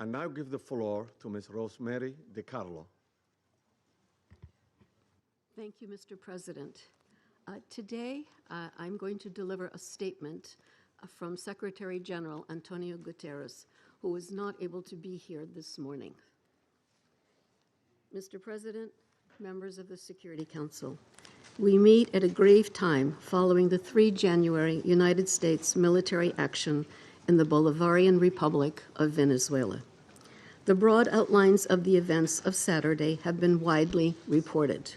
I now give the floor to Ms. Rosemary DiCarlo. Thank you, Mr. President. Today, I'm going to deliver a statement from Secretary General Antonio Guterres, who was not able to be here this morning. Mr. President, members of the Security Council, we meet at a grave time following the 3 January United States military action in the Bolivarian Republic of Venezuela. The broad outlines of the events of Saturday have been widely reported.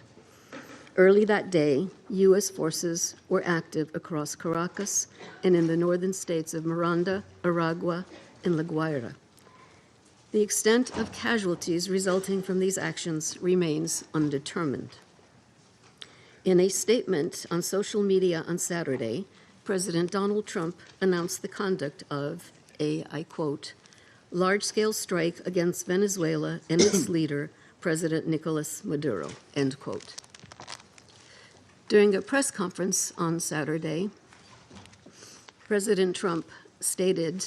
Early that day, U.S. forces were active across Caracas and in the northern states of Miranda, Aragua, and La Guaira. The extent of casualties resulting from these actions remains undetermined. In a statement on social media on Saturday, President Donald Trump announced the conduct of a, I quote, large-scale strike against Venezuela and its leader, President Nicolas Maduro, end quote. During a press conference on Saturday, President Trump stated,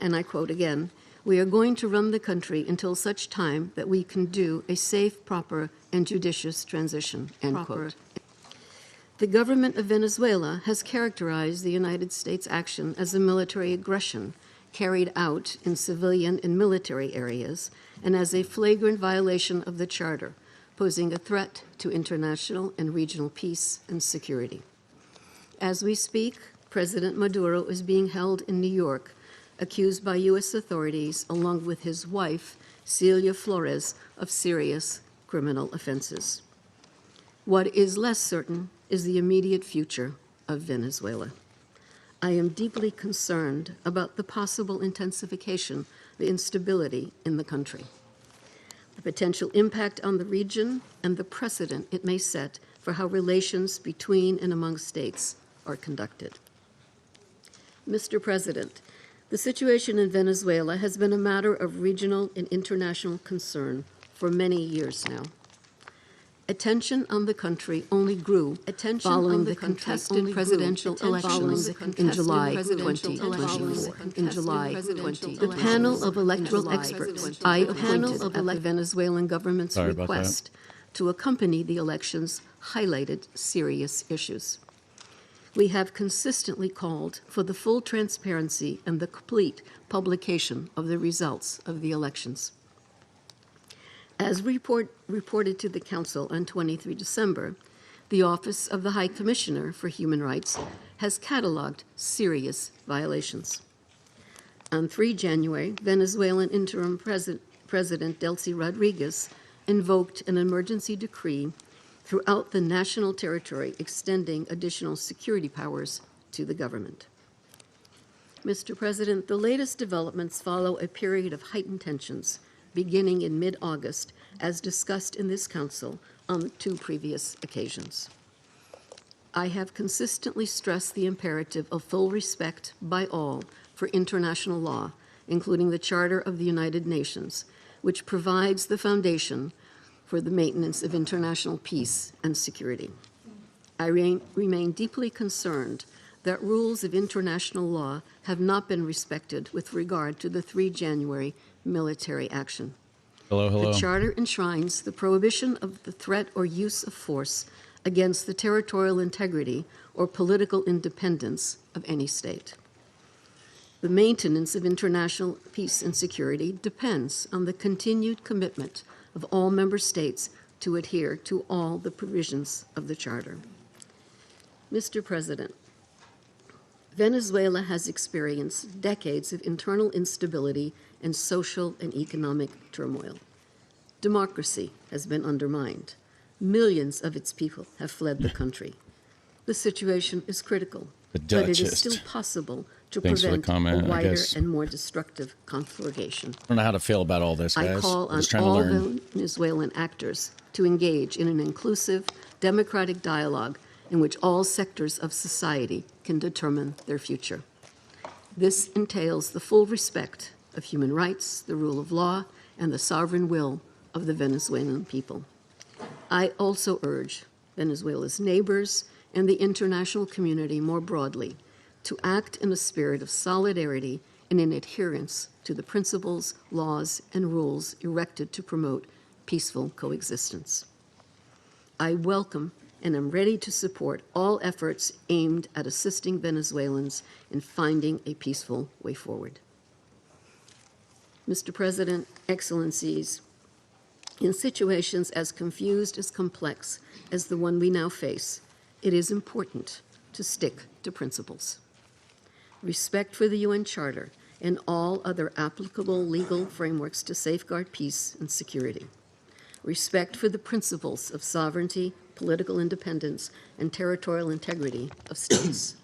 and I quote again, "We are going to run the country until such time that we can do a safe, proper, and judicious transition," end quote. The government of Venezuela has characterized the United States action as a military aggression carried out in civilian and military areas and as a flagrant violation of the Charter, posing a threat to international and regional peace and security. As we speak, President Maduro is being held in New York, accused by U.S. authorities, along with his wife, Celia Flores, of serious criminal offenses. What is less certain is the immediate future of Venezuela. I am deeply concerned about the possible intensification of the instability in the country, the potential impact on the region, and the precedent it may set for how relations between and among states are conducted. Mr. President, the situation in Venezuela has been a matter of regional and international concern for many years now. Attention on the country only grew following the contested presidential elections in July 2024. The panel of electoral experts I appointed at the Venezuelan government's request to accompany the elections highlighted serious issues. We have consistently called for the full transparency and the complete publication of the results of the elections. As reported to the Council on 23 December, the Office of the High Commissioner for Human Rights has cataloged serious violations. On 3 January, Venezuelan interim President Delcy Rodriguez invoked an emergency decree throughout the national territory, extending additional security powers to the government. Mr. President, the latest developments follow a period of heightened tensions beginning in mid-August, as discussed in this Council on 2 previous occasions. I have consistently stressed the imperative of full respect by all for international law, including the Charter of the United Nations, which provides the foundation for the maintenance of international peace and security. I remain deeply concerned that rules of international law have not been respected with regard to the 3 January military action. The Charter enshrines the prohibition of the threat or use of force against the territorial integrity or political independence of any state. The maintenance of international peace and security depends on the continued commitment of all member states to adhere to all the provisions of the Charter. Mr. President, Venezuela has experienced decades of internal instability and social and economic turmoil. Democracy has been undermined. Millions of its people have fled the country. The situation is critical, but it is still possible to prevent a wider and more destructive conflagration. I don't know how to feel about all this, guys. I call on all Venezuelan actors to engage in an inclusive, democratic dialogue in which all sectors of society can determine their future. This entails the full respect of human rights, the rule of law, and the sovereign will of the Venezuelan people. I also urge Venezuela's neighbors and the international community more broadly to act in a spirit of solidarity and in adherence to the principles, laws, and rules erected to promote peaceful coexistence. I welcome and am ready to support all efforts aimed at assisting Venezuelans in finding a peaceful way forward. Mr. President, Excellencies, in situations as confused as complex as the one we now face, it is important to stick to principles. Respect for the UN Charter and all other applicable legal frameworks to safeguard peace and security. Respect for the principles of sovereignty, political independence, and territorial integrity of states.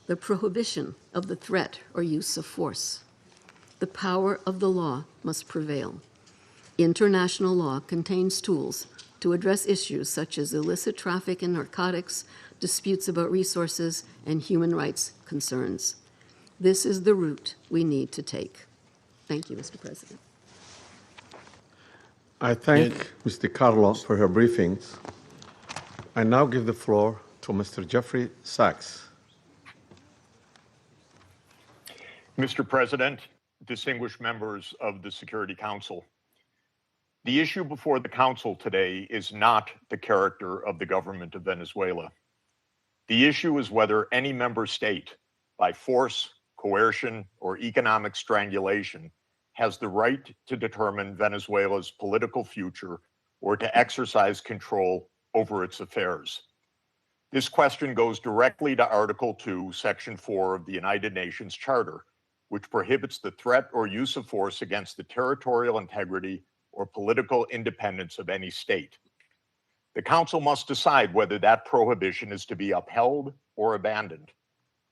The prohibition of the threat or use of force. The power of the law must prevail. International law contains tools to address issues such as illicit traffic in narcotics, disputes about resources, and human rights concerns. This is the route we need to take. Thank you, Mr. President. I thank Ms. DiCarlo for her briefings. I now give the floor to Mr. Jeffrey Sachs. Mr. President, distinguished members of the Security Council, the issue before the Council today is not the character of the government of Venezuela. The issue is whether any member state, by force, coercion, or economic strangulation, has the right to determine Venezuela's political future or to exercise control over its affairs. This question goes directly to Article 2, Section 4 of the United Nations Charter, which prohibits the threat or use of force against the territorial integrity or political independence of any state. The Council must decide whether that prohibition is to be upheld or abandoned.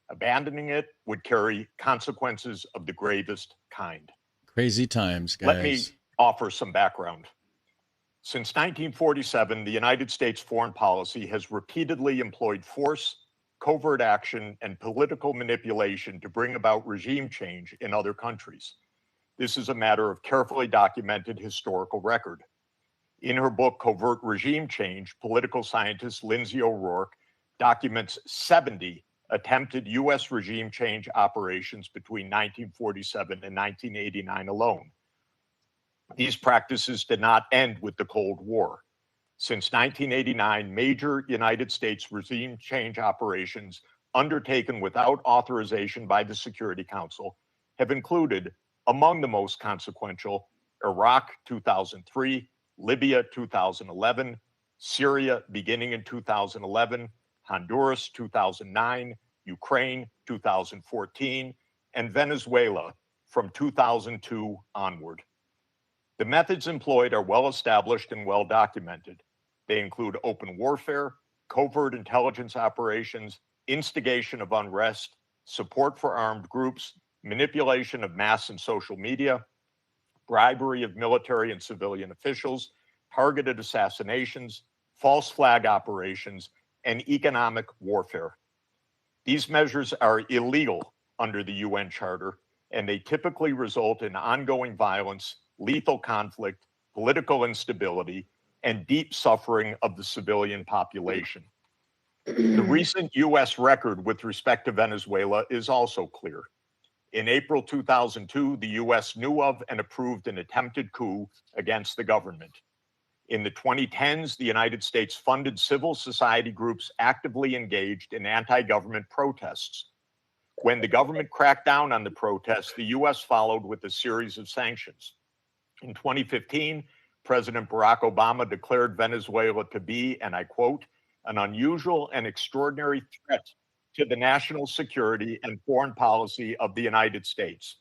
Abandoning it would carry consequences of the gravest kind. Crazy times, guys. Let me offer some background. Since 1947, the United States foreign policy has repeatedly employed force, covert action, and political manipulation to bring about regime change in other countries. This is a matter of carefully documented historical record. In her book, Covert Regime Change, political scientist Lindsay O'Rourke documents 70 attempted U.S. regime change operations between 1947 and 1989 alone. These practices did not end with the Cold War. Since 1989, major United States regime change operations undertaken without authorization by the Security Council have included, among the most consequential, Iraq 2003, Libya 2011, Syria beginning in 2011, Honduras 2009, Ukraine 2014, and Venezuela from 2002 onward. The methods employed are well established and well documented. They include open warfare, covert intelligence operations, instigation of unrest, support for armed groups, manipulation of mass and social media, bribery of military and civilian officials, targeted assassinations, false flag operations, and economic warfare. These measures are illegal under the UN Charter, and they typically result in ongoing violence, lethal conflict, political instability, and deep suffering of the civilian population. The recent U.S. record with respect to Venezuela is also clear. In April 2002, the U.S. knew of and approved an attempted coup against the government. In the 2010s, the United States funded civil society groups actively engaged in anti-government protests. When the government cracked down on the protests, the U.S. followed with a series of sanctions. In 2015, President Barack Obama declared Venezuela to be, and I quote, an unusual and extraordinary threat to the national security and foreign policy of the United States.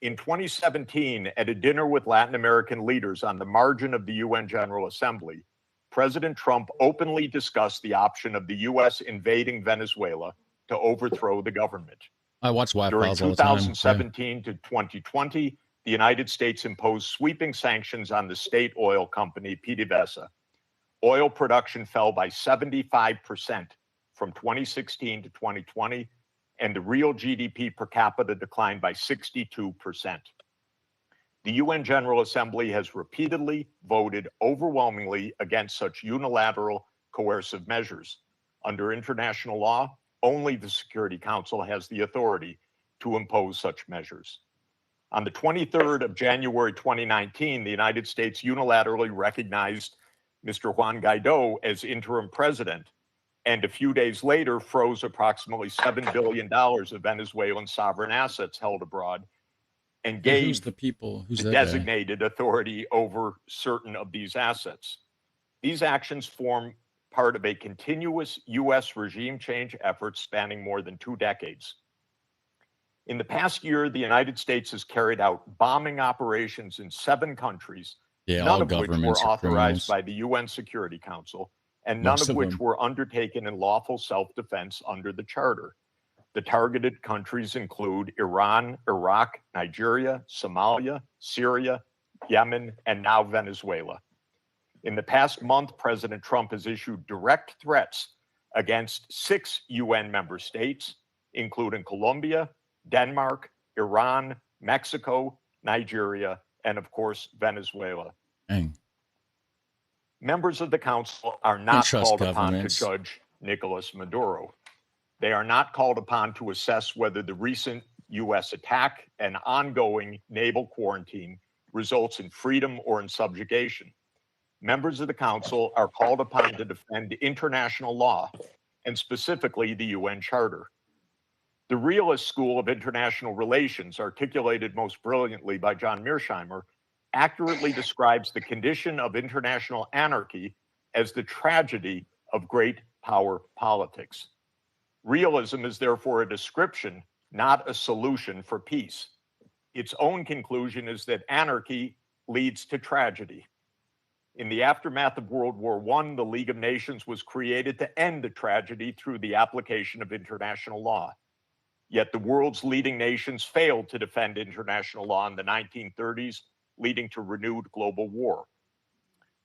In 2017, at a dinner with Latin American leaders on the margin of the UN General Assembly, President Trump openly discussed the option of the U.S. invading Venezuela to overthrow the government. I watch White During Files all the time. 2017 to 2020, the United States imposed sweeping sanctions on the state oil company PDVSA. Oil production fell by 75% from 2016 to 2020, and the real GDP per capita declined by 62%. The UN General Assembly has repeatedly voted overwhelmingly against such unilateral coercive measures. Under international law, only the Security Council has the authority to impose such measures. On the 23rd of January 2019, the United States unilaterally recognized Mr. Juan Guaido as interim president, and a few days later froze approximately $7 billion of Venezuelan sovereign assets held abroad and Hey, gave who's the people? Who's the that guy? designated authority over certain of these assets. These actions form part of a continuous U.S. regime change effort spanning more than 2 decades. In the past year, the United States has carried out bombing operations in 7 countries, Yeah, none all of which were governments are authorized criminals. by the UN Security Council, and none Most of of which them. were undertaken in lawful self-defense under the Charter. The targeted countries include Iran, Iraq, Nigeria, Somalia, Syria, Yemen, and now Venezuela. In the past month, President Trump has issued direct threats against 6 UN member states, including Colombia, Denmark, Iran, Mexico, Nigeria, and of course, Venezuela. Dang. Members of the council are Can't not trust called upon to governments. judge Nicolas Maduro. They are not called upon to assess whether the recent U.S. attack and ongoing naval quarantine results in freedom or in subjugation. Members of the council are called upon to defend international law, and specifically the UN Charter. The realist school of international relations, articulated most brilliantly by John Mearsheimer, accurately describes the condition of international anarchy as the tragedy of great power politics. Realism is therefore a description, not a solution for peace. Its own conclusion is that anarchy leads to tragedy. In the aftermath of World War I, the League of Nations was created to end the tragedy through the application of international law. Yet the world's leading nations failed to defend international law in the 1930s, leading to renewed global war.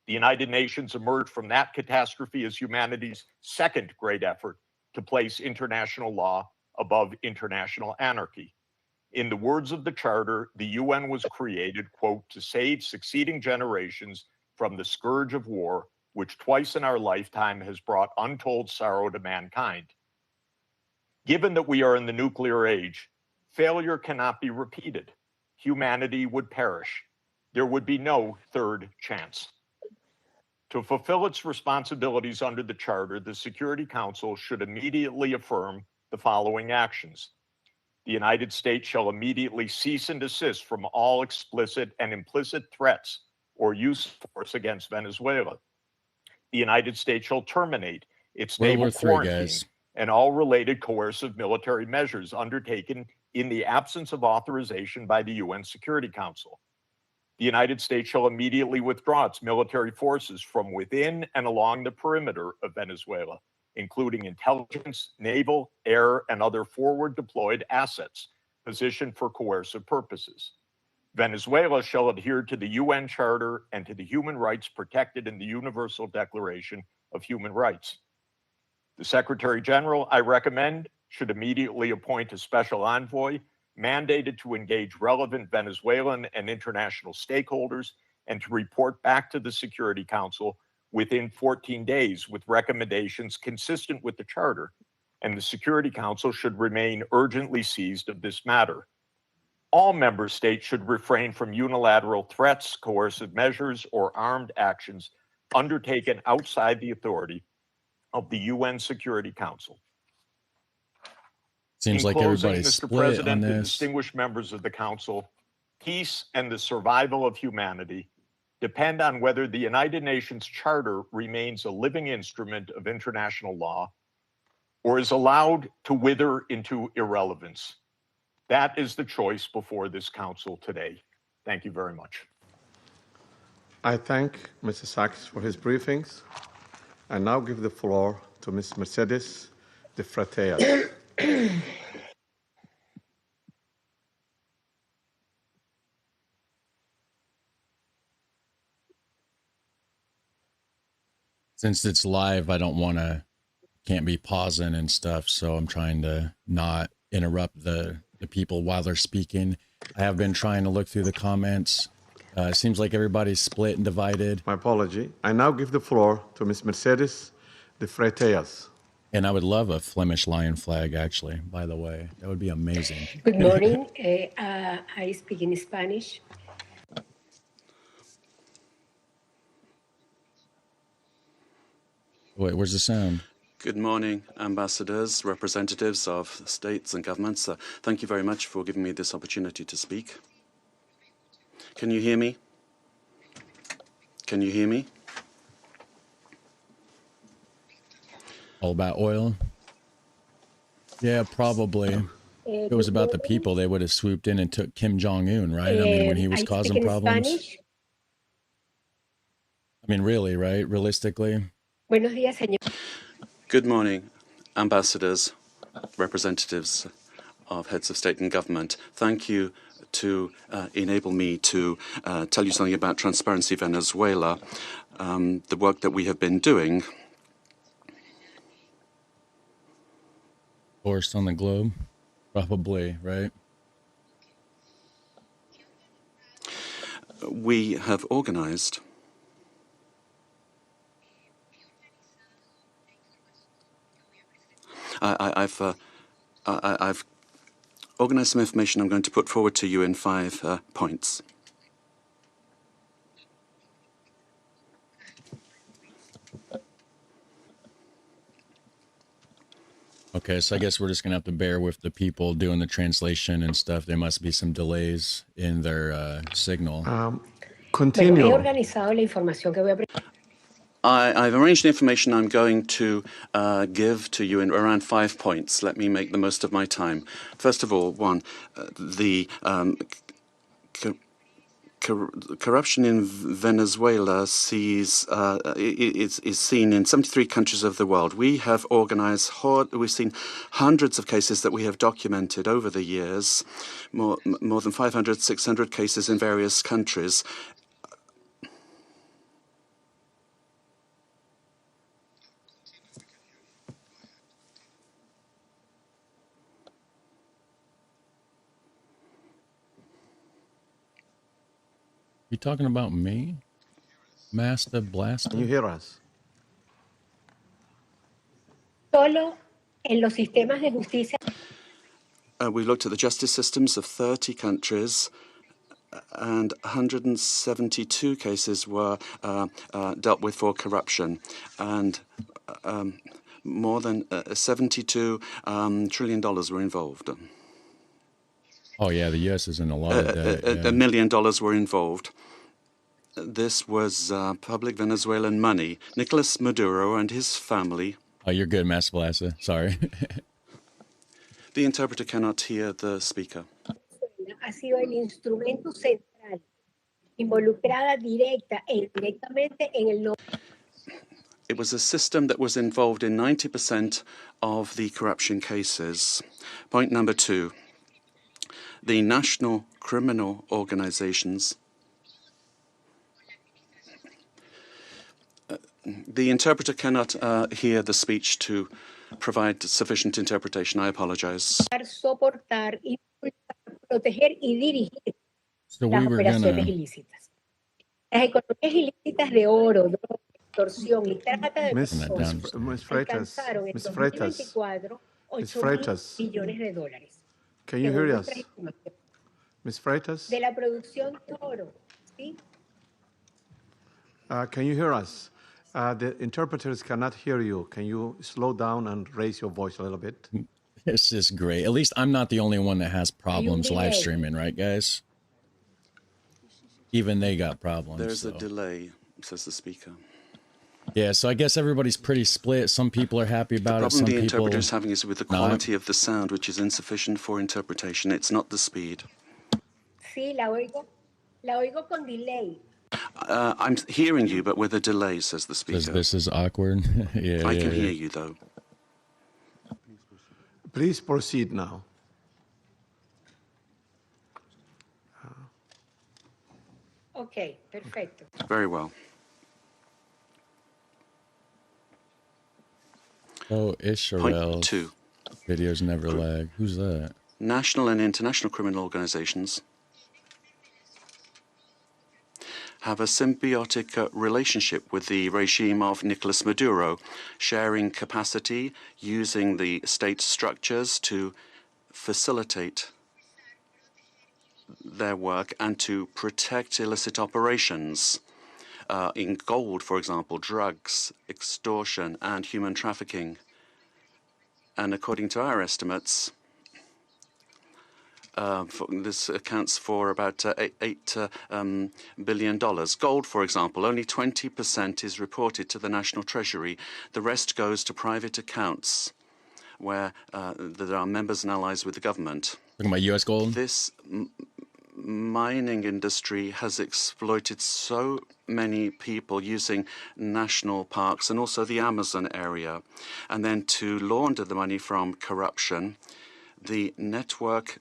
The United Nations emerged from that catastrophe as humanity's second great effort to place international law above international anarchy. In the words of the Charter, the UN was created, quote, to save succeeding generations from the scourge of war, which twice in our lifetime has brought untold sorrow to mankind. Given that we are in the nuclear age, failure cannot be repeated. Humanity would perish. There would be no third chance. To fulfill its responsibilities under the Charter, the Security Council should immediately affirm the following actions. The United States shall immediately cease and desist from all explicit and implicit threats or use of force against Venezuela. The United States shall terminate its World naval War III, quarantine guys. and all related coercive military measures undertaken in the absence of authorization by the UN Security Council. The United States shall immediately withdraw its military forces from within and along the perimeter of Venezuela, including intelligence, naval, air, and other forward deployed assets positioned for coercive purposes. Venezuela shall adhere to the UN Charter and to the human rights protected in the Universal Declaration of Human Rights. The Secretary General, I recommend, should immediately appoint a special envoy mandated to engage relevant Venezuelan and international stakeholders and to report back to the Security Council within 14 days with recommendations consistent with the Charter, and the Security Council should remain urgently seized of this matter. All member states should refrain from unilateral threats, coercive measures, or armed actions undertaken outside the authority of the UN Security Council. Seems In like closing, everybody's Mr. split President, on the this. distinguished members of the Council, peace and the survival of humanity depend on whether the United Nations Charter remains a living instrument of international law or is allowed to wither into irrelevance. That is the choice before this Council today. Thank you very much. I thank Mr. Sachs for his briefings. I now give the floor to Ms. Mercedes de Frateas. Since it's live, I don't want to, can't be pausing and stuff. So I'm trying to not interrupt the people while they're speaking. I have been trying to look through the comments. It seems like everybody's split and divided. My apology. I now give the floor to Ms. Mercedes de Frateas. And I would love a Flemish lion flag, actually, by the way. That would be amazing. Good morning. I speak in Spanish. Wait, where's the sound? Good morning, ambassadors, representatives of states and governments. Thank you very much for giving me this opportunity to speak. Can you hear me? Can you hear me? All about oil? Yeah, probably. If it was about the people, they would have swooped in and took Kim Jong-un, right? I mean, when he was I causing speak in problems. Spanish. I mean, really, right? Realistically. Buenos días, señor. Good morning, ambassadors, representatives of heads of state and government. Thank you to enable me to tell you something about Transparency Venezuela, the work that we have been doing. Forced on the globe? Probably, right? We have organized I've organized some information I'm going to put forward to you in 5 points. Okay, so I guess we're just going to have to bear with the people doing the translation and stuff. There must be some delays in their signal. Bueno, he Continue. organizado la información que voy a I've arranged the information I'm going to give to you in around 5 points. Let me make the most of my time. First of all, one, the corruption in Venezuela is seen in 73 countries of the world. We have organized, we've seen hundreds of cases that we have documented over the years, more than 500, 600 cases in various countries. You talking about me? Master Blaster? Can you hear us? solo en los sistemas de justicia. We looked at the justice systems of 30 countries, and 172 cases were dealt with for corruption, and more than $72 trillion were involved. Oh, yeah, the U.S. is in a lot of debt. Yeah. $1 million were involved. This was public Venezuelan money. Nicolas Maduro and his family. Oh, you're good, Master Blaster. Sorry. The interpreter cannot hear the speaker. Ha sido el instrumento central, involucrada directa e indirectamente en el. It was a system that was involved in 90% of the corruption cases. Point number 2. The national criminal organizations. The interpreter cannot hear the speech to provide sufficient interpretation. I apologize. Soportar, impulsar, proteger y dirigir So las we were operaciones gonna... ilícitas. Las economías ilícitas de oro, droga, extorsión y trata de Miss, personas Miss Freitas, alcanzaron en Miss 2024 Miss 8.000 Freitas, billones de dólares. can you según hear nuestra us? estimación. Miss Freitas, De la producción de oro, ¿sí? can you hear us? The interpreters cannot hear you. Can you slow down and raise your voice a little bit? This is great. At least I'm not the only one that has problems live streaming, right, guys? Even they got problems. There's so. a delay, says the speaker. Yeah, so I guess everybody's pretty split. Some people are happy about The it. Some problem the people interpreter is having is with the quality of the sound, which is insufficient for interpretation. It's not the speed. Sí, la oigo con delay. I'm hearing you, but with a delay, says the says speaker. this is awkward. Yeah, I yeah, can yeah. hear you, though. Please proceed now. Ok, perfecto. Very well. Oh, Point Israel. 2. Videos never lag. Who's that? National and international criminal organizations have a symbiotic relationship with the regime of Nicolas Maduro, sharing capacity, using the state structures to facilitate their work and to protect illicit operations in gold, for example, drugs, extortion, and human trafficking. And according to our estimates, this accounts for about $8 billion. Gold, for example, only 20% is reported to the National Treasury. The rest goes to private accounts where there are members and allies with the government. Talking about U.S. gold? This mining industry has exploited so many people using national parks and also the Amazon area. And then to launder the money from corruption, the network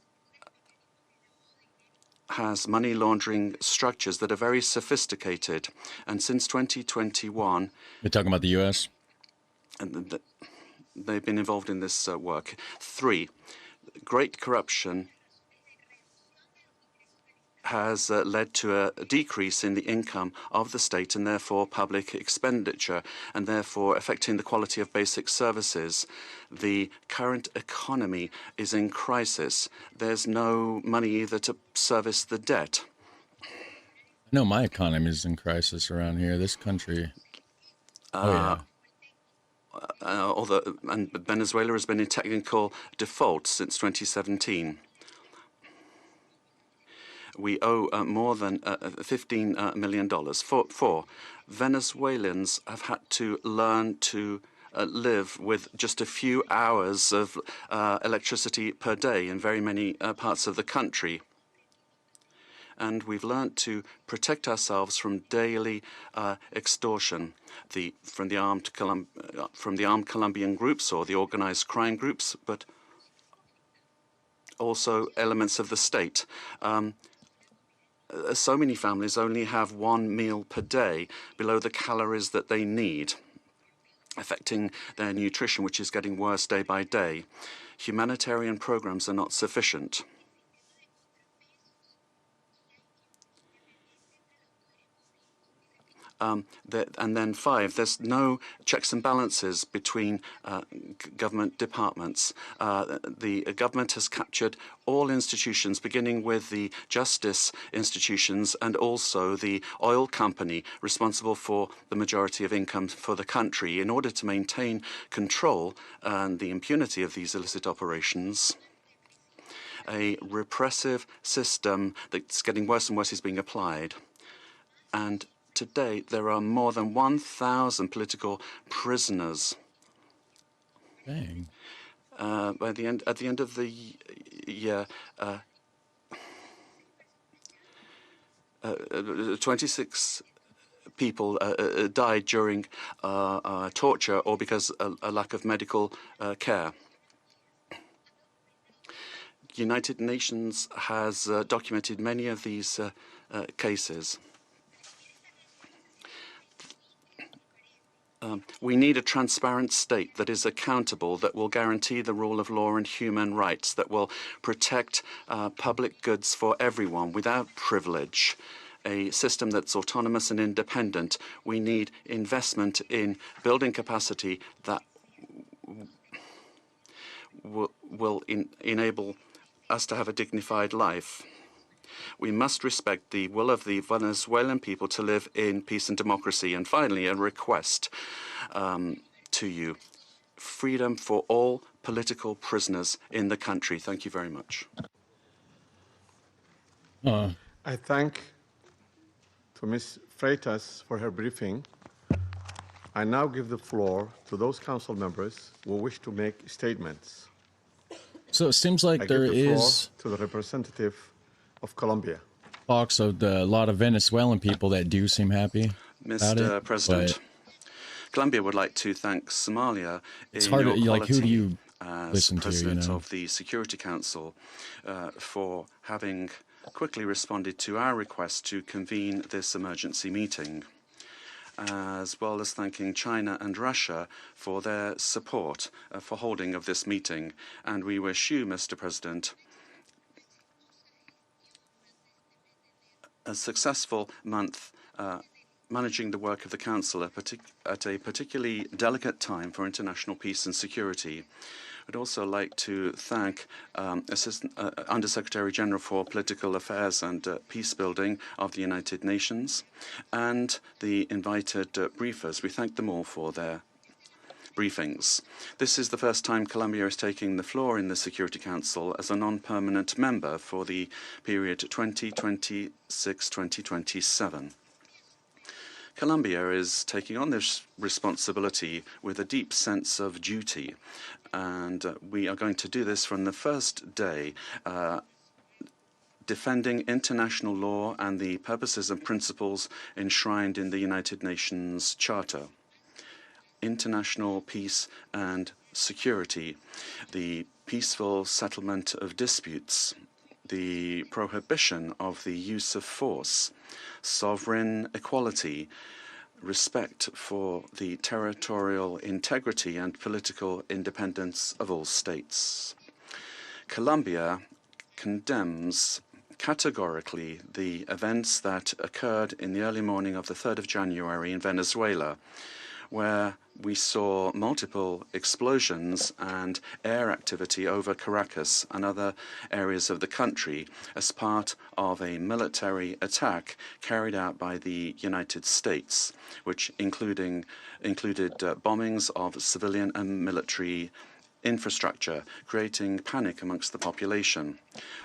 has money laundering structures that are very sophisticated. And since 2021... You're talking about the U.S.? And they've been involved in this work. 3, great corruption has led to a decrease in the income of the state and therefore public expenditure, and therefore affecting the quality of basic services. The current economy is in crisis. There's no money either to service the debt. I know my economy is in crisis around here, this country. And Venezuela has been in technical default since 2017. We owe more than $15 million. 4, Venezuelans have had to learn to live with just a few hours of electricity per day in very many parts of the country. And we've learned to protect ourselves from daily extortion from the armed Colombian groups or the organized crime groups, but also elements of the state. So many families only have 1 meal per day below the calories that they need, affecting their nutrition, which is getting worse day by day. Humanitarian programs are not sufficient. And then 5, there's no checks and balances between government departments. The government has captured all institutions, beginning with the justice institutions and also the oil company responsible for the majority of income for the country. In order to maintain control and the impunity of these illicit operations, a repressive system that's getting worse and worse is being applied. And today, there are more than 1,000 political prisoners. Dang. At the end of the year, 26 people died during torture or because a lack of medical care. United Nations has documented many of these cases. We need a transparent state that is accountable, that will guarantee the rule of law and human rights, that will protect public goods for everyone without privilege, a system that's autonomous and independent. We need investment in building capacity that will enable us to have a dignified life. We must respect the will of the Venezuelan people to live in peace and democracy. And finally, a request to you. Freedom for all political prisoners in the country. Thank you very much. I thank to Ms. Freitas for her briefing. I now give the floor to those council members who wish to make statements. So it seems like I there give the floor is to the representative of Colombia. talks of a lot of Venezuelan people that do seem happy about Mr. it, President, but Colombia would like to thank Somalia it's in hard your to, like, who do quality you as listen to, President you know? of the Security Council for having quickly responded to our request to convene this emergency meeting, as well as thanking China and Russia for their support for holding of this meeting. And we wish you, Mr. President, a successful month managing the work of the Council at a particularly delicate time for international peace and security. I'd also like to thank Undersecretary General for Political Affairs and Peace Building of the United Nations and the invited briefers. We thank them all for their briefings. This is the first time Colombia is taking the floor in the Security Council as a non-permanent member for the period 2026-2027. Colombia is taking on this responsibility with a deep sense of duty, and we are going to do this from the first day, defending international law and the purposes and principles enshrined in the United Nations Charter. International peace and security, the peaceful settlement of disputes, the prohibition of the use of force, sovereign equality, respect for the territorial integrity and political independence of all states. Colombia condemns categorically the events that occurred in the early morning of the 3rd of January in Venezuela, where we saw multiple explosions and air activity over Caracas and other areas of the country as part of a military attack carried out by the United States, which included bombings of civilian and military infrastructure, creating panic amongst the population.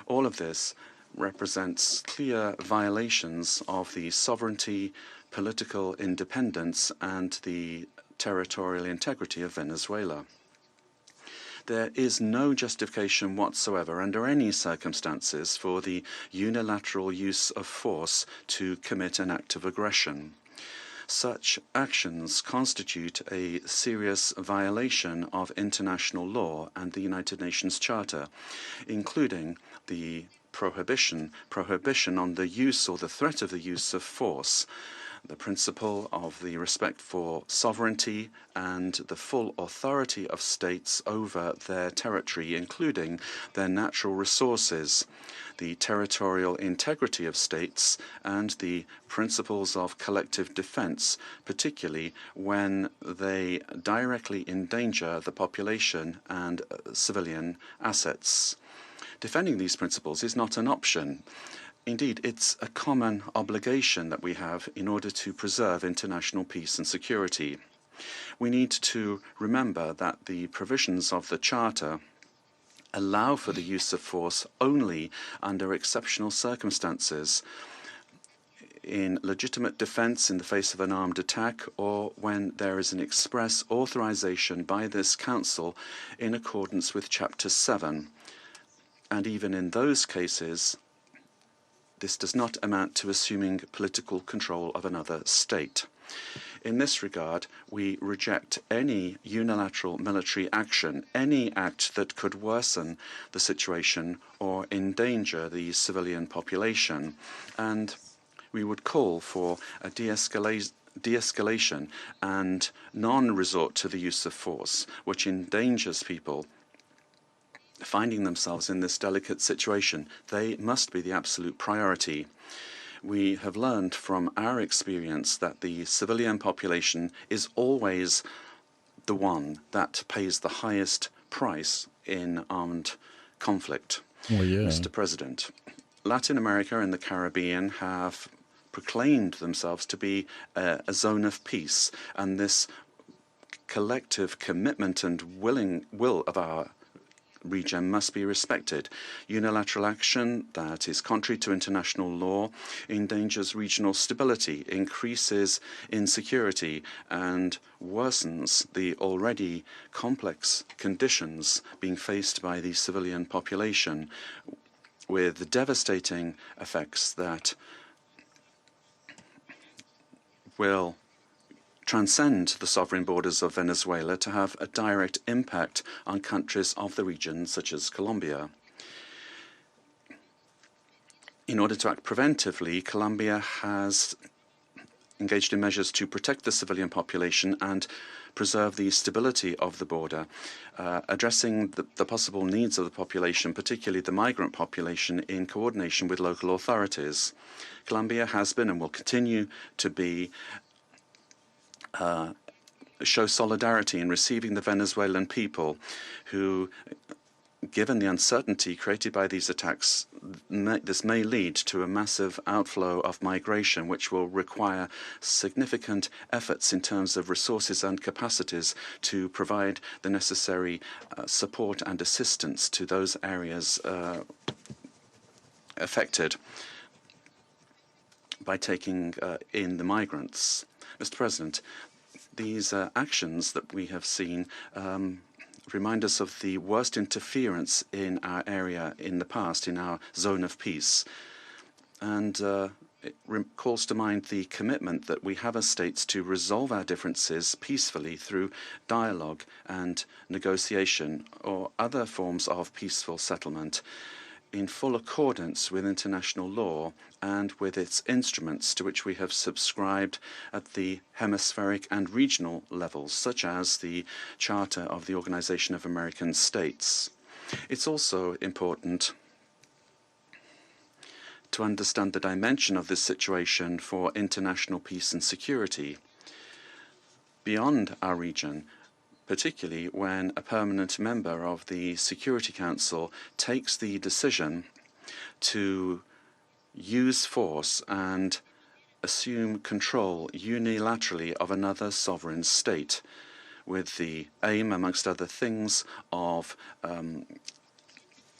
All of this represents clear violations of the sovereignty, political independence, and the territorial integrity of Venezuela. There is no justification whatsoever under any circumstances for the unilateral use of force to commit an act of aggression. Such actions constitute a serious violation of international law and the United Nations Charter, including the prohibition on the use or the threat of the use of force, the principle of the respect for sovereignty and the full authority of states over their territory, including their natural resources, the territorial integrity of states, and the principles of collective defense, particularly when they directly endanger the population and civilian assets. Defending these principles is not an option. Indeed, it's a common obligation that we have in order to preserve international peace and security. We need to remember that the provisions of the Charter allow for the use of force only under exceptional circumstances, in legitimate defense in the face of an armed attack, or when there is an express authorization by this Council in accordance with Chapter 7. And even in those cases, this does not amount to assuming political control of another state. In this regard, we reject any unilateral military action, any act that could worsen the situation or endanger the civilian population, and we would call for a de-escalation and non-resort to the use of force, which endangers people finding themselves in this delicate situation. They must be the absolute priority. We have learned from our experience that the civilian population is always the one that pays the highest price in armed conflict. Well, yeah. Mr. President, Latin America and the Caribbean have proclaimed themselves to be a zone of peace, and this collective commitment and will of our region must be respected. Unilateral action that is contrary to international law endangers regional stability, increases insecurity, and worsens the already complex conditions being faced by the civilian population, with devastating effects that will transcend the sovereign borders of Venezuela to have a direct impact on countries of the region, such as Colombia. In order to act preventively, Colombia has engaged in measures to protect the civilian population and preserve the stability of the border, addressing the possible needs of the population, particularly the migrant population, in coordination with local authorities. Colombia has been and will continue to be show solidarity in receiving the Venezuelan people who, given the uncertainty created by these attacks, this may lead to a massive outflow of migration, which will require significant efforts in terms of resources and capacities to provide the necessary support and assistance to those areas affected by taking in the migrants. Mr. President, these actions that we have seen remind us of the worst interference in our area in the past, in our zone of peace. And it calls to mind the commitment that we have as states to resolve our differences peacefully through dialogue and negotiation or other forms of peaceful settlement, in full accordance with international law and with its instruments to which we have subscribed at the hemispheric and regional levels, such as the Charter of the Organization of American States. It's also important to understand the dimension of this situation for international peace and security beyond our region, particularly when a permanent member of the Security Council takes the decision to use force and assume control unilaterally of another sovereign state, with the aim, amongst other things, of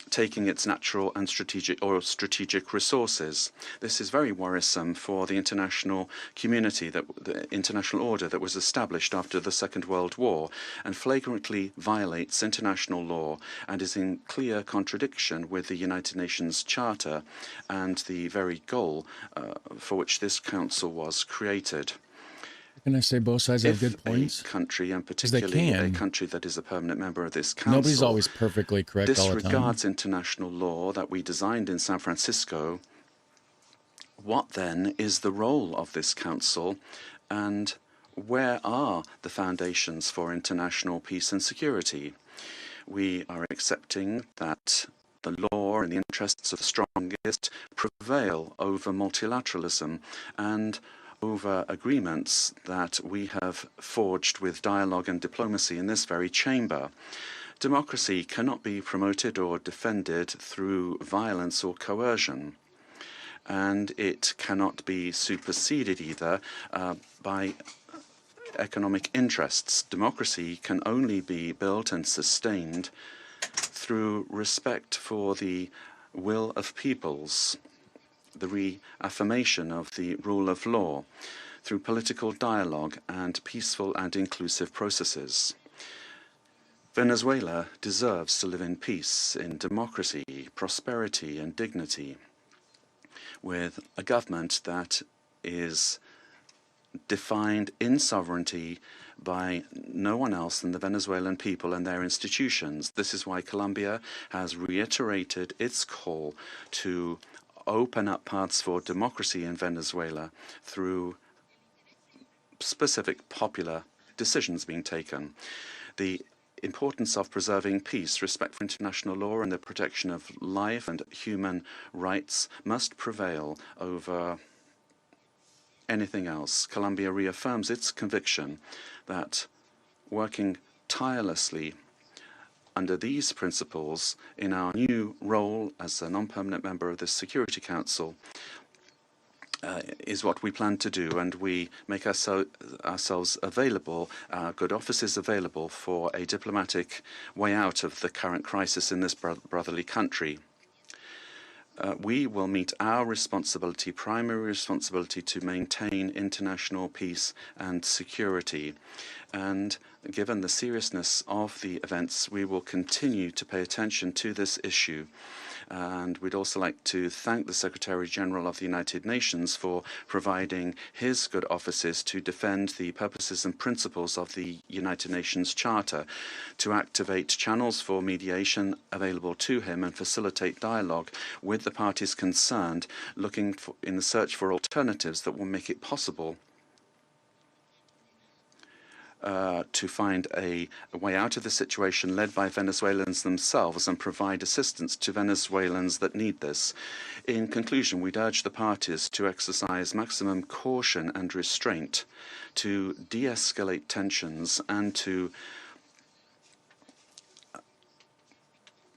taking its natural and strategic resources. This is very worrisome for the international community, the international order that was established after the Second World War, and flagrantly violates international law and is in clear contradiction with the United Nations Charter and the very goal for which this council was created. Can I say both sides have good points? If a country, and particularly a country that is a permanent member of this council, nobody's always perfectly correct all the time, disregards international law that we designed in San Francisco, what then is the role of this council, and where are the foundations for international peace and security? We are accepting that the law and the interests of the strongest prevail over multilateralism and over agreements that we have forged with dialogue and diplomacy in this very chamber. Democracy cannot be promoted or defended through violence or coercion, and it cannot be superseded either by economic interests. Democracy can only be built and sustained through respect for the will of peoples, the reaffirmation of the rule of law, through political dialogue and peaceful and inclusive processes. Venezuela deserves to live in peace, in democracy, prosperity, and dignity, with a government that is defined in sovereignty by no one else than the Venezuelan people and their institutions. This is why Colombia has reiterated its call to open up paths for democracy in Venezuela through specific popular decisions being taken. The importance of preserving peace, respect for international law, and the protection of life and human rights must prevail over anything else. Colombia reaffirms its conviction that working tirelessly under these principles in our new role as a non-permanent member of the Security Council is what we plan to do, and we make ourselves available, our good offices available, for a diplomatic way out of the current crisis in this brotherly country. We will meet our responsibility, primary responsibility, to maintain international peace and security. And given the seriousness of the events, we will continue to pay attention to this issue. And we'd also like to thank the Secretary General of the United Nations for providing his good offices to defend the purposes and principles of the United Nations Charter, to activate channels for mediation available to him and facilitate dialogue with the parties concerned, looking in the search for alternatives that will make it possible to find a way out of the situation led by Venezuelans themselves and provide assistance to Venezuelans that need this. In conclusion, we'd urge the parties to exercise maximum caution and restraint, to de-escalate tensions and to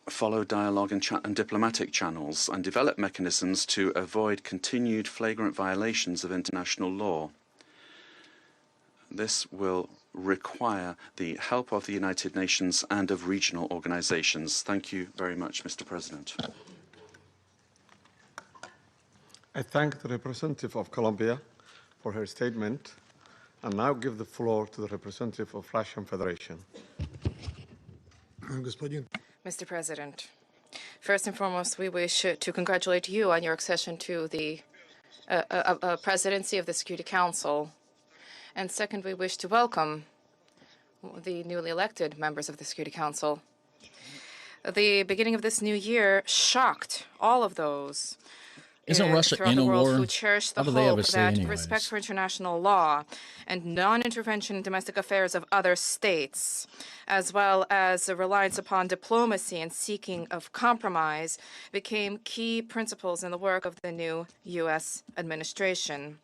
follow dialogue and diplomatic channels and develop mechanisms to avoid continued flagrant violations of international law. This will require the help of the United Nations and of regional organizations. Thank you very much, Mr. President. I thank the representative of Colombia for her statement and now give the floor to the representative of Russian Federation. Mr. President, first and foremost, we wish to congratulate you on your accession to the presidency of the Security Council. And second, we wish to welcome the newly elected members of the Security Council. The beginning of this new year shocked all of those Isn't Russia throughout in the a world war? who cherish the How do they have hope a say that anyways? respect for international law and non-intervention in domestic affairs of other states, as well as a reliance upon diplomacy and seeking of compromise, became key principles in the work of the new U.S. administration.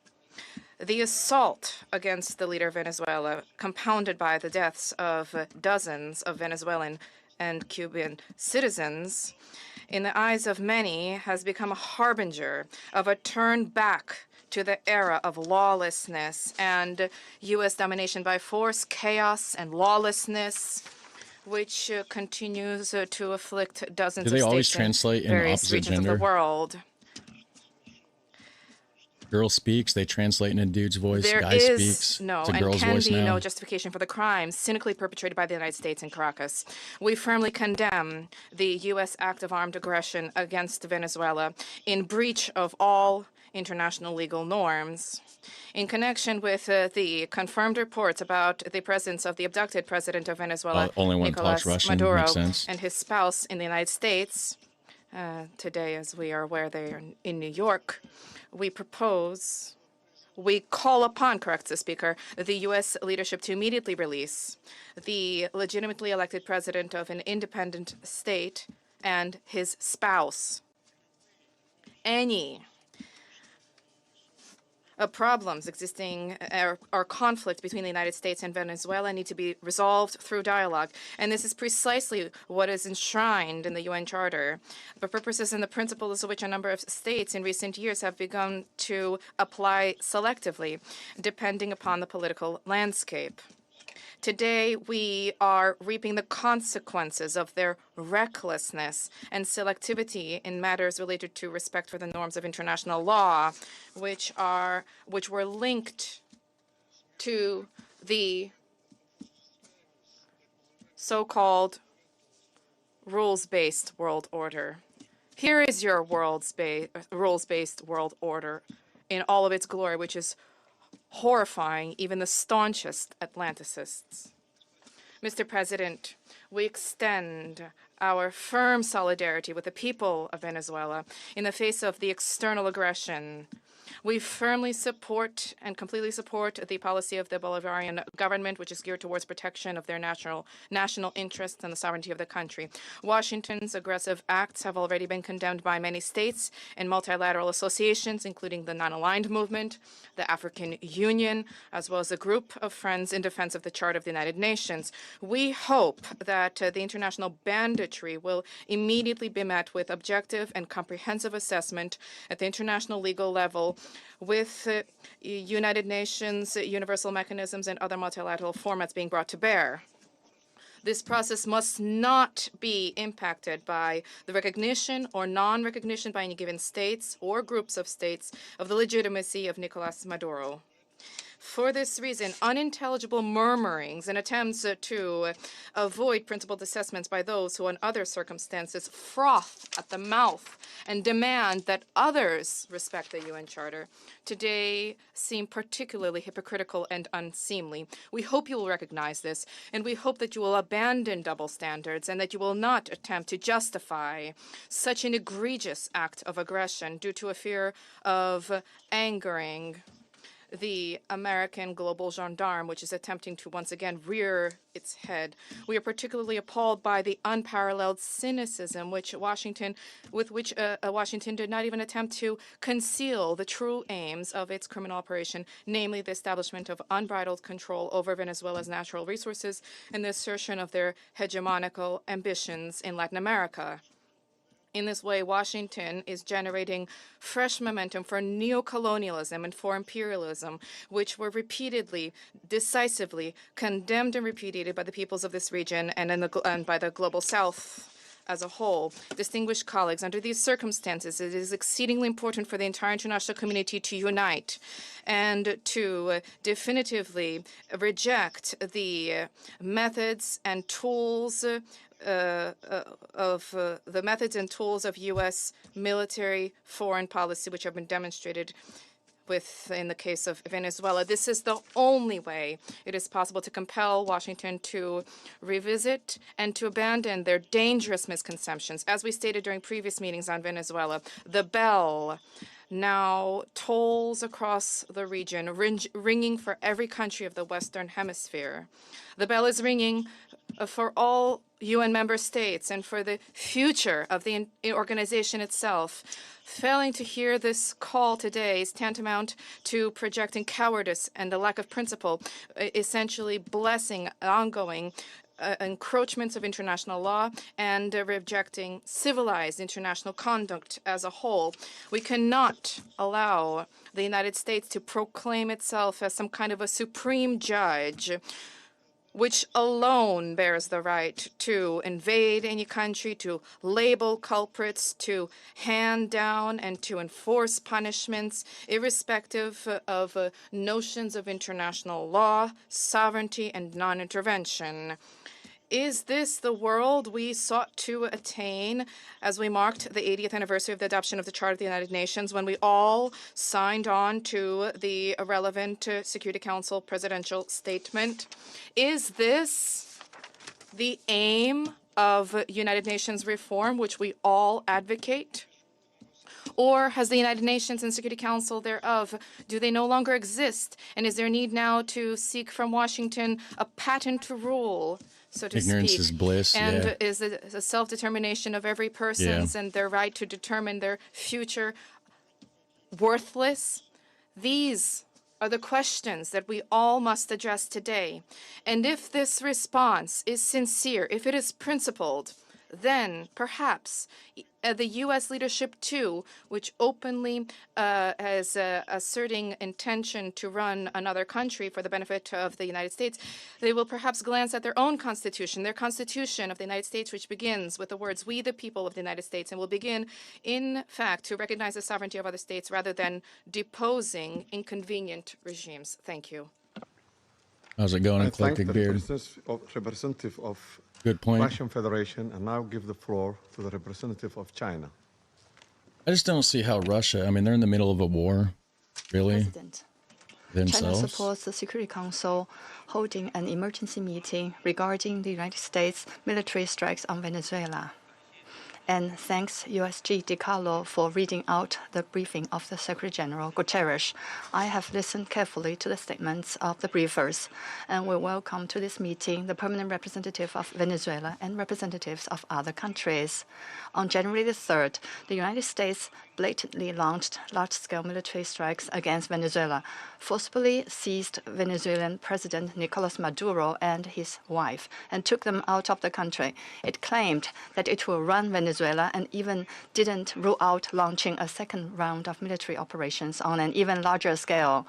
The assault against the leader of Venezuela, compounded by the deaths of dozens of Venezuelan and Cuban citizens, in the eyes of many, has become a harbinger of a turn back to the era of lawlessness and U.S. domination by force, chaos, and lawlessness, which continues to afflict dozens Do they of always states in translate in various opposite regions of gender? the world. Girl speaks, they translate in a dude's voice. There Guy is speaks, no it's a and girl's can voice be now. no justification for the crimes cynically perpetrated by the United States in Caracas. We firmly condemn the U.S. act of armed aggression against Venezuela in breach of all international legal norms. In connection with the confirmed reports about the presence of the abducted president of Venezuela, Only one Nicolas talks Russian, Maduro, makes sense. and his spouse in the United States, today, as we are aware, they are in New York, we call upon, corrects the speaker, the U.S. leadership to immediately release the legitimately elected president of an independent state and his spouse. Any problems existing or conflict between the United States and Venezuela need to be resolved through dialogue. And this is precisely what is enshrined in the UN Charter, the purposes and the principles of which a number of states in recent years have begun to apply selectively, depending upon the political landscape. Today, we are reaping the consequences of their recklessness and selectivity in matters related to respect for the norms of international law, which were linked to the so-called rules-based world order. Here is your rules-based world order in all of its glory, which is horrifying even the staunchest Atlanticists. Mr. President, we extend our firm solidarity with the people of Venezuela in the face of the external aggression. We firmly support and completely support the policy of the Bolivarian government, which is geared towards protection of their national interests and the sovereignty of the country. Washington's aggressive acts have already been condemned by many states and multilateral associations, including the Non-Aligned Movement, the African Union, as well as a group of friends in defense of the Charter of the United Nations. We hope that the international banditry will immediately be met with objective and comprehensive assessment at the international legal level with United Nations, universal mechanisms, and other multilateral formats being brought to bear. This process must not be impacted by the recognition or non-recognition by any given states or groups of states of the legitimacy of Nicolas Maduro. For this reason, unintelligible murmurings and attempts to avoid principled assessments by those who, in other circumstances, froth at the mouth and demand that others respect the UN Charter, today seem particularly hypocritical and unseemly. We hope you will recognize this, and we hope that you will abandon double standards and that you will not attempt to justify such an egregious act of aggression due to a fear of angering the American global gendarme, which is attempting to once again rear its head. We are particularly appalled by the unparalleled cynicism with which Washington did not even attempt to conceal the true aims of its criminal operation, namely the establishment of unbridled control over Venezuela's natural resources and the assertion of their hegemonical ambitions in Latin America. In this way, Washington is generating fresh momentum for neocolonialism and for imperialism, which were repeatedly, decisively condemned and repudiated by the peoples of this region and by the global South as a whole. Distinguished colleagues, under these circumstances, it is exceedingly important for the entire international community to unite and to definitively reject the methods and tools of U.S. military foreign policy, which have been demonstrated in the case of Venezuela. This is the only way it is possible to compel Washington to revisit and to abandon their dangerous misconceptions. As we stated during previous meetings on Venezuela, the bell now tolls across the region, ringing for every country of the Western Hemisphere. The bell is ringing for all UN member states and for the future of the organization itself. Failing to hear this call today is tantamount to projecting cowardice and a lack of principle, essentially blessing ongoing encroachments of international law and rejecting civilized international conduct as a whole. We cannot allow the United States to proclaim itself as some kind of a supreme judge, which alone bears the right to invade any country, to label culprits, to hand down and to enforce punishments, irrespective of notions of international law, sovereignty, and non-intervention. Is this the world we sought to attain as we marked the 80th anniversary of the adoption of the Charter of the United Nations, when we all signed on to the relevant Security Council presidential statement? Is this the aim of United Nations reform, which we all advocate? Or has the United Nations and Security Council thereof, do they no longer exist? And is there need now to seek from Washington a patent to rule, so to Ignorance speak? is bliss, And yeah. is the self-determination of every person's and their right to determine their future worthless? These are the questions that we all must address today. And if this response is sincere, if it is principled, then perhaps the U.S. leadership, too, which openly has asserting intention to run another country for the benefit of the United States, they will perhaps glance at their own constitution, their constitution of the United States, which begins with the words, "We the people of the United States," and will begin, in fact, to recognize the sovereignty of other states rather than deposing inconvenient regimes. Thank you. How's it going, I thank Eclectic the Beard? representative of Good point. Russian Federation, and now give the floor to the representative of China. I just don't see how Russia, I mean, they're in the middle of a war, really, President. themselves. China supports the Security Council holding an emergency meeting regarding the United States military strikes on Venezuela. And thanks USG DiCarlo for reading out the briefing of the Secretary General Guterres. I have listened carefully to the statements of the briefers, and we welcome to this meeting the permanent representative of Venezuela and representatives of other countries. On January the 3rd, the United States blatantly launched large-scale military strikes against Venezuela, forcibly seized Venezuelan President Nicolas Maduro and his wife, and took them out of the country. It claimed that it will run Venezuela and even didn't rule out launching a second round of military operations on an even larger scale.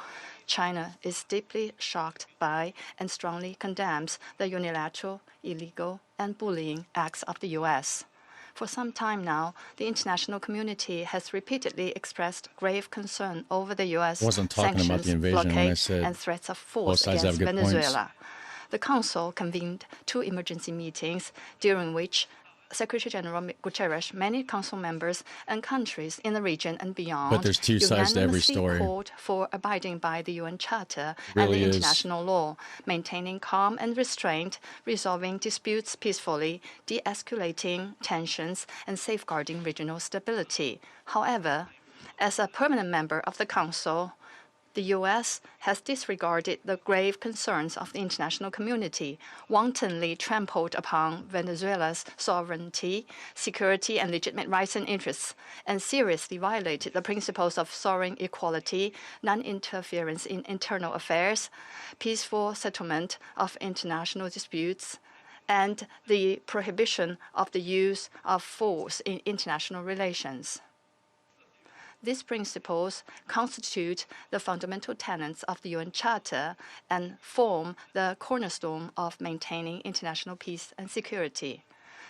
China is deeply shocked by and strongly condemns the unilateral, illegal, and bullying acts of the U.S. For some time now, the international community has repeatedly expressed grave concern over the U.S. Wasn't talking about sanctions, the invasion when I blockade, said and threats of both force sides have against good points. Venezuela. The Council convened 2 emergency meetings, during which Secretary General Guterres, many Council members, and countries in the region and beyond But there's two sides to every unanimously story. called for abiding by the UN Charter Really and the is. international law, maintaining calm and restraint, resolving disputes peacefully, de-escalating tensions, and safeguarding regional stability. However, as a permanent member of the Council, The U.S. has disregarded the grave concerns of the international community, wantonly trampled upon Venezuela's sovereignty, security, and legitimate rights and interests, and seriously violated the principles of sovereign equality, non-interference in internal affairs, peaceful settlement of international disputes, and the prohibition of the use of force in international relations. These principles constitute the fundamental tenets of the UN Charter and form the cornerstone of maintaining international peace and security.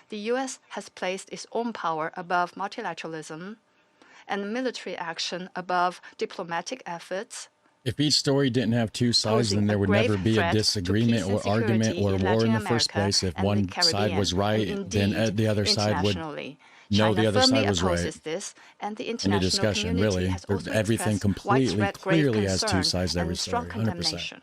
The U.S. has placed its own power above multilateralism and military action above diplomatic efforts. If each story didn't have two sides, then there would never be a disagreement or argument or a war in the first place. If one side was right, then the other side would know the other side was right. This, and the Any international discussion, community really. has also Everything expressed completely, widespread grave clearly has two concern sides to every and strong story. 100%. condemnation.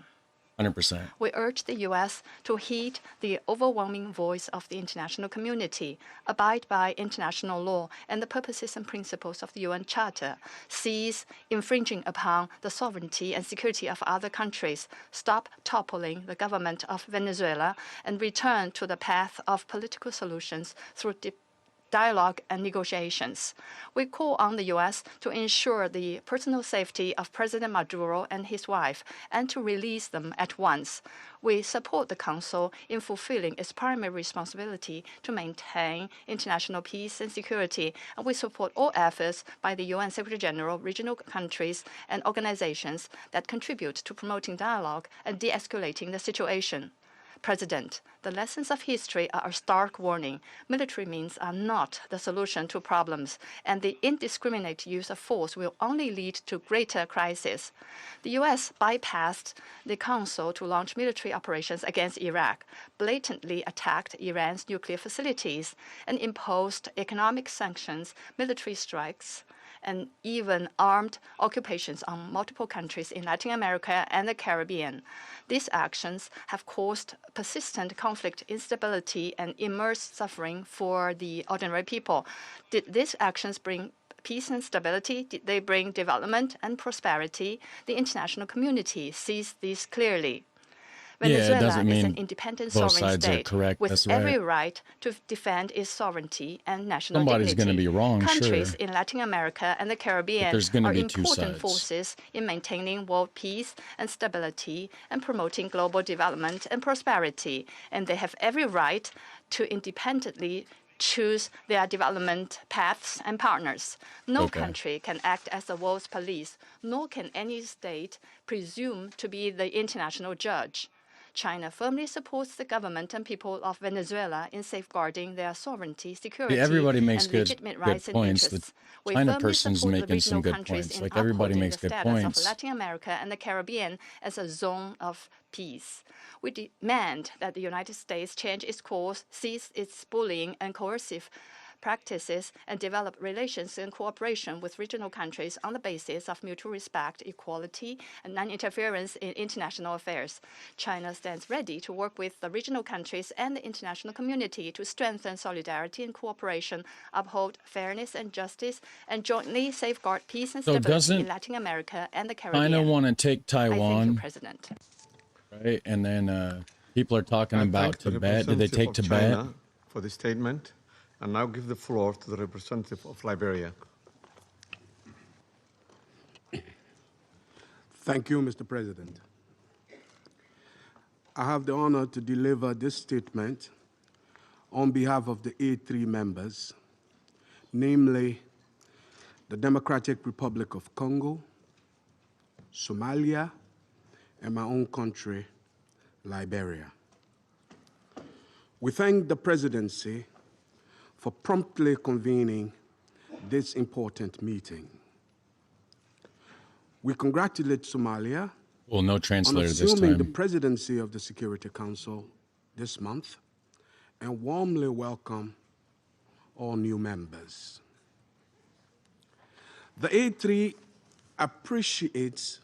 100%. We urge the U.S. to heed the overwhelming voice of the international community, abide by international law and the purposes and principles of the UN Charter, cease infringing upon the sovereignty and security of other countries, stop toppling the government of Venezuela, and return to the path of political solutions through dialogue and negotiations. We call on the U.S. to ensure the personal safety of President Maduro and his wife and to release them at once. We support the Council in fulfilling its primary responsibility to maintain international peace and security, and we support all efforts by the UN Secretary General, regional countries, and organizations that contribute to promoting dialogue and de-escalating the situation. President, the lessons of history are a stark warning. Military means are not the solution to problems, and the indiscriminate use of force will only lead to greater crisis. The U.S. bypassed the Council to launch military operations against Iraq, blatantly attacked Iran's nuclear facilities, and imposed economic sanctions, military strikes, and even armed occupations on multiple countries in Latin America and the Caribbean. These actions have caused persistent conflict, instability, and immense suffering for the ordinary people. Did these actions bring peace and stability? Did they bring development and prosperity? The international community sees this clearly. Venezuela is an independent sovereign state with every right to defend its sovereignty and national dignity. Somebody's going to be wrong, Countries in Latin America and the Caribbean are important forces in maintaining world peace and stability and promoting global development and prosperity, and they have every right to independently choose their development paths and partners. No country can act as the world's police, nor can any state presume to be the international judge. China firmly supports the government and people of Venezuela in safeguarding their sovereignty, security, everybody makes and legitimate rights and points. interests. The China person's making some good points. Like, everybody makes good points. Of Latin America and the Caribbean as a zone of peace. We demand that the United States change its course, cease its bullying and coercive practices, and develop relations and cooperation with regional countries on the basis of mutual respect, equality, and non-interference in international affairs. China stands ready to work with the regional countries and the international community to strengthen solidarity and cooperation, uphold fairness and justice, and jointly safeguard peace and stability in Latin America and the Caribbean. China want to take Taiwan, I thank you, President. Right? And then people are talking about Tibet. Did they take Tibet? China for the statement. And now give the floor to the representative of Liberia. Thank you, Mr. President. I have the honor to deliver this statement on behalf of the A3 members, namely the Democratic Republic of Congo, Somalia, and my own country, Liberia. We thank the presidency for promptly convening this important meeting. We congratulate Somalia no translator on assuming the presidency of the Security Council this month and warmly welcome all new members. The A3 appreciates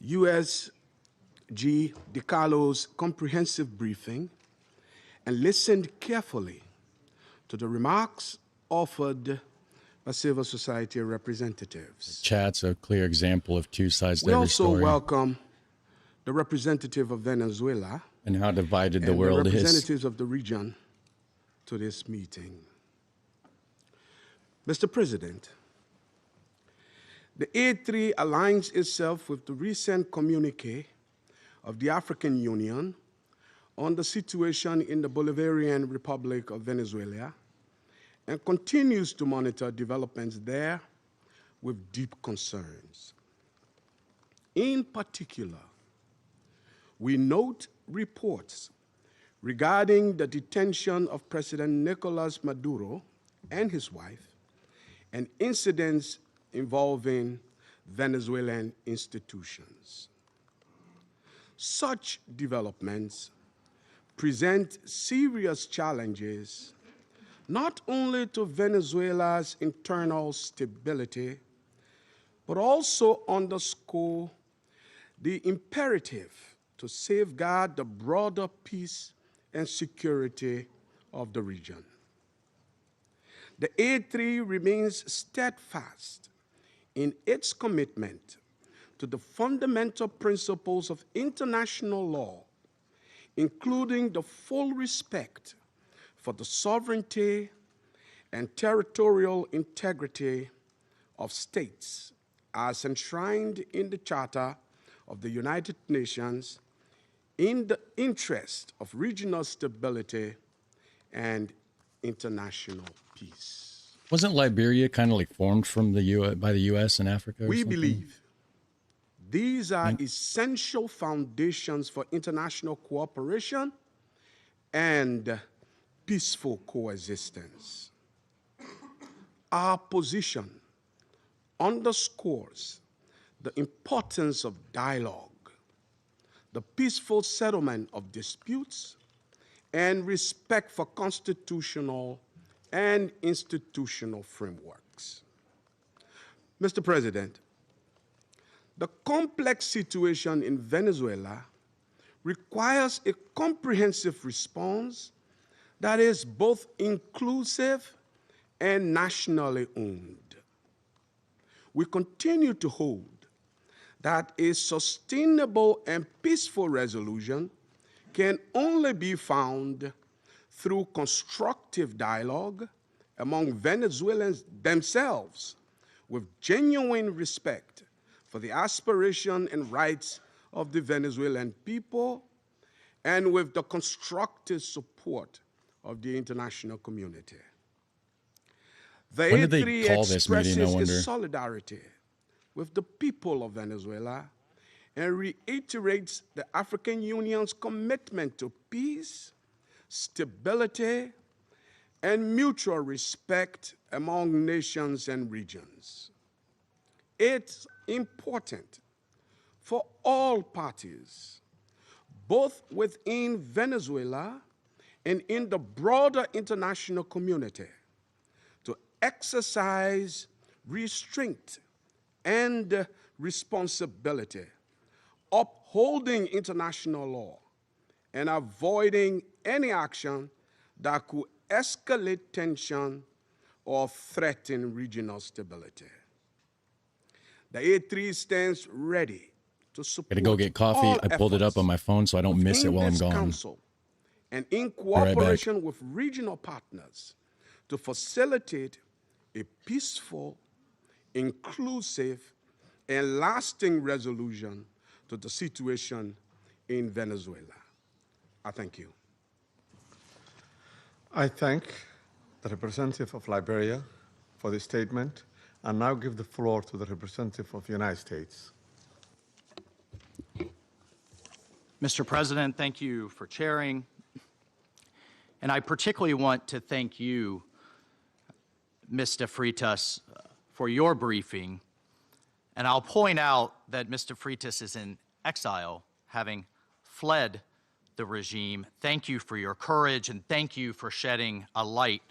USG DiCarlo's comprehensive briefing and listened carefully to the remarks offered by civil society representatives. Chat's a clear example of two sides to We every also story welcome the representative of Venezuela and how divided the and the world is. representatives of the region to this meeting. Mr. President, the A3 aligns itself with the recent communique of the African Union on the situation in the Bolivarian Republic of Venezuela and continues to monitor developments there with deep concerns. In particular, we note reports regarding the detention of President Nicolas Maduro and his wife and incidents involving Venezuelan institutions. Such developments present serious challenges not only to Venezuela's internal stability, but also underscore the imperative to safeguard the broader peace and security of the region. The A3 remains steadfast in its commitment to the fundamental principles of international law, including the full respect for the sovereignty and territorial integrity of states as enshrined in the Charter of the United Nations in the interest of regional stability and international peace. Wasn't Liberia kind of like formed from by the U.S. and Africa or We something? believe these are essential foundations for international cooperation and peaceful coexistence. Our position underscores the importance of dialogue, the peaceful settlement of disputes, and respect for constitutional and institutional frameworks. Mr. President, the complex situation in Venezuela requires a comprehensive response that is both inclusive and nationally owned. We continue to hold that a sustainable and peaceful resolution can only be found through constructive dialogue among Venezuelans themselves, with genuine respect for the aspiration and rights of the Venezuelan people, and with the constructive support of the international community. The When did they A3 call this meeting, I expresses wonder? its solidarity with the people of Venezuela and reiterates the African Union's commitment to peace, stability, and mutual respect among nations and regions. It's important for all parties, both within Venezuela and in the broader international community, to exercise restraint and responsibility, upholding international law and avoiding any action that could escalate tension or threaten regional stability. The A3 stands ready to support Gotta go get coffee. all I pulled it up efforts on my phone so I don't miss it within while I'm this gone. Council and in right back. cooperation with regional partners to facilitate a peaceful, inclusive, and lasting resolution to the situation in Venezuela. I thank you. I thank the representative of Liberia for the statement and now give the floor to the representative of the United States. Mr. President, thank you for chairing. And I particularly want to thank you, Mr. Freitas, for your briefing. And I'll point out that Mr. Freitas is in exile, having fled the regime. Thank you for your courage, and thank you for shedding a light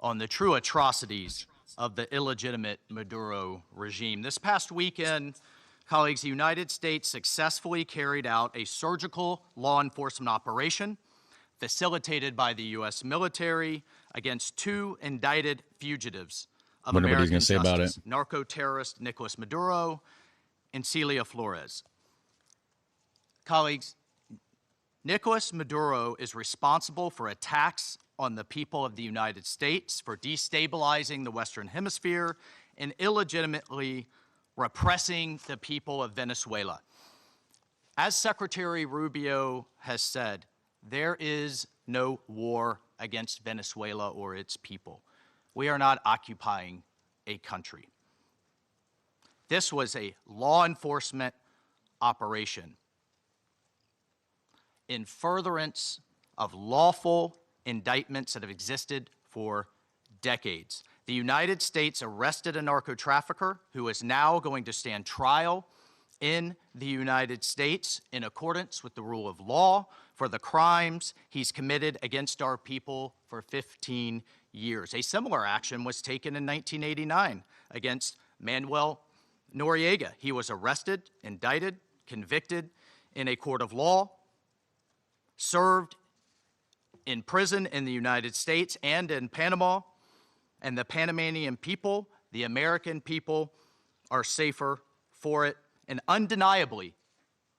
on the true atrocities of the illegitimate Maduro regime. This past weekend, colleagues, the United States successfully carried out a surgical law enforcement operation facilitated by the U.S. military against two indicted fugitives of What nobody's American gonna say about justice, narco-terrorist Nicolas Maduro and Celia Flores. Colleagues, Nicolas Maduro is responsible for attacks on the people of the United States, for destabilizing the Western Hemisphere, and illegitimately repressing the people of Venezuela. As Secretary Rubio has said, there is no war against Venezuela or its people. We are not occupying a country. This was a law enforcement operation in furtherance of lawful indictments that have existed for decades. The United States arrested a narco trafficker who is now going to stand trial in the United States in accordance with the rule of law for the crimes he's committed against our people for 15 years. A similar action was taken in 1989 against Manuel Noriega. He was arrested, indicted, convicted in a court of law, served in prison in the United States and in Panama, and the Panamanian people, the American people, are safer for it. And undeniably,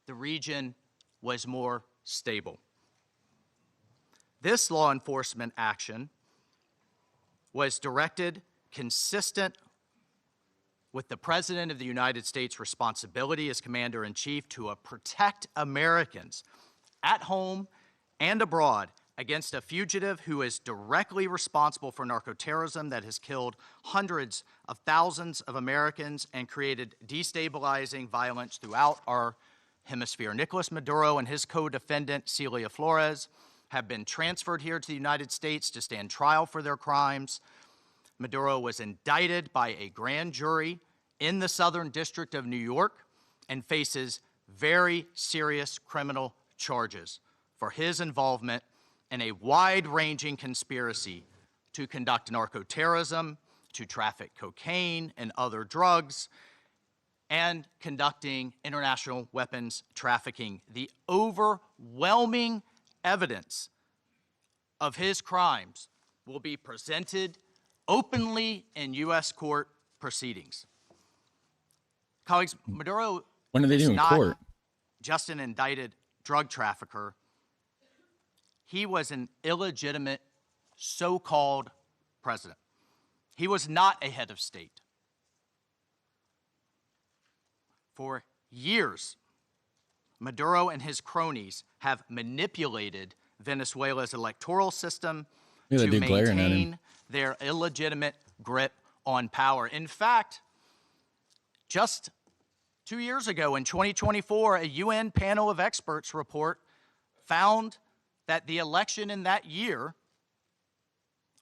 the region was more stable. This law enforcement action was directed consistent with the President of the United States' responsibility as Commander-in-Chief to protect Americans at home and abroad against a fugitive who is directly responsible for narcoterrorism that has killed hundreds of thousands of Americans and created destabilizing violence throughout our hemisphere. Nicolas Maduro and his co-defendant, Celia Flores, have been transferred here to the United States to stand trial for their crimes. Maduro was indicted by a grand jury in the Southern District of New York and faces very serious criminal charges for his involvement in a wide-ranging conspiracy to conduct narcoterrorism, to traffic cocaine and other drugs, and conducting international weapons trafficking. The overwhelming evidence of his crimes will be presented openly in U.S. court proceedings. Colleagues, Maduro When are they is doing not court? just an indicted drug trafficker. He was an illegitimate so-called president. He was not a head of state. For years, Maduro and his cronies have manipulated Venezuela's electoral system Look at to that dude glaring at him. maintain their illegitimate grip on power. In fact, just 2 years ago in 2024, a UN panel of experts report found that the election in that year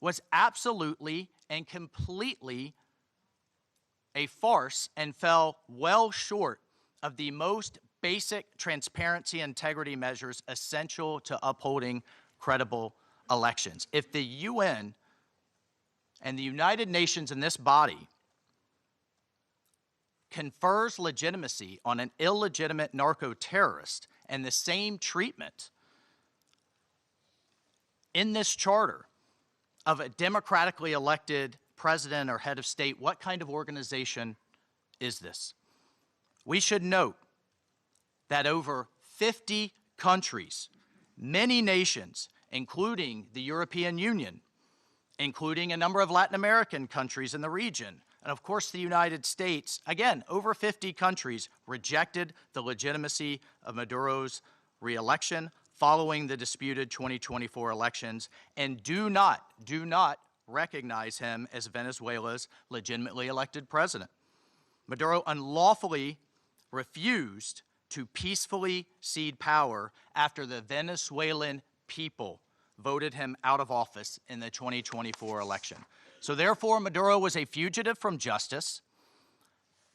was absolutely and completely a farce and fell well short of the most basic transparency and integrity measures essential to upholding credible elections. If the UN and the United Nations in this body confers legitimacy on an illegitimate narco-terrorist and the same treatment in this charter of a democratically elected president or head of state, what kind of organization is this? We should note that over 50 countries, many nations, including the European Union, including a number of Latin American countries in the region, and of course the United States, again, over 50 countries rejected the legitimacy of Maduro's re-election following the disputed 2024 elections and do not recognize him as Venezuela's legitimately elected president. Maduro unlawfully refused to peacefully cede power after the Venezuelan people voted him out of office in the 2024 election. So therefore, Maduro was a fugitive from justice.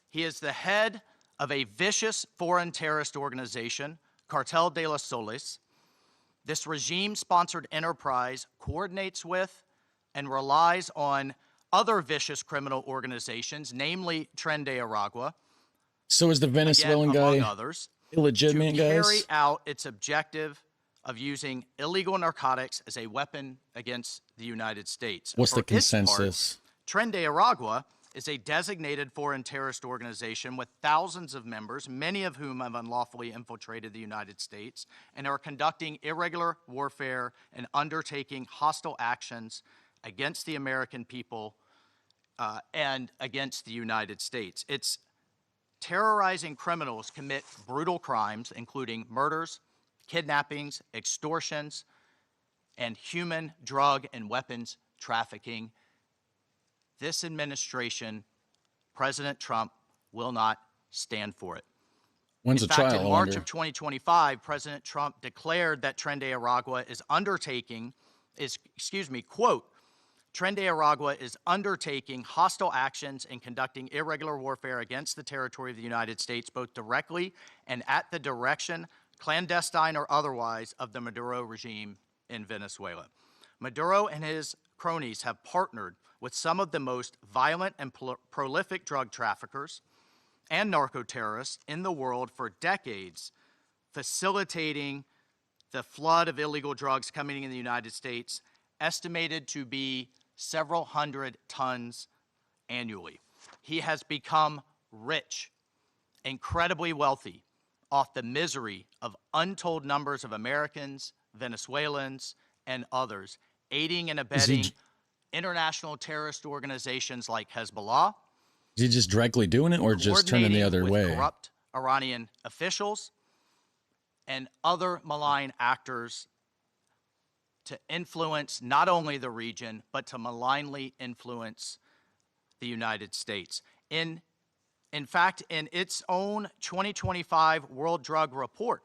He is the head of a vicious foreign terrorist organization, Cartel de los Soles. This regime-sponsored enterprise coordinates with and relies on other vicious criminal organizations, namely Tren de Aragua, So is the Venezuelan again, among guy others, illegitimate, to carry guys? out its objective of using illegal narcotics as a weapon against the United States. What's the For its part, consensus? Tren de Aragua is a designated foreign terrorist organization with thousands of members, many of whom have unlawfully infiltrated the United States and are conducting irregular warfare and undertaking hostile actions against the American people and against the United States. It's terrorizing criminals commit brutal crimes, including murders, kidnappings, extortions, and human, drug, and weapons trafficking. This administration, President Trump, will not stand for it. When's In the fact, trial? in I March wonder? of 2025, President Trump declared that Tren de Aragua is quote, Tren de Aragua is undertaking hostile actions and conducting irregular warfare against the territory of the United States, both directly and at the direction, clandestine or otherwise, of the Maduro regime in Venezuela. Maduro and his cronies have partnered with some of the most violent and prolific drug traffickers and narco-terrorists in the world for decades, facilitating the flood of illegal drugs coming in the United States, estimated to be several hundred tons annually. He has become rich, incredibly wealthy, off the misery of untold numbers of Americans, Venezuelans, and others, aiding and abetting international terrorist organizations like Hezbollah. Is he just directly doing it or just turning the other coordinating with way? corrupt Iranian officials and other malign actors to influence not only the region, but to malignly influence the United States. In fact, in its own 2025 World Drug Report,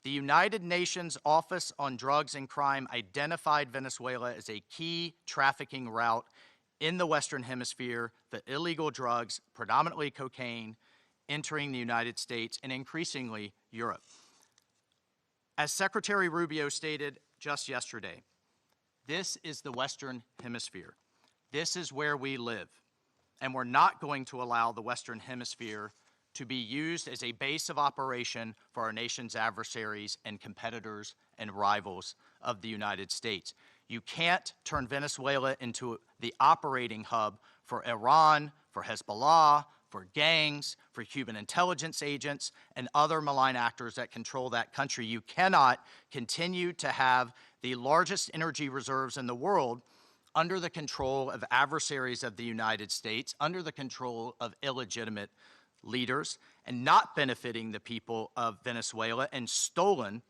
the United Nations Office on Drugs and Crime identified Venezuela as a key trafficking route in the Western Hemisphere for illegal drugs, predominantly cocaine, entering the United States and increasingly Europe. As Secretary Rubio stated just yesterday, this is the Western Hemisphere. This is where we live. And we're not going to allow the Western Hemisphere to be used as a base of operation for our nation's adversaries and competitors and rivals of the United States. You can't turn Venezuela into the operating hub for Iran, for Hezbollah, for gangs, for Cuban intelligence agents, and other malign actors that control that country. You cannot continue to have the largest energy reserves in the world under the control of adversaries of the United States, under the control of illegitimate leaders, and not benefiting the people of Venezuela, and stolen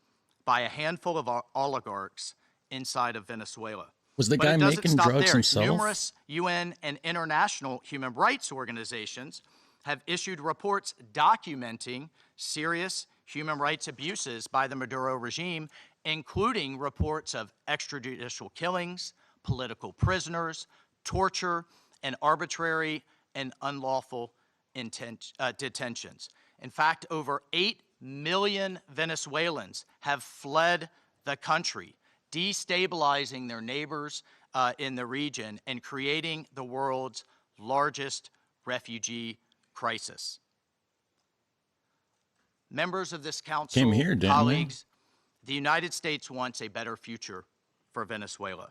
by a handful of oligarchs inside of Venezuela. Was the But guy it doesn't making stop drugs there. himself? Numerous UN and international human rights organizations have issued reports documenting serious human rights abuses by the Maduro regime, including reports of extrajudicial killings, political prisoners, torture, and arbitrary and unlawful detentions. In fact, over 8 million Venezuelans have fled the country, destabilizing their neighbors in the region and creating the world's largest refugee crisis. Members of this council, Came here, didn't we? colleagues, the United States wants a better future for Venezuela.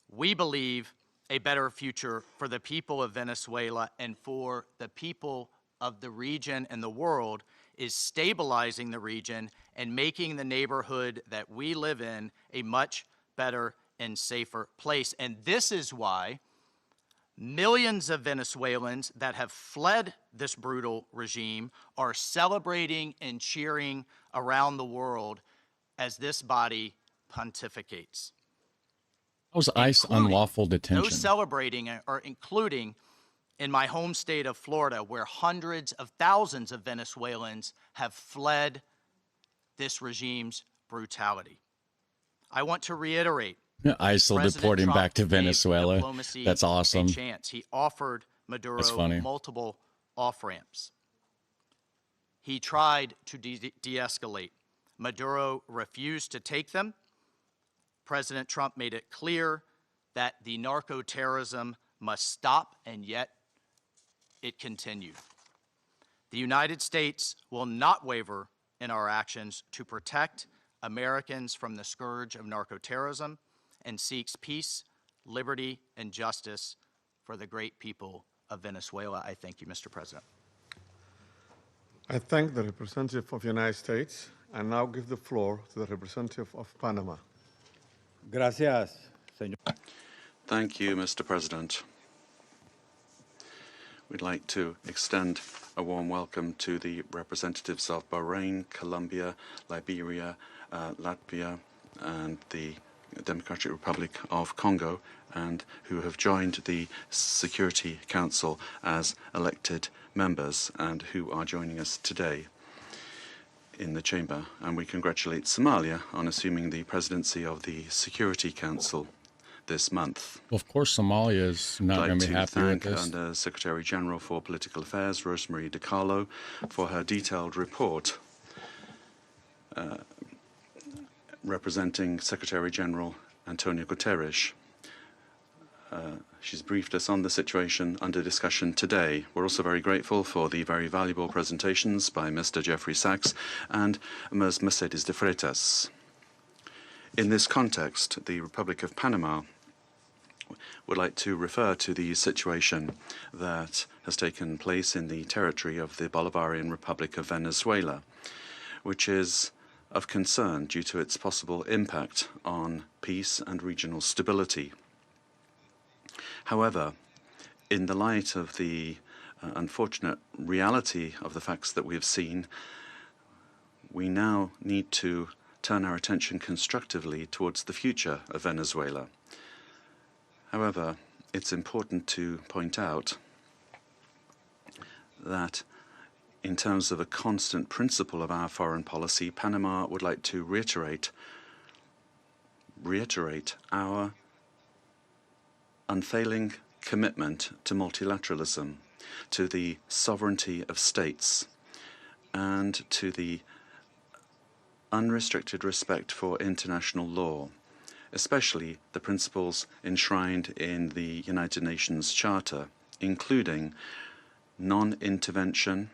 We believe a better future for the people of Venezuela and for the people of the region and the world is stabilizing the region and making the neighborhood that we live in a much better and safer place. And this is why millions of Venezuelans that have fled this brutal regime are celebrating and cheering around the world as this body pontificates. How was ICE unlawful detention? Those celebrating are including in my home state of Florida, where hundreds of thousands of Venezuelans have fled this regime's brutality. I want to reiterate, ICE will President deport him Trump back to gave Venezuela. diplomacy That's awesome. a chance. He offered Maduro multiple off-ramps. He tried to de-escalate. Maduro refused to take them. President Trump made it clear that the narco-terrorism must stop, and yet it continued. The United States will not waver in our actions to protect Americans from the scourge of narco-terrorism and seeks peace, liberty, and justice for the great people of Venezuela. I thank you, Mr. President. I thank the representative of the United States and now give the floor to the representative of Panama. Gracias, señor. Thank you, Mr. President. We'd like to extend a warm welcome to the representatives of Bahrain, Colombia, Liberia, Latvia, and the Democratic Republic of Congo, and who have joined the Security Council as elected members and who are joining us today in the chamber. And we congratulate Somalia on assuming the presidency of the Security Council this month. Well, of course, Somalia is not I'd going like to be to happy with thank this. Under Secretary General for Political Affairs, Rosemarie DiCarlo, for her detailed report representing Secretary General Antonio Guterres. She's briefed us on the situation under discussion today. We're also very grateful for the very valuable presentations by Mr. Jeffrey Sachs and Ms. Mercedes de Freitas. In this context, the Republic of Panama would like to refer to the situation that has taken place in the territory of the Bolivarian Republic of Venezuela, which is of concern due to its possible impact on peace and regional stability. However, in the light of the unfortunate reality of the facts that we have seen, we now need to turn our attention constructively towards the future of Venezuela. However, it's important to point out that in terms of a constant principle of our foreign policy, Panama would like to reiterate our unfailing commitment to multilateralism, to the sovereignty of states, and to the unrestricted respect for international law, especially the principles enshrined in the United Nations Charter, including non-intervention,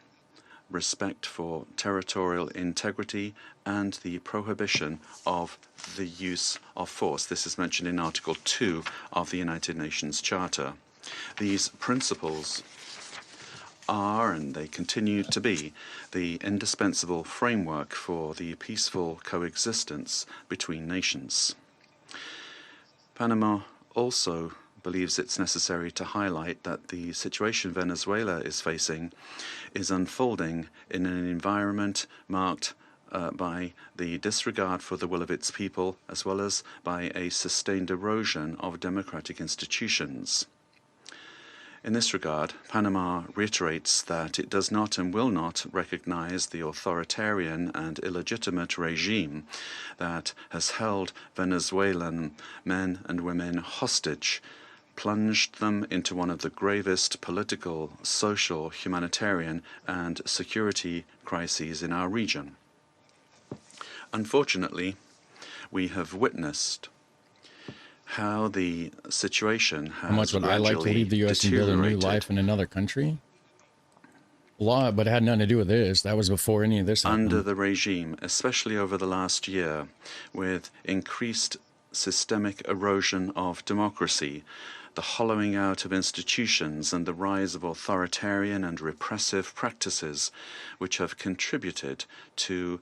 respect for territorial integrity, and the prohibition of the use of force. This is mentioned in Article 2 of the United Nations Charter. These principles are, and they continue to be, the indispensable framework for the peaceful coexistence between nations. Panama also believes it's necessary to highlight that the situation Venezuela is facing is unfolding in an environment marked by the disregard for the will of its people, as well as by a sustained erosion of democratic institutions. In this regard, Panama reiterates that it does not and will not recognize the authoritarian and illegitimate regime that has held Venezuelan men and women hostage, plunged them into one of the gravest political, social, humanitarian, and security crises in our region. Unfortunately, we have witnessed how the situation has How much would I like to leave the U.S. and build a new life in another country? A lot, but it had nothing to do with this. That was before any of this happened. Under the regime, especially over the last year, with increased systemic erosion of democracy, the hollowing out of institutions, and the rise of authoritarian and repressive practices, which have contributed to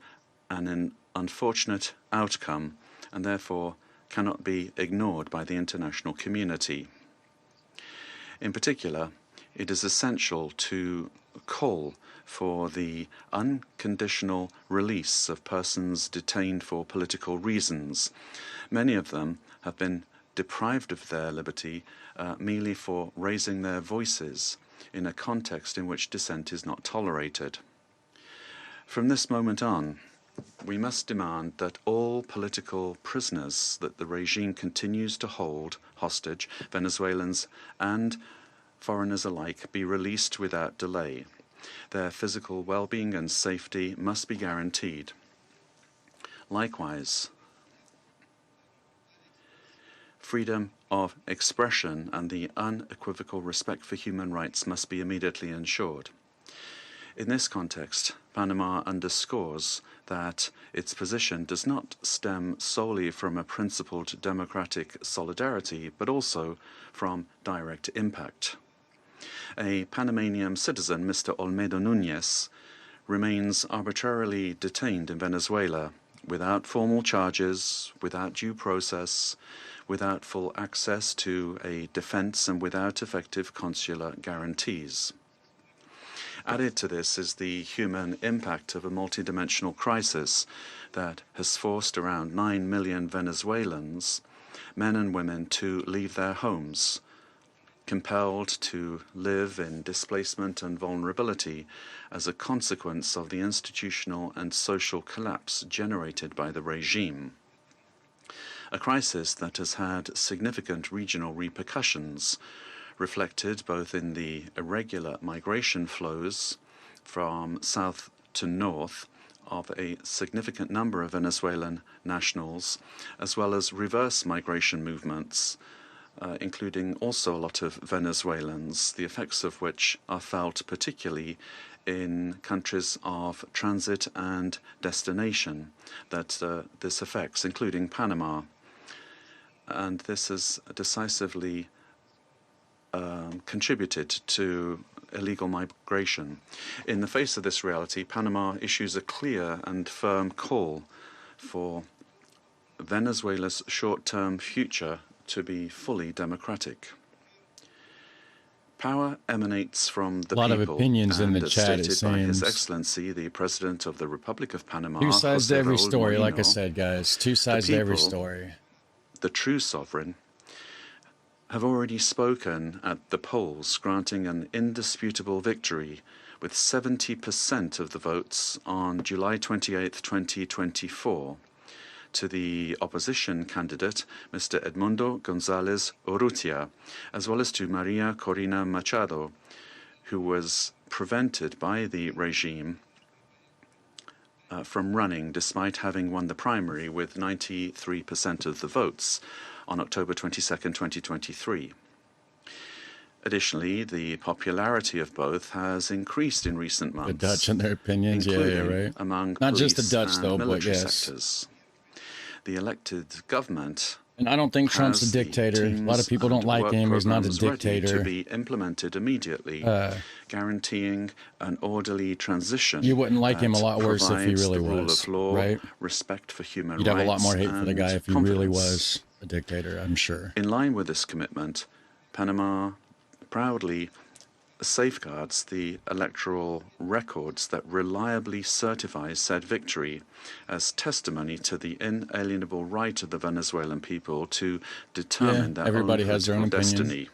an unfortunate outcome and therefore cannot be ignored by the international community. In particular, it is essential to call for the unconditional release of persons detained for political reasons. Many of them have been deprived of their liberty merely for raising their voices in a context in which dissent is not tolerated. From this moment on, we must demand that all political prisoners that the regime continues to hold hostage, Venezuelans and foreigners alike, be released without delay. Their physical well-being and safety must be guaranteed. Likewise, freedom of expression and the unequivocal respect for human rights must be immediately ensured. In this context, Panama underscores that its position does not stem solely from a principled democratic solidarity, but also from direct impact. A Panamanian citizen, Mr. Olmedo Núñez, remains arbitrarily detained in Venezuela without formal charges, without due process, without full access to a defense, and without effective consular guarantees. Added to this is the human impact of a multidimensional crisis that has forced around 9 million Venezuelans, men and women, to leave their homes, compelled to live in displacement and vulnerability as a consequence of the institutional and social collapse generated by the regime. A crisis that has had significant regional repercussions, reflected both in the irregular migration flows from south to north of a significant number of Venezuelan nationals, as well as reverse migration movements, including also a lot of Venezuelans, the effects of which are felt particularly in countries of transit and destination that this affects, including Panama. And this has decisively contributed to illegal migration. In the face of this reality, Panama issues a clear and firm call for Venezuela's short-term future to be fully democratic. Power emanates from the A lot people, of opinions in the as chat, it stated by His seems. Excellency, the President of the Republic of Panama, Two sides to José every Raúl story, like I Moreno. said, guys. Two sides to every people, story. The true sovereign, have already spoken at the polls, granting an indisputable victory with 70% of the votes on July 28, 2024, to the opposition candidate, Mr. Edmundo González Urrutia, as well as to Maria Corina Machado, who was prevented by the regime from running despite having won the primary with 93% of the votes on October 22, 2023. Additionally, the popularity of both has increased in recent months. The Dutch and their opinions, yeah, right. Among Not just police the Dutch, and though, but military yes. sectors. The elected government, and I don't think Trump's a has the dictator. A lot of teams people don't and like work him. He's not a programs ready dictator. to be implemented immediately, guaranteeing an orderly transition. You wouldn't like him a that lot worse if he provides really the rule was, of law, right? respect for human You'd rights, have a lot more hate for the guy if he really confidence. was a dictator, I'm sure. In line with this commitment, Panama proudly safeguards the electoral records that reliably certify said victory as testimony to the inalienable right of the Venezuelan people to determine their everybody own has their own political opinion. destiny.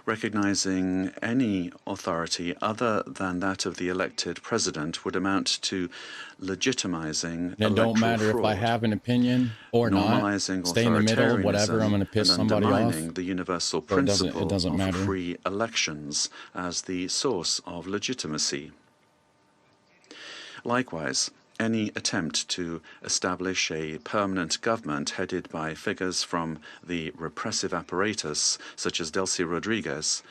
Recognizing any authority other than that of the elected president would amount to legitimizing It don't matter fraud, if I have an opinion or not. normalizing Stay in the middle, whatever. I'm going to piss and somebody off. undermining the universal So it principle doesn't of matter. free elections as the source of legitimacy. Likewise, any attempt to establish a permanent government headed by figures from the repressive apparatus, such as Delcy Rodriguez,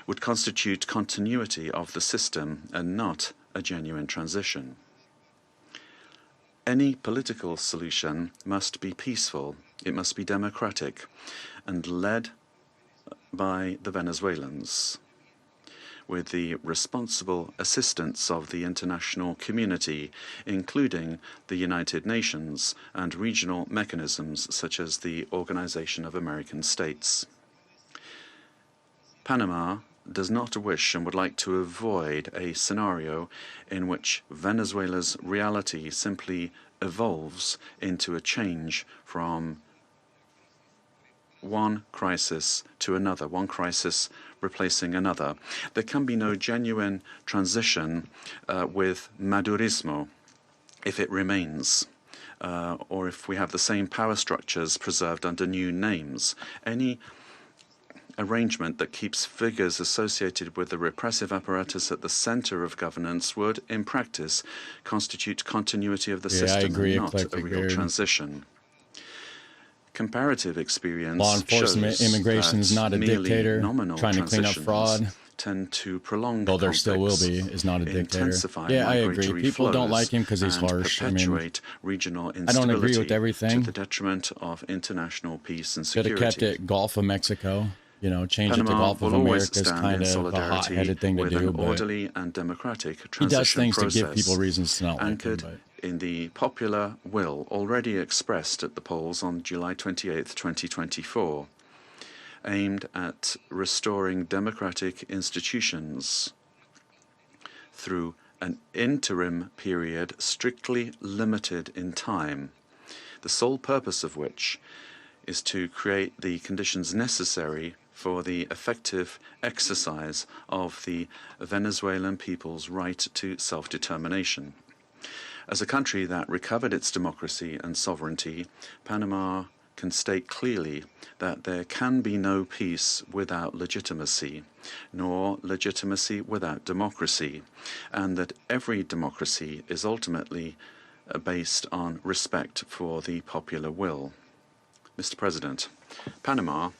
would constitute continuity of the system and not a genuine transition. Any political solution must be peaceful, it must be democratic, and led by the Venezuelans, with the responsible assistance of the international community, including the United Nations and regional mechanisms such as the Organization of American States. Panama does not wish and would like to avoid a scenario in which Venezuela's reality simply evolves into a change from one crisis to another, one crisis replacing another. There can be no genuine transition with Madurismo if it remains, or if we have the same power structures preserved under new names. Any arrangement that keeps figures associated with the repressive apparatus at the center of governance would, in practice, constitute continuity of the system and not a real transition. Comparative experience Law enforcement, shows immigration's that not a merely dictator nominal trying to clean up transitions fraud. tend to prolong Well, there still will conflicts, be, is not a dictator. intensify Yeah, I agree. migratory People don't flows, like him because he's and harsh. I mean, perpetuate regional I don't instability agree with to everything. the detriment of international peace and Could security. have kept it Gulf of Mexico. You know, change it to Panama Gulf of will always America is stand kind in of a solidarity hot-headed thing to with do, an but orderly and democratic he transition does things process to give people reasons to not like him. anchored But in the popular will already expressed at the polls on July 28, 2024, aimed at restoring democratic institutions through an interim period strictly limited in time, the sole purpose of which is to create the conditions necessary for the effective exercise of the Venezuelan people's right to self-determination. As a country that recovered its democracy and sovereignty, Panama can state clearly that there can be no peace without legitimacy, nor legitimacy without democracy, and that every democracy is ultimately based on respect for the popular will. Mr. President, Panama,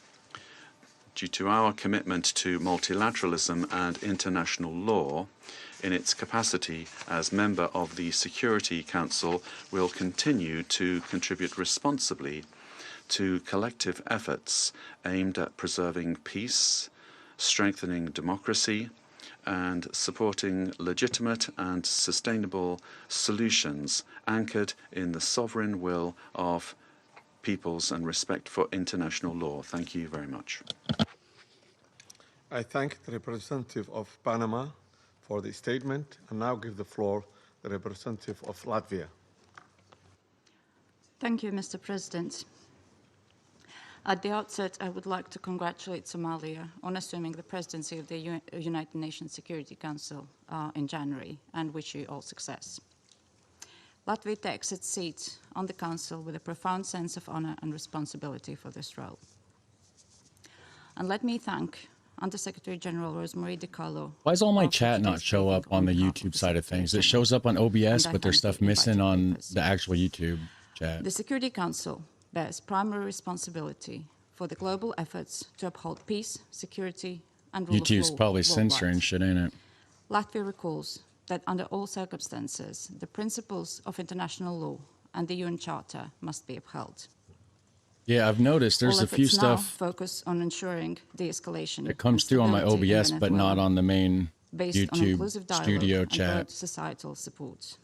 due to our commitment to multilateralism and international law, in its capacity as member of the Security Council, will continue to contribute responsibly to collective efforts aimed at preserving peace, strengthening democracy, and supporting legitimate and sustainable solutions anchored in the sovereign will of peoples and respect for international law. Thank you very much. I thank the representative of Panama for the statement and now give the floor to the representative of Latvia. Thank you, Mr. President. At the outset, I would like to congratulate Somalia on assuming the presidency of the United Nations Security Council in January, and wish you all success. Latvia takes its seat on the Council with a profound sense of honor and responsibility for this role. And let me thank Under-Secretary General Rosemary DiCarlo. why does all my chat not show up on the YouTube side of things? It shows up on OBS, but there's stuff missing on the actual YouTube chat. The Security Council bears primary responsibility for the global efforts to uphold peace, security, and rule of law. YouTube's probably worldwide. censoring shit, ain't it? Latvia recalls that under all circumstances, the principles of international law and the UN Charter must be upheld. Yeah, I've noticed there's All a few efforts now stuff focus on ensuring de-escalation. that comes through on my OBS, but not on the main based on YouTube inclusive dialogue studio and chat. broad societal support.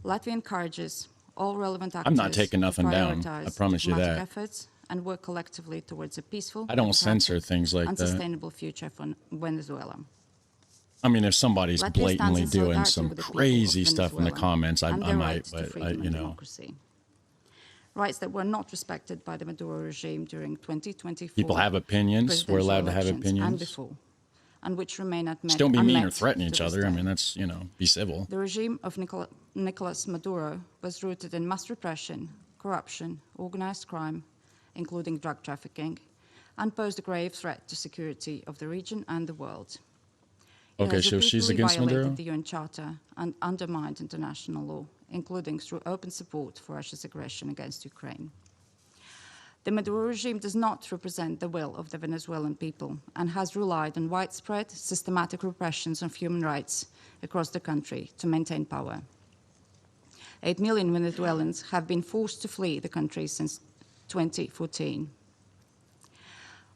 Latvia encourages all relevant actors I'm not taking nothing to down. prioritize I promise you diplomatic that. efforts and work collectively towards a peaceful, I don't censor democratic, things like and that. sustainable future for Venezuela. I mean, if somebody's Latvia blatantly stands in doing solidarity some with the people crazy of stuff in the Venezuela comments, I and their might, rights to but freedom you and know. democracy. Rights that were not respected by the Maduro regime during 2024. People have opinions. We're allowed to have presidential elections opinions. And before, and which remain Just don't be mean or unmet threaten to each this other. I day. mean, that's, you know, be civil. The regime of Nicolas Maduro was rooted in mass repression, corruption, organized crime, including drug trafficking, and posed a grave threat to security of the region and the world. It Okay, has so she's repeatedly against violated Maduro? the UN Charter and undermined international law, including through open support for Russia's aggression against Ukraine. The Maduro regime does not represent the will of the Venezuelan people and has relied on widespread, systematic repressions of human rights across the country to maintain power. 8 million Venezuelans have been forced to flee the country since 2014.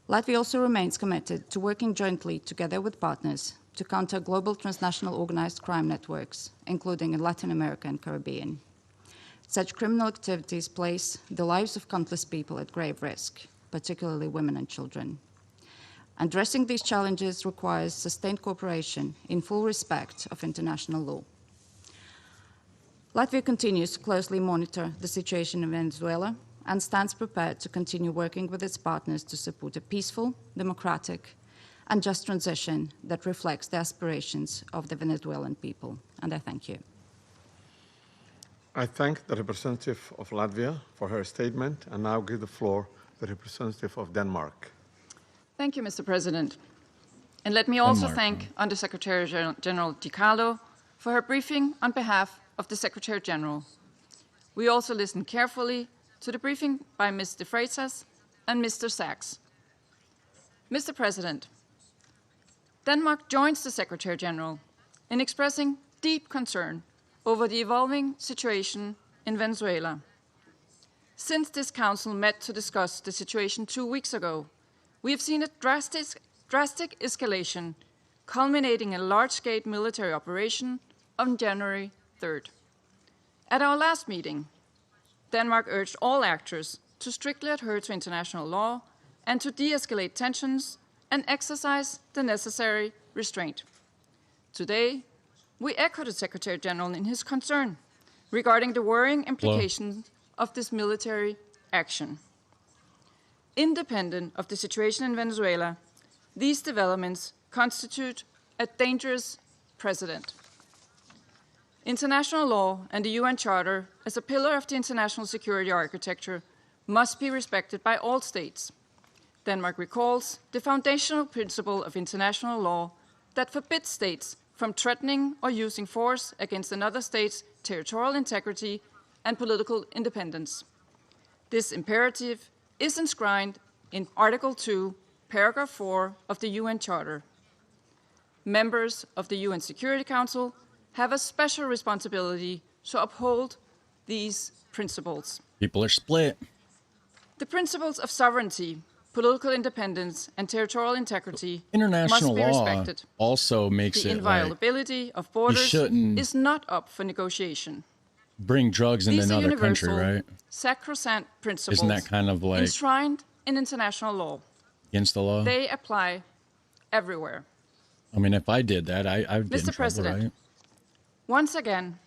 Latvia also remains committed to working jointly together with partners to counter global transnational organized crime networks, including in Latin America and Caribbean. Such criminal activities place the lives of countless people at grave risk, particularly women and children. Addressing these challenges requires sustained cooperation in full respect of international law. Latvia continues to closely monitor the situation in Venezuela and stands prepared to continue working with its partners to support a peaceful, democratic, and just transition that reflects the aspirations of the Venezuelan people. And I thank you. I thank the representative of Latvia for her statement and now give the floor to the representative of Denmark. Thank you, Mr. President. And let me also Denmark, thank Under-Secretary General DiCarlo for her briefing on behalf of the Secretary General. We also listened carefully to the briefing by Ms. De Freitas and Mr. Sachs. Mr. President, Denmark joins the Secretary General in expressing deep concern over the evolving situation in Venezuela. Since this Council met to discuss the situation 2 weeks ago, we have seen a drastic escalation, culminating in a large-scale military operation on January 3rd. At our last meeting, Denmark urged all actors to strictly adhere to international law and to de-escalate tensions and exercise the necessary restraint. Today, we echo the Secretary General in his concern regarding the worrying implications of this military action. Independent of the situation in Venezuela, these developments constitute a dangerous precedent. International law and the UN Charter, as a pillar of the international security architecture, must be respected by all states. Denmark recalls the foundational principle of international law that forbids states from threatening or using force against another state's territorial integrity and political independence. This imperative is enshrined in Article 2, Paragraph 4 of the UN Charter. Members of the UN Security Council have a special responsibility to uphold these principles. People are split. The principles of sovereignty, political independence, and territorial integrity International must be law respected. also makes The it inviolability of borders shouldn't is not up for negotiation. bring drugs into These are another country, universal, right? sacrosanct principles Isn't that kind of like enshrined in international law. against the law? They apply everywhere. I mean, if I did that, I'd get in Mr. trouble, President, right? once again,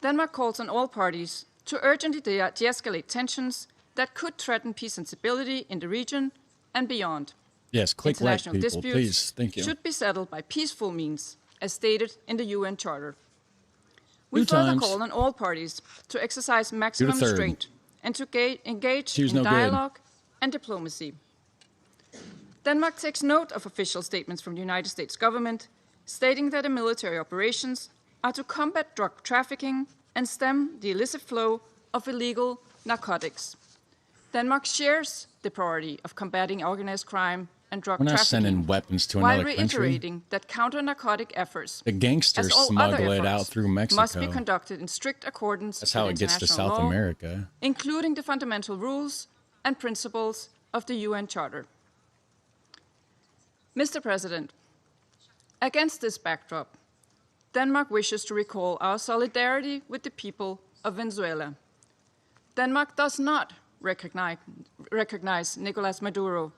Denmark calls on all parties to urgently de-escalate tensions that could threaten peace and stability in the region and beyond. Yes, click like, International people, disputes please. Thank you. should be settled by peaceful means, as stated in the UN Charter. We 2 further times. call on all parties to exercise maximum third. restraint and to engage She was in no good. dialogue and diplomacy. Denmark takes note of official statements from the United States government stating that the military operations are to combat drug trafficking and stem the illicit flow of illegal narcotics. Denmark shares the priority of combating organized crime and drug We're not trafficking, sending weapons to while another country. reiterating that counter-narcotic efforts, The gangsters as all other smuggle it out efforts, through Mexico. must be conducted in strict accordance That's with how it gets to international South law, America. including the fundamental rules and principles of the UN Charter. Mr. President, against this backdrop, Denmark wishes to recall our solidarity with the people of Venezuela. Denmark does not recognize Nicolas Maduro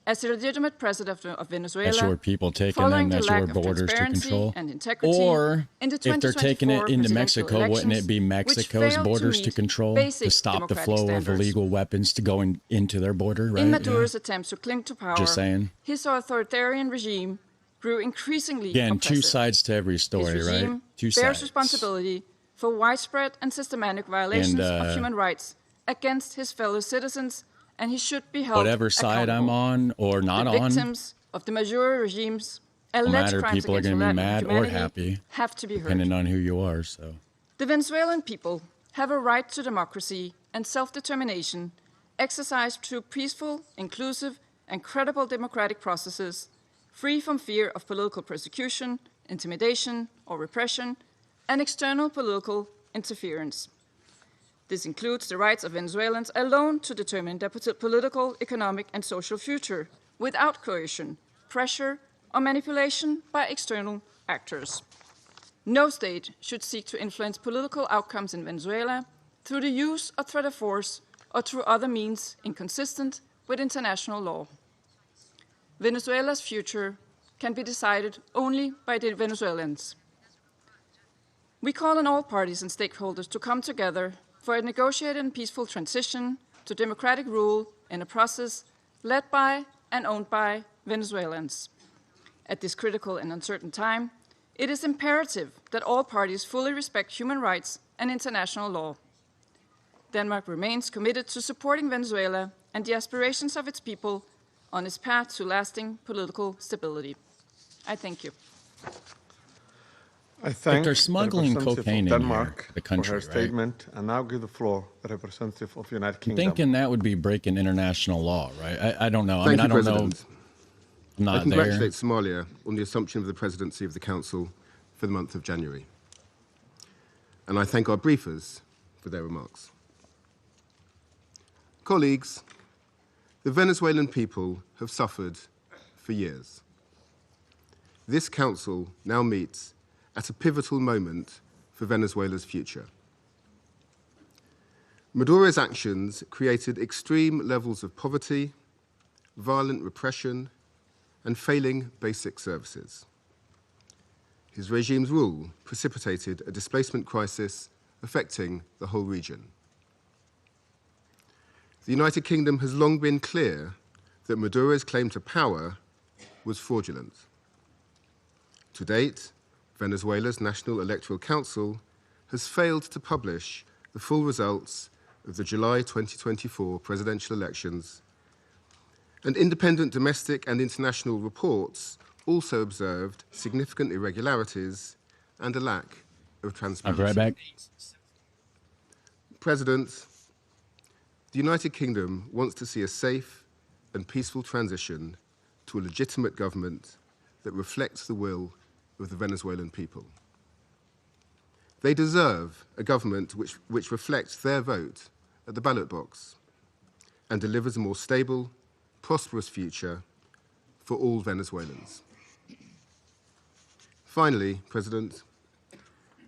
as the legitimate president of Venezuela, That's your people taking following them. That's the your lack of borders to transparency control. and integrity Or in the if they're taking it 2024 into presidential Mexico, wouldn't it elections, be which Mexico's failed borders to to meet control, basic to stop the democratic flow standards. of illegal weapons to go into their border, right? In Yeah. Maduro's attempts to cling to power, Just saying. his authoritarian regime grew increasingly Again, oppressive. 2 sides to every story, His right? regime 2 bears sides. responsibility for widespread and systematic violations And, of human rights against his fellow citizens, and he should be held Whatever side I'm accountable. on or not The on, victims of the Maduro regime's no alleged matter, crimes people are against going to be mad or humanity happy, have to be heard. depending on who you are. So The Venezuelan people have a right to democracy and self-determination exercised through peaceful, inclusive, and credible democratic processes, free from fear of political persecution, intimidation, or repression, and external political interference. This includes the rights of Venezuelans alone to determine their political, economic, and social future without coercion, pressure, or manipulation by external actors. No state should seek to influence political outcomes in Venezuela through the use or threat of force or through other means inconsistent with international law. Venezuela's future can be decided only by the Venezuelans. We call on all parties and stakeholders to come together for a negotiated and peaceful transition to democratic rule in a process led by and owned by Venezuelans. At this critical and uncertain time, it is imperative that all parties fully respect human rights and international law. Denmark remains committed to supporting Venezuela and the aspirations of its people on its path to lasting political stability. I thank you. I thank they're the smuggling representative cocaine of in Denmark here, the country, for her right? statement, and now give the floor to the representative of the United I'm Kingdom. thinking that would be breaking international law, right? I don't know. Thank I you, don't know. President. not I congratulate there. Somalia on the assumption of the presidency of the Council for the month of January. And I thank our briefers for their remarks. Colleagues, the Venezuelan people have suffered for years. This Council now meets at a pivotal moment for Venezuela's future. Maduro's actions created extreme levels of poverty, violent repression, and failing basic services. His regime's rule precipitated a displacement crisis affecting the whole region. The United Kingdom has long been clear that Maduro's claim to power was fraudulent. To date, Venezuela's National Electoral Council has failed to publish the full results of the July 2024 presidential elections, and independent domestic and international reports also observed significant irregularities and a lack of transparency. I'll be right back. President, the United Kingdom wants to see a safe and peaceful transition to a legitimate government that reflects the will of the Venezuelan people. They deserve a government which reflects their vote at the ballot box and delivers a more stable, prosperous future for all Venezuelans. Finally, President,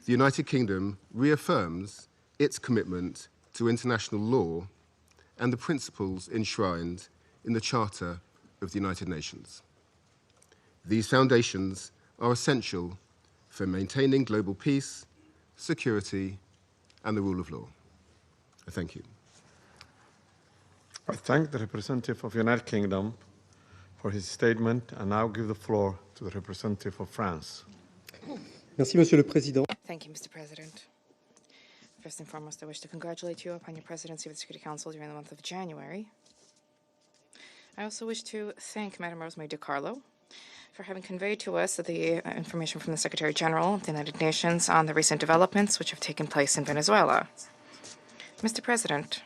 the United Kingdom reaffirms its commitment to international law and the principles enshrined in the Charter of the United Nations. These foundations are essential for maintaining global peace, security, and the rule of law. I thank you. I thank the representative of the United Kingdom for his statement, and now give the floor to the representative of France. Merci, Monsieur le Président. Thank you, Mr. President. First and foremost, I wish to congratulate you upon your presidency of the Security Council during the month of January. I also wish to thank Madam Rosemary DiCarlo for having conveyed to us the information from the Secretary General of the United Nations on the recent developments which have taken place in Venezuela. Mr. President,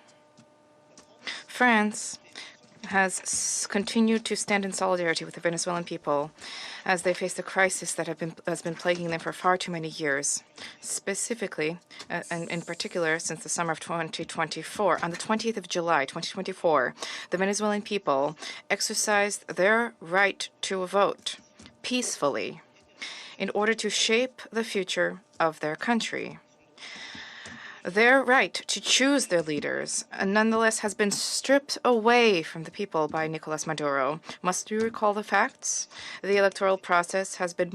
France has continued to stand in solidarity with the Venezuelan people as they face the crisis that has been plaguing them for far too many years. Specifically, and in particular, since the summer of 2024, on the 20th of July, 2024, the Venezuelan people exercised their right to vote peacefully in order to shape the future of their country. Their right to choose their leaders, nonetheless, has been stripped away from the people by Nicolas Maduro. Must you recall the facts? The electoral process has been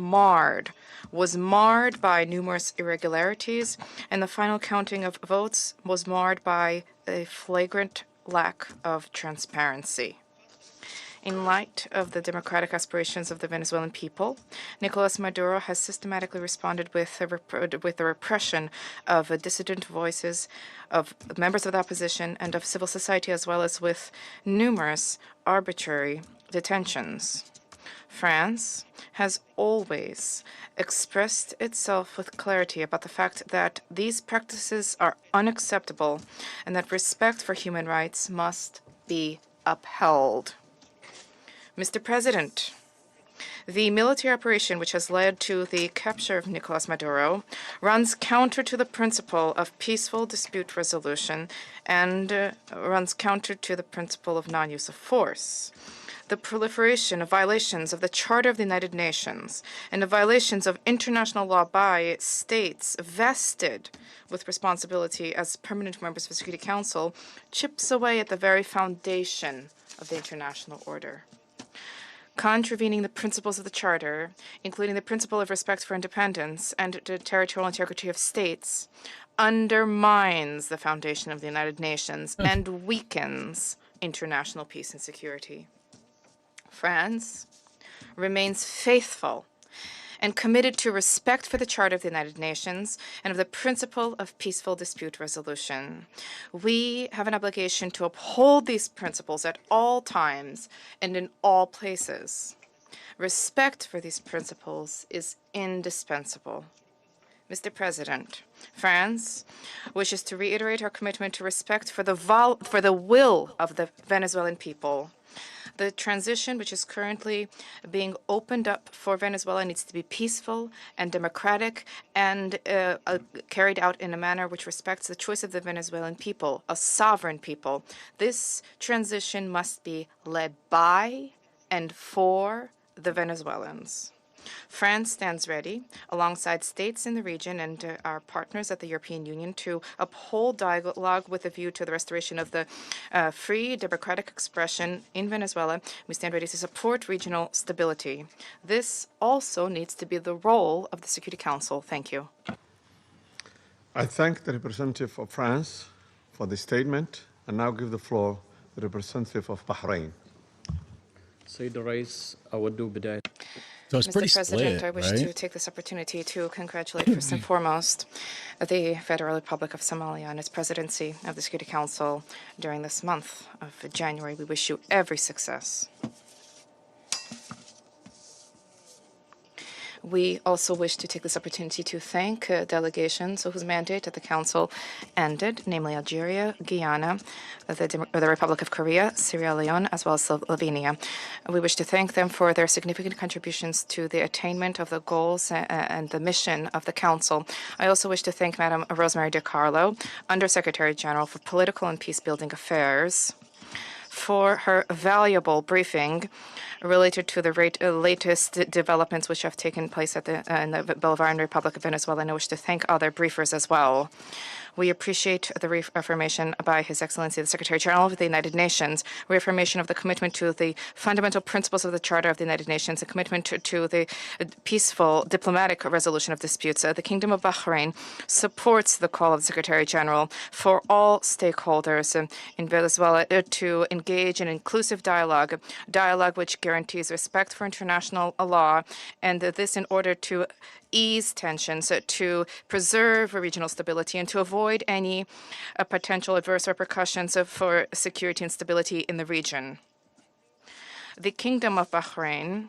was marred by numerous irregularities, and the final counting of votes was marred by a flagrant lack of transparency. In light of the democratic aspirations of the Venezuelan people, Nicolas Maduro has systematically responded with the repression of dissident voices, of members of the opposition, and of civil society, as well as with numerous arbitrary detentions. France has always expressed itself with clarity about the fact that these practices are unacceptable and that respect for human rights must be upheld. Mr. President, the military operation which has led to the capture of Nicolas Maduro runs counter to the principle of peaceful dispute resolution and runs counter to the principle of non-use of force. The proliferation of violations of the Charter of the United Nations and of violations of international law by states vested with responsibility as permanent members of the Security Council chips away at the very foundation of the international order. Contravening the principles of the Charter, including the principle of respect for independence and the territorial integrity of states, undermines the foundation of the United Nations and weakens international peace and security. France remains faithful and committed to respect for the Charter of the United Nations and of the principle of peaceful dispute resolution. We have an obligation to uphold these principles at all times and in all places. Respect for these principles is indispensable. Mr. President, France wishes to reiterate our commitment to respect for the will of the Venezuelan people. The transition, which is currently being opened up for Venezuela, needs to be peaceful and democratic and carried out in a manner which respects the choice of the Venezuelan people, a sovereign people. This transition must be led by and for the Venezuelans. France stands ready, alongside states in the region and our partners at the European Union, to uphold dialogue with a view to the restoration of the free, democratic expression in Venezuela. We stand ready to support regional stability. This also needs to be the role of the Security Council. Thank you. I thank the representative of France for the statement and now give the floor to the representative of Bahrain. Sayyid Rais, Awadu Bidayat. So it's pretty Mr. President, split, I wish right? to take this opportunity to congratulate first and foremost the Federal Republic of Somalia on its presidency of the Security Council during this month of January. We wish you every success. We also wish to take this opportunity to thank delegations whose mandate at the Council ended, namely Algeria, Guyana, the Republic of Korea, Sierra Leone, as well as Slovenia. We wish to thank them for their significant contributions to the attainment of the goals and the mission of the Council. I also wish to thank Madam Rosemary DiCarlo, Undersecretary General for Political and Peace-Building Affairs, for her valuable briefing related to the latest developments which have taken place in the Bolivarian Republic of Venezuela, and I wish to thank other briefers as well. We appreciate the reaffirmation by His Excellency the Secretary General of the United Nations, reaffirmation of the commitment to the fundamental principles of the Charter of the United Nations, a commitment to the peaceful diplomatic resolution of disputes. The Kingdom of Bahrain supports the call of the Secretary General for all stakeholders in Venezuela to engage in inclusive dialogue which guarantees respect for international law, and this in order to ease tensions, to preserve regional stability, and to avoid any potential adverse repercussions for security and stability in the region. The Kingdom of Bahrain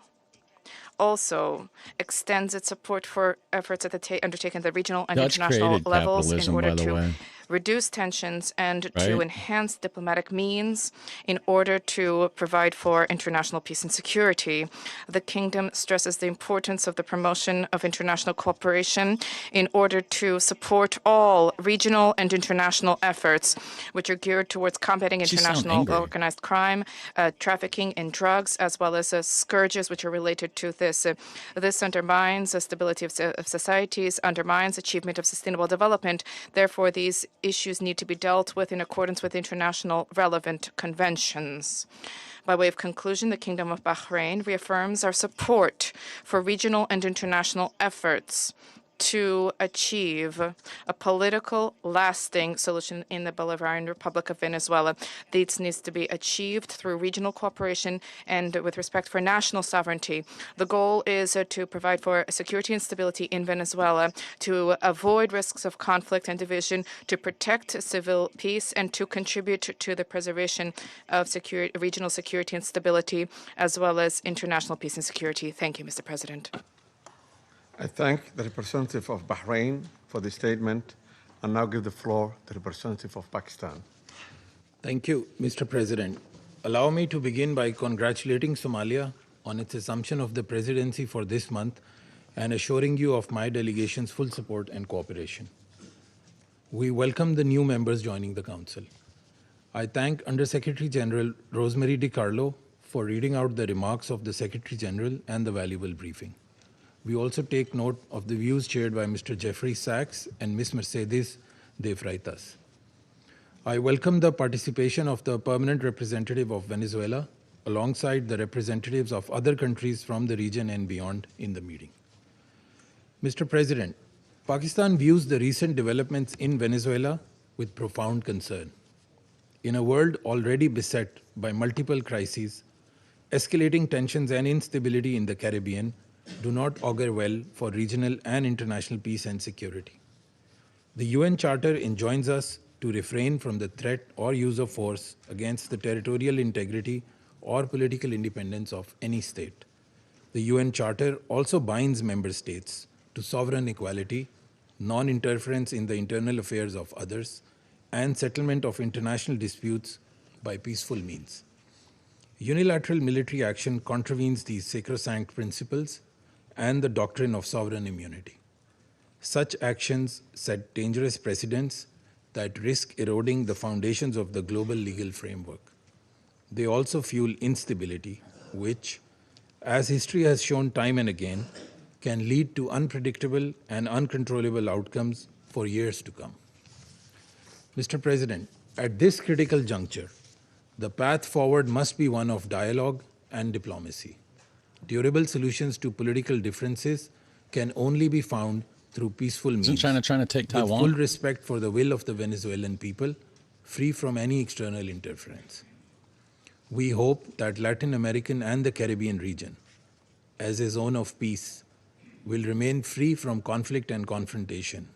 also extends its support for efforts undertaken at the regional and That's international created levels in capitalism, order by the to way. reduce tensions and Right? to enhance diplomatic means in order to provide for international peace and security. The Kingdom stresses the importance of the promotion of international cooperation in order to support all regional and international efforts which are geared towards combating She sound international angry. organized crime, trafficking in drugs, as well as scourges which are related to this. This undermines the stability of societies, undermines achievement of sustainable development. Therefore, these issues need to be dealt with in accordance with international relevant conventions. By way of conclusion, the Kingdom of Bahrain reaffirms our support for regional and international efforts to achieve a political, lasting solution in the Bolivarian Republic of Venezuela. This needs to be achieved through regional cooperation and with respect for national sovereignty. The goal is to provide for security and stability in Venezuela, to avoid risks of conflict and division, to protect civil peace, and to contribute to the preservation of regional security and stability, as well as international peace and security. Thank you, Mr. President. I thank the representative of Bahrain for the statement and now give the floor to the representative of Pakistan. Thank you, Mr. President. Allow me to begin by congratulating Somalia on its assumption of the presidency for this month and assuring you of my delegation's full support and cooperation. We welcome the new members joining the Council. I thank Undersecretary General Rosemary DiCarlo for reading out the remarks of the Secretary General and the valuable briefing. We also take note of the views shared by Mr. Jeffrey Sachs and Ms. Mercedes de Freitas. I welcome the participation of the permanent representative of Venezuela alongside the representatives of other countries from the region and beyond in the meeting. Mr. President, Pakistan views the recent developments in Venezuela with profound concern. In a world already beset by multiple crises, escalating tensions and instability in the Caribbean do not augur well for regional and international peace and security. The UN Charter enjoins us to refrain from the threat or use of force against the territorial integrity or political independence of any state. The UN Charter also binds member states to sovereign equality, non-interference in the internal affairs of others, and settlement of international disputes by peaceful means. Unilateral military action contravenes these sacrosanct principles and the doctrine of sovereign immunity. Such actions set dangerous precedents that risk eroding the foundations of the global legal framework. They also fuel instability, which, as history has shown time and again, can lead to unpredictable and uncontrollable outcomes for years to come. Mr. President, at this critical juncture, the path forward must be one of dialogue and diplomacy. Durable solutions to political differences can only be found through peaceful means. Isn't China trying to take Taiwan? With full respect for the will of the Venezuelan people, free from any external interference. We hope that Latin American and the Caribbean region, as a zone of peace, will remain free from conflict and confrontation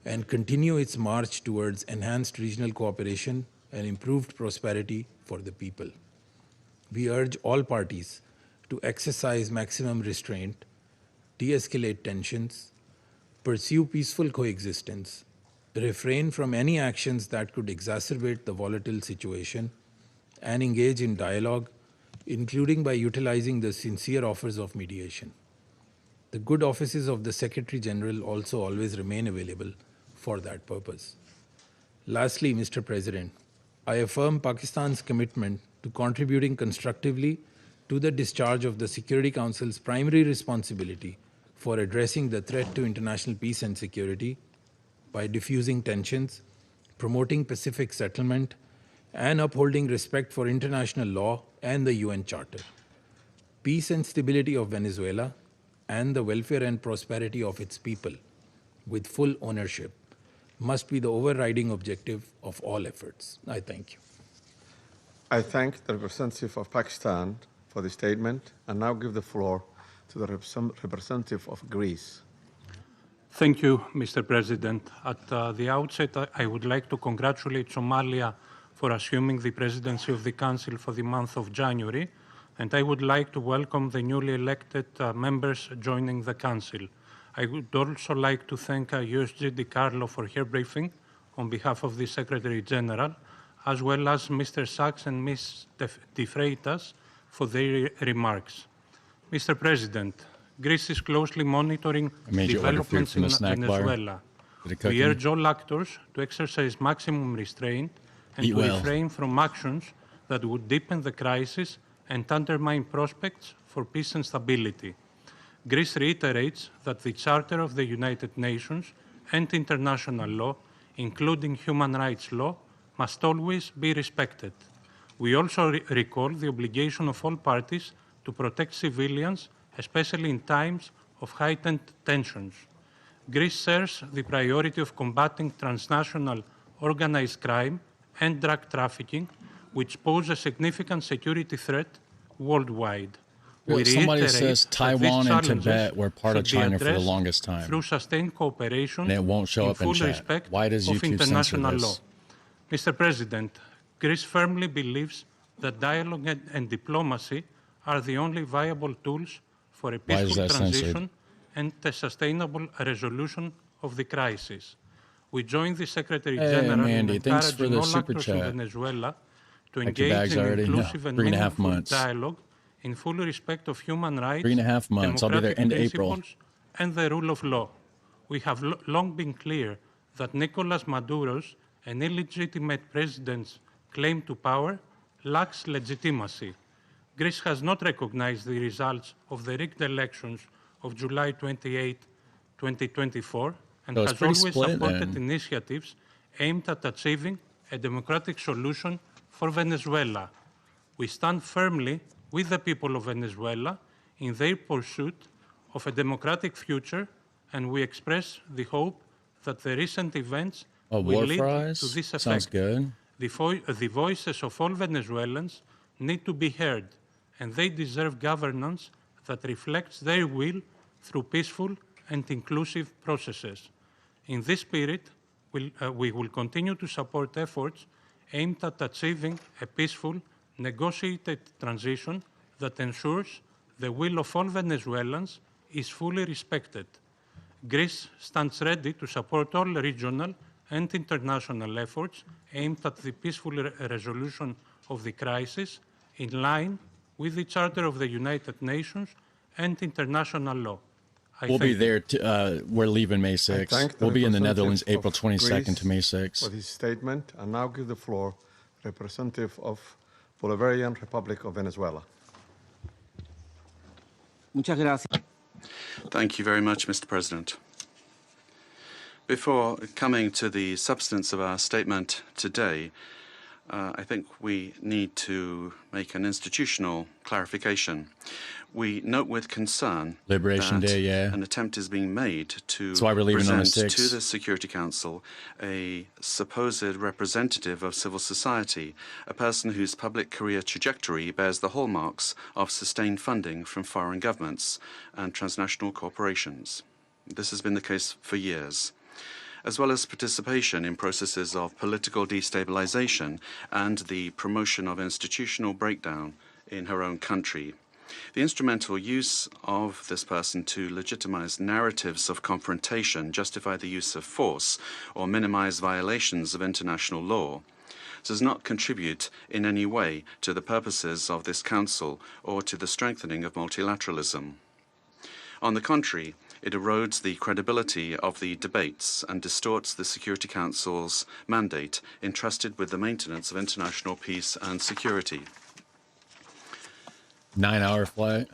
and continue its march towards enhanced regional cooperation and improved prosperity for the people. We urge all parties to exercise maximum restraint, de-escalate tensions, pursue peaceful coexistence, refrain from any actions that could exacerbate the volatile situation, and engage in dialogue, including by utilizing the sincere offers of mediation. The good offices of the Secretary General also always remain available for that purpose. Lastly, Mr. President, I affirm Pakistan's commitment to contributing constructively to the discharge of the Security Council's primary responsibility for addressing the threat to international peace and security by diffusing tensions, promoting pacific settlement, and upholding respect for international law and the UN Charter. Peace and stability of Venezuela and the welfare and prosperity of its people, with full ownership, must be the overriding objective of all efforts. I thank you. I thank the representative of Pakistan for the statement and now give the floor to the representative of Greece. Thank you, Mr. President. At the outset, I would like to congratulate Somalia for assuming the presidency of the Council for the month of January, and I would like to welcome the newly elected members joining the Council. I would also like to thank USG DiCarlo for her briefing on behalf of the Secretary General, as well as Mr. Sachs and Ms. De Freitas for their remarks. Mr. President, Greece is closely monitoring developments in Venezuela. We urge all actors to exercise maximum restraint and to refrain from actions that would deepen the crisis and undermine prospects for peace and stability. Greece reiterates that the Charter of the United Nations and international law, including human rights law, must always be respected. We also recall the obligation of all parties to protect civilians, especially in times of heightened tensions. Greece shares the priority of combating transnational organized crime and drug trafficking, which pose a significant security threat worldwide. Well, somebody says Taiwan and Tibet were part of China for the longest time, through sustained cooperation and it won't show up in chat. Why does YouTube censor this? Mr. President, Greece firmly believes that dialogue and diplomacy are the only viable tools for a peaceful transition and a sustainable resolution of the crisis. We join the Secretary General in encouraging all actors in Venezuela to engage in inclusive and meaningful dialogue in full respect of human rights, 3.5 months. I'll be there in April. And the rule of law. We have long been clear that Nicolas Maduro's an illegitimate president's claim to power lacks legitimacy. Greece has not recognized the results of the rigged elections of July 28, 2024, and has always supported initiatives aimed at achieving a democratic solution for Venezuela. We stand firmly with the people of Venezuela in their pursuit of a democratic future, and we express the hope that the recent events will lead to this effect. Sounds good. The voices of all Venezuelans need to be heard, and they deserve governance that reflects their will through peaceful and inclusive processes. In this spirit, we will continue to support efforts aimed at achieving a peaceful, negotiated transition that ensures the will of all Venezuelans is fully respected. Greece stands ready to support all regional and international efforts aimed at the peaceful resolution of the crisis in line with the Charter of the United Nations and international law. We'll be there. We're leaving May 6th. We'll be in the Netherlands April 22nd to May 6th. For his statement, and now give the floor representative of Bolivarian Republic of Venezuela. Thank you very much, Mr. President. Before coming to the substance of our statement today, I think we need to make an institutional clarification. We note with concern Liberation that Day, yeah. an attempt is being made to That's why we're leaving on the present 6th. to the Security Council a supposed representative of civil society, a person whose public career trajectory bears the hallmarks of sustained funding from foreign governments and transnational corporations. This has been the case for years, as well as participation in processes of political destabilization and the promotion of institutional breakdown in her own country. The instrumental use of this person to legitimize narratives of confrontation, justify the use of force, or minimize violations of international law does not contribute in any way to the purposes of this Council or to the strengthening of multilateralism. On the contrary, it erodes the credibility of the debates and distorts the Security Council's mandate entrusted with the maintenance of international peace and security. 9-hour flight.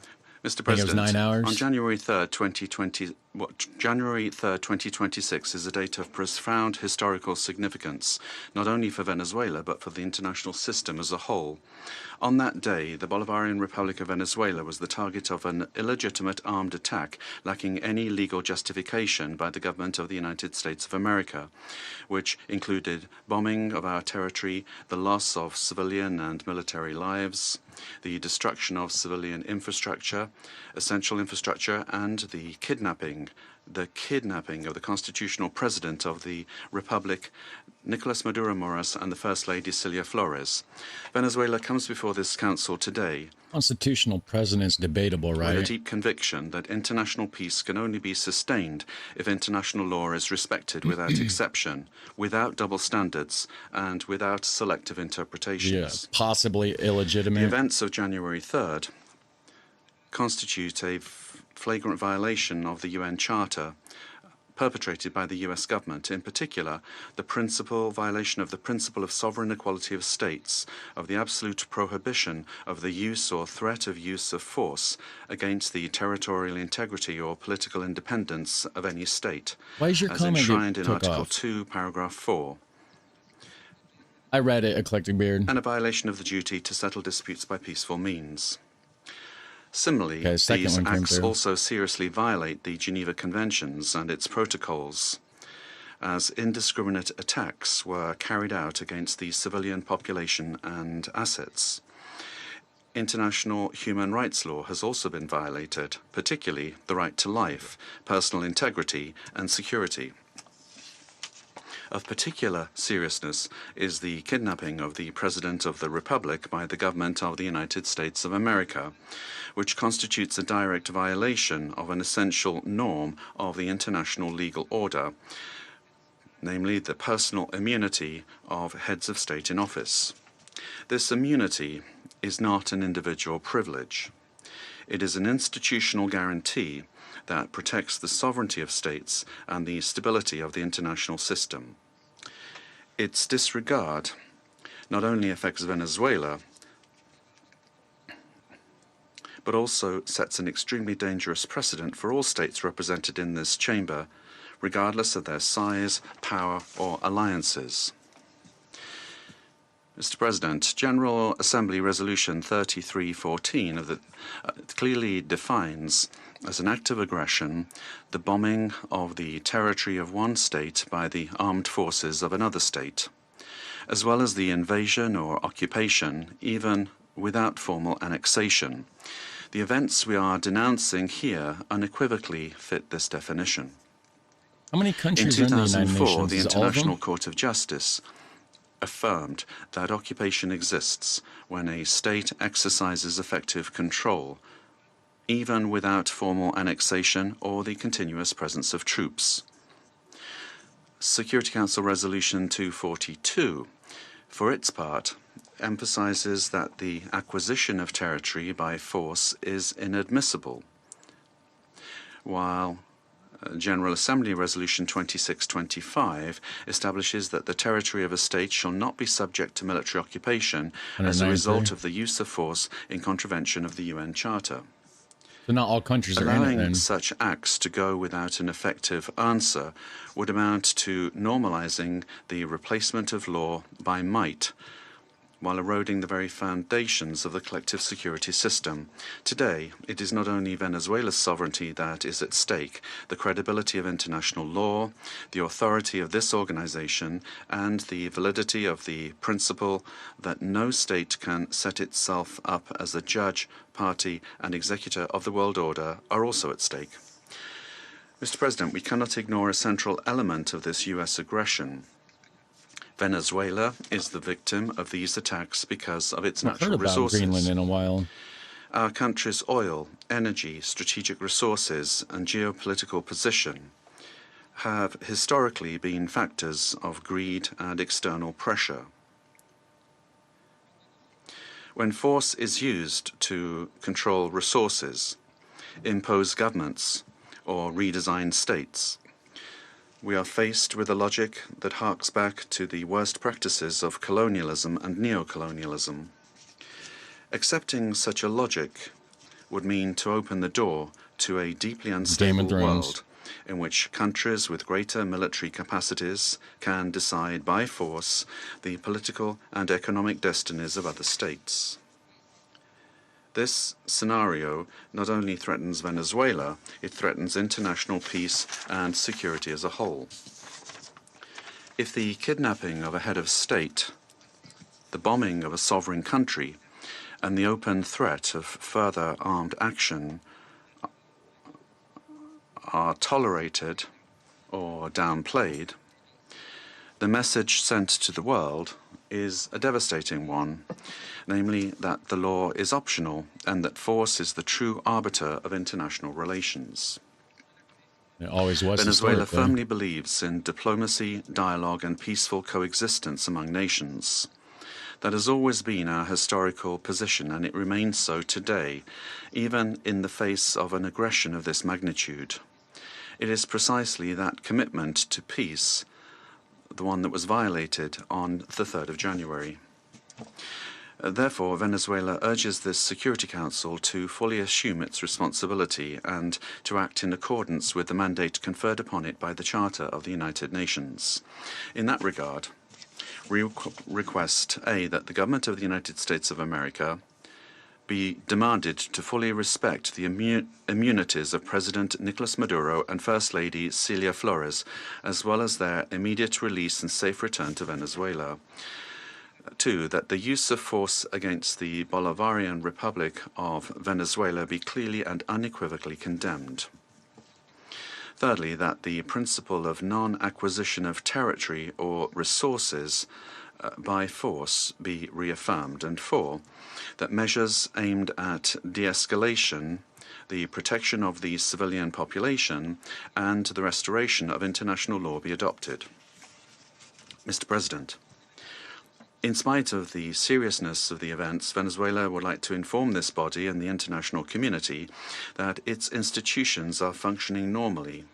Mr. I think it was President, 9 hours. on January 3rd, 2026 is a date of profound historical significance, not only for Venezuela, but for the international system as a whole. On that day, the Bolivarian Republic of Venezuela was the target of an illegitimate armed attack lacking any legal justification by the government of the United States of America, which included bombing of our territory, the loss of civilian and military lives, the destruction of civilian infrastructure, essential infrastructure, and the kidnapping of the constitutional president of the Republic, Nicolas Maduro Moras, and the First Lady Cilia Flores. Venezuela comes before this council today Constitutional president is debatable, with a right? deep conviction that international peace can only be sustained if international law is respected without exception, without double standards, and without selective interpretations. Yeah, possibly illegitimate. The events of January 3rd constitute a flagrant violation of the UN Charter perpetrated by the US government, in particular the violation of the principle of sovereign equality of states, of the absolute prohibition of the use or threat of use of force against the territorial integrity or political independence of any state, Why is your as comment enshrined in took Article off? 2, Paragraph 4. I read it, Eclectic Beard. And a violation of the duty to settle disputes by peaceful means. Similarly, Okay, second these one came acts through. also seriously violate the Geneva Conventions and its protocols, as indiscriminate attacks were carried out against the civilian population and assets. International human rights law has also been violated, particularly the right to life, personal integrity, and security. Of particular seriousness is the kidnapping of the President of the Republic by the government of the United States of America, which constitutes a direct violation of an essential norm of the international legal order, namely the personal immunity of heads of state in office. This immunity is not an individual privilege. It is an institutional guarantee that protects the sovereignty of states and the stability of the international system. Its disregard not only affects Venezuela, but also sets an extremely dangerous precedent for all states represented in this chamber, regardless of their size, power, or alliances. Mr. President, General Assembly Resolution 3314 clearly defines as an act of aggression the bombing of the territory of one state by the armed forces of another state, as well as the invasion or occupation, even without formal annexation. The events we are denouncing here unequivocally fit this definition. How many countries are in the United 2004, Nations? the Is it all of them? International Court of Justice affirmed that occupation exists when a state exercises effective control, even without formal annexation or the continuous presence of troops. Security Council Resolution 242, for its part, emphasizes that the acquisition of territory by force is inadmissible, while General Assembly Resolution 2625 establishes that the territory of a state shall not be subject to military occupation as a result of the use of force in contravention of the UN Charter. So not all countries are in it Allowing then. such acts to go without an effective answer would amount to normalizing the replacement of law by might, while eroding the very foundations of the collective security system. Today, it is not only Venezuela's sovereignty that is at stake, the credibility of international law, the authority of this organization, and the validity of the principle that no state can set itself up as the judge, party, and executor of the world order are also at stake. Mr. President, we cannot ignore a central element of this U.S. aggression. Venezuela is the victim of these attacks because of its natural resources. I've heard about Greenland in a while. Our country's oil, energy, strategic resources, and geopolitical position have historically been factors of greed and external pressure. When force is used to control resources, impose governments, or redesign states, we are faced with a logic that harks back to the worst practices of colonialism and neocolonialism. Accepting such a logic would mean to open the door to a deeply unstable world in which countries with greater military capacities can decide by force the political and economic destinies of other states. This scenario not only threatens Venezuela, it threatens international peace and security as a whole. If the kidnapping of a head of state, the bombing of a sovereign country, and the open threat of further armed action are tolerated or downplayed, the message sent to the world is a devastating one, namely that the law is optional and that force is the true arbiter of international relations. It always was. Venezuela firmly believes in diplomacy, dialogue, and peaceful coexistence among nations. That has always been our historical position, and it remains so today, even in the face of an aggression of this magnitude. It is precisely that commitment to peace, the one that was violated on the 3rd of January. Therefore, Venezuela urges this Security Council to fully assume its responsibility and to act in accordance with the mandate conferred upon it by the Charter of the United Nations. In that regard, we request, A, that the government of the United States of America be demanded to fully respect the immunities of President Nicolas Maduro and First Lady Celia Flores, as well as their immediate release and safe return to Venezuela. 2, that the use of force against the Bolivarian Republic of Venezuela be clearly and unequivocally condemned. Thirdly, that the principle of non-acquisition of territory or resources by force be reaffirmed. And 4, that measures aimed at de-escalation, the protection of the civilian population, and the restoration of international law be adopted. Mr. President, in spite of the seriousness of the events, Venezuela would like to inform this body and the international community that its institutions are functioning normally,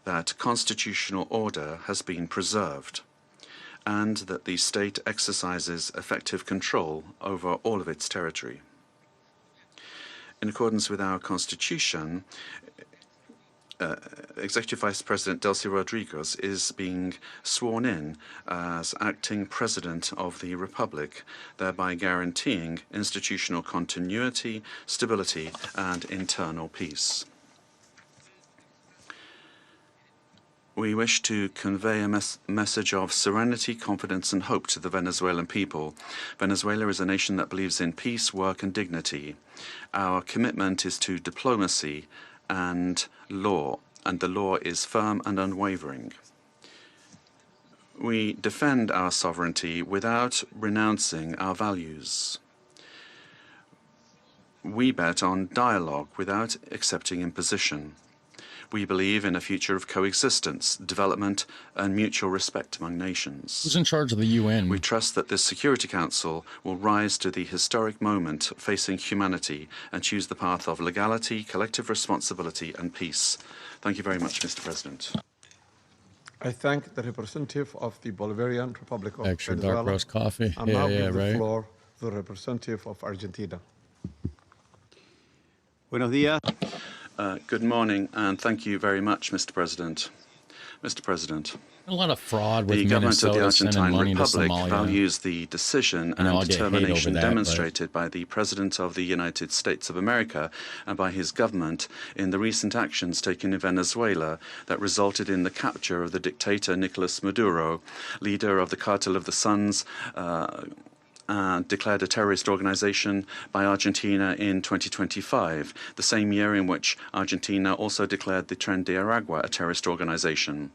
that constitutional order has been preserved, and that the state exercises effective control over all of its territory. In accordance with our constitution, Executive Vice President Delcy Rodriguez is being sworn in as acting President of the Republic, thereby guaranteeing institutional continuity, stability, and internal peace. We wish to convey a message of serenity, confidence, and hope to the Venezuelan people. Venezuela is a nation that believes in peace, work, and dignity. Our commitment is to diplomacy and law, and the law is firm and unwavering. We defend our sovereignty without renouncing our values. We bet on dialogue without accepting imposition. We believe in a future of coexistence, development, and mutual respect among nations. Who's in charge of the UN? We trust that this Security Council will rise to the historic moment facing humanity and choose the path of legality, collective responsibility, and peace. Thank you very much, Mr. President. I thank the representative of the Bolivarian Republic of Extra Venezuela. dark roast coffee. And now give the right. floor to the representative of Argentina. Buenos días. Good morning, and thank you very much, Mr. President. Mr. President, A lot of fraud with the government of the Minnesota sending Argentine money to Republic Somalia. values the decision I know I'll and get hate over determination that, but- demonstrated by the President of the United States of America and by his government in the recent actions taken in Venezuela that resulted in the capture of the dictator Nicolas Maduro, leader of the Cartel of the Suns, declared a terrorist organization by Argentina in 2025, the same year in which Argentina also declared the Tren de Aragua a terrorist organization.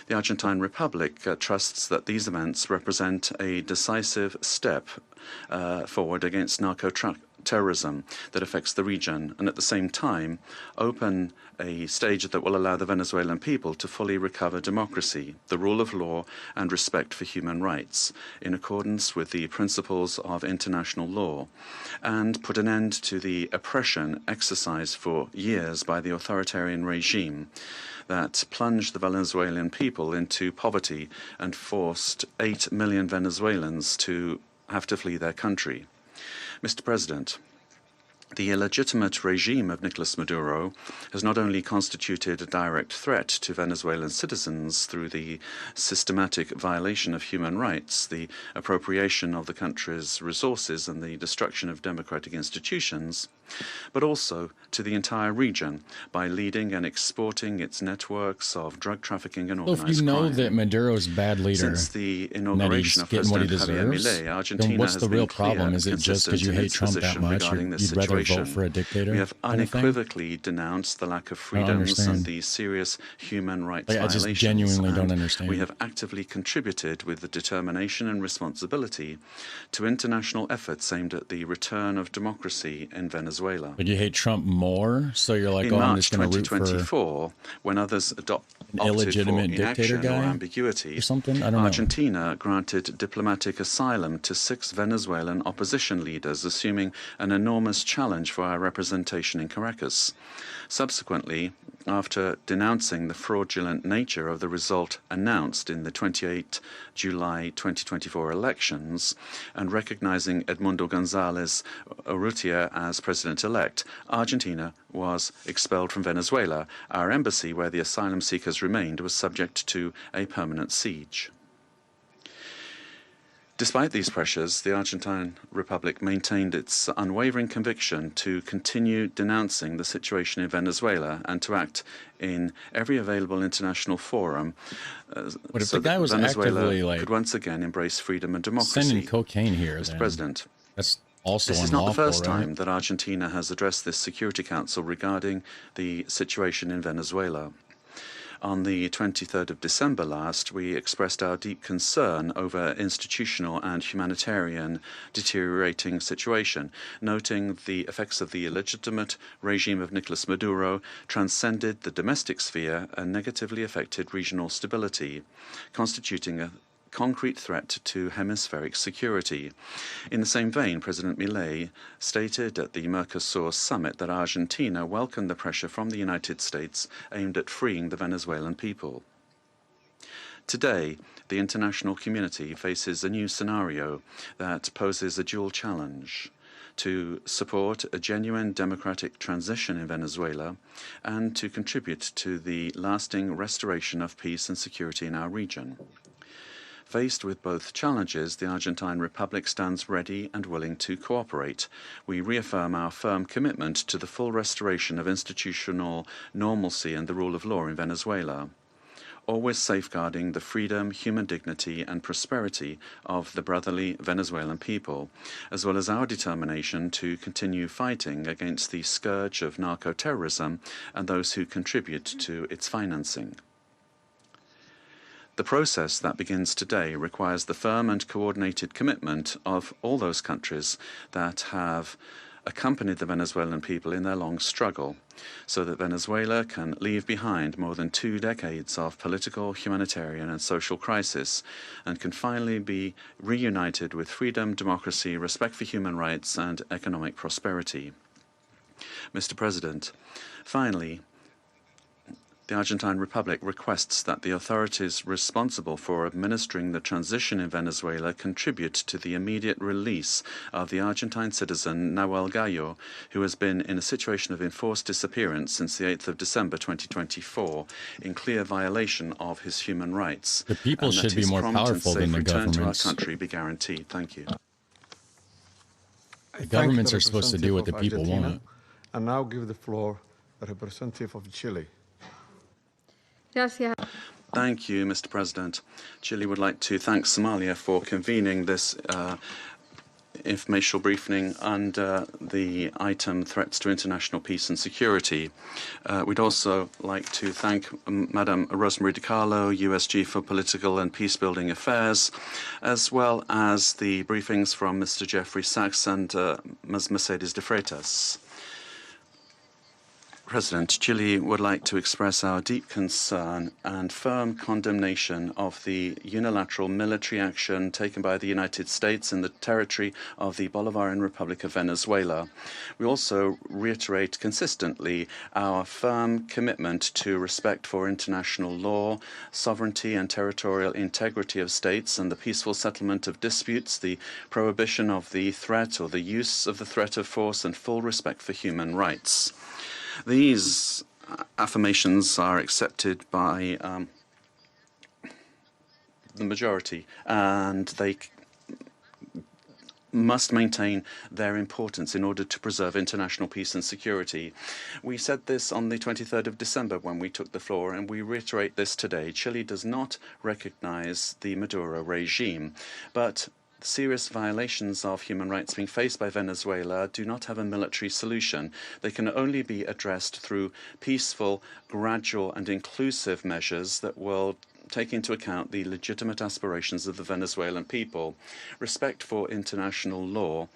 The Argentine Republic trusts that these events represent a decisive step forward against narco-terrorism that affects the region, and at the same time open a stage that will allow the Venezuelan people to fully recover democracy, the rule of law, and respect for human rights, in accordance with the principles of international law, and put an end to the oppression exercised for years by the authoritarian regime that plunged the Venezuelan people into poverty and forced 8 million Venezuelans to have to flee their country. Mr. President, the illegitimate regime of Nicolas Maduro has not only constituted a direct threat to Venezuelan citizens through the systematic violation of human rights, the appropriation of the country's resources, and the destruction of democratic institutions, but also to the entire region by leading and exporting its networks of drug trafficking and Well, organized if you know crime. that Maduro's bad leader, Since the and that he's inauguration of getting what he President Javier deserves, Milei, then Argentina what's has the been real clear problem? and Is it just because consistent you in hate its Trump that position much? regarding this You'd rather vote situation. for a dictator? We have kind of thing? unequivocally denounced the lack of I don't freedoms and understand. the serious human rights Like, I violations. just genuinely don't and understand. We have actively contributed with the determination and responsibility to international efforts aimed at the return of democracy in Venezuela. But you hate Trump more, so you're like, In oh, I'm March just going to root for 2024, when others an opted for illegitimate dictator inaction or guy ambiguity, or something. I don't know. Argentina granted diplomatic asylum to 6 Venezuelan opposition leaders, assuming an enormous challenge for our representation in Caracas. Subsequently, after denouncing the fraudulent nature of the result announced in the 28 July 2024 elections and recognizing Edmundo González Urrutia as president-elect, Argentina was expelled from Venezuela. Our embassy, where the asylum seekers remained, was subject to a permanent siege. Despite these pressures, the Argentine Republic maintained its unwavering conviction to continue denouncing the situation in Venezuela and to act in every available international forum What if so the guy that was Venezuela actively, like, could once again embrace freedom and democracy. sending cocaine here? Mr. Then President, that's also this is not the unlawful, first right? time that Argentina has addressed this Security Council regarding the situation in Venezuela. On the 23rd of December last, we expressed our deep concern over institutional and humanitarian deteriorating situation, noting the effects of the illegitimate regime of Nicolas Maduro transcended the domestic sphere and negatively affected regional stability, constituting a concrete threat to hemispheric security. In the same vein, President Milei stated at the Mercosur summit that Argentina welcomed the pressure from the United States aimed at freeing the Venezuelan people. Today, the international community faces a new scenario that poses a dual challenge: to support a genuine democratic transition in Venezuela and to contribute to the lasting restoration of peace and security in our region. Faced with both challenges, the Argentine Republic stands ready and willing to cooperate. We reaffirm our firm commitment to the full restoration of institutional normalcy and the rule of law in Venezuela, always safeguarding the freedom, human dignity, and prosperity of the brotherly Venezuelan people, as well as our determination to continue fighting against the scourge of narco-terrorism and those who contribute to its financing. The process that begins today requires the firm and coordinated commitment of all those countries that have accompanied the Venezuelan people in their long struggle, so that Venezuela can leave behind more than 2 decades of political, humanitarian, and social crisis, and can finally be reunited with freedom, democracy, respect for human rights, and economic prosperity. Mr. President, finally, the Argentine Republic requests that the authorities responsible for administering the transition in Venezuela contribute to the immediate release of the Argentine citizen Nahuel Gallo, who has been in a situation of enforced disappearance since the 8th of December 2024, in clear violation of his human rights. The people and should that be his more prompt and powerful safe than the return to our governments. country be guaranteed. Thank you. I Governments thank are supposed to do what the representative of people Argentina, want. And now give the floor to the representative of Chile. Gracias. Thank you, Mr. President. Chile would like to thank Somalia for convening this informational briefing under the item Threats to International Peace and Security. We'd also like to thank Madam Rosemary DiCarlo, USG for Political and Peacebuilding Affairs, as well as the briefings from Mr. Jeffrey Sachs and Ms. Mercedes de Freitas. President, Chile would like to express our deep concern and firm condemnation of the unilateral military action taken by the United States in the territory of the Bolivarian Republic of Venezuela. We also reiterate consistently our firm commitment to respect for international law, sovereignty and territorial integrity of states, and the peaceful settlement of disputes, the prohibition of the threat or the use of the threat of force, and full respect for human rights. These affirmations are accepted by the majority, and they must maintain their importance in order to preserve international peace and security. We said this on the 23rd of December when we took the floor, and we reiterate this today. Chile does not recognize the Maduro regime, but serious violations of human rights being faced by Venezuela do not have a military solution. They can only be addressed through peaceful, gradual, and inclusive measures that will take into account the legitimate aspirations of the Venezuelan people. Respect for international law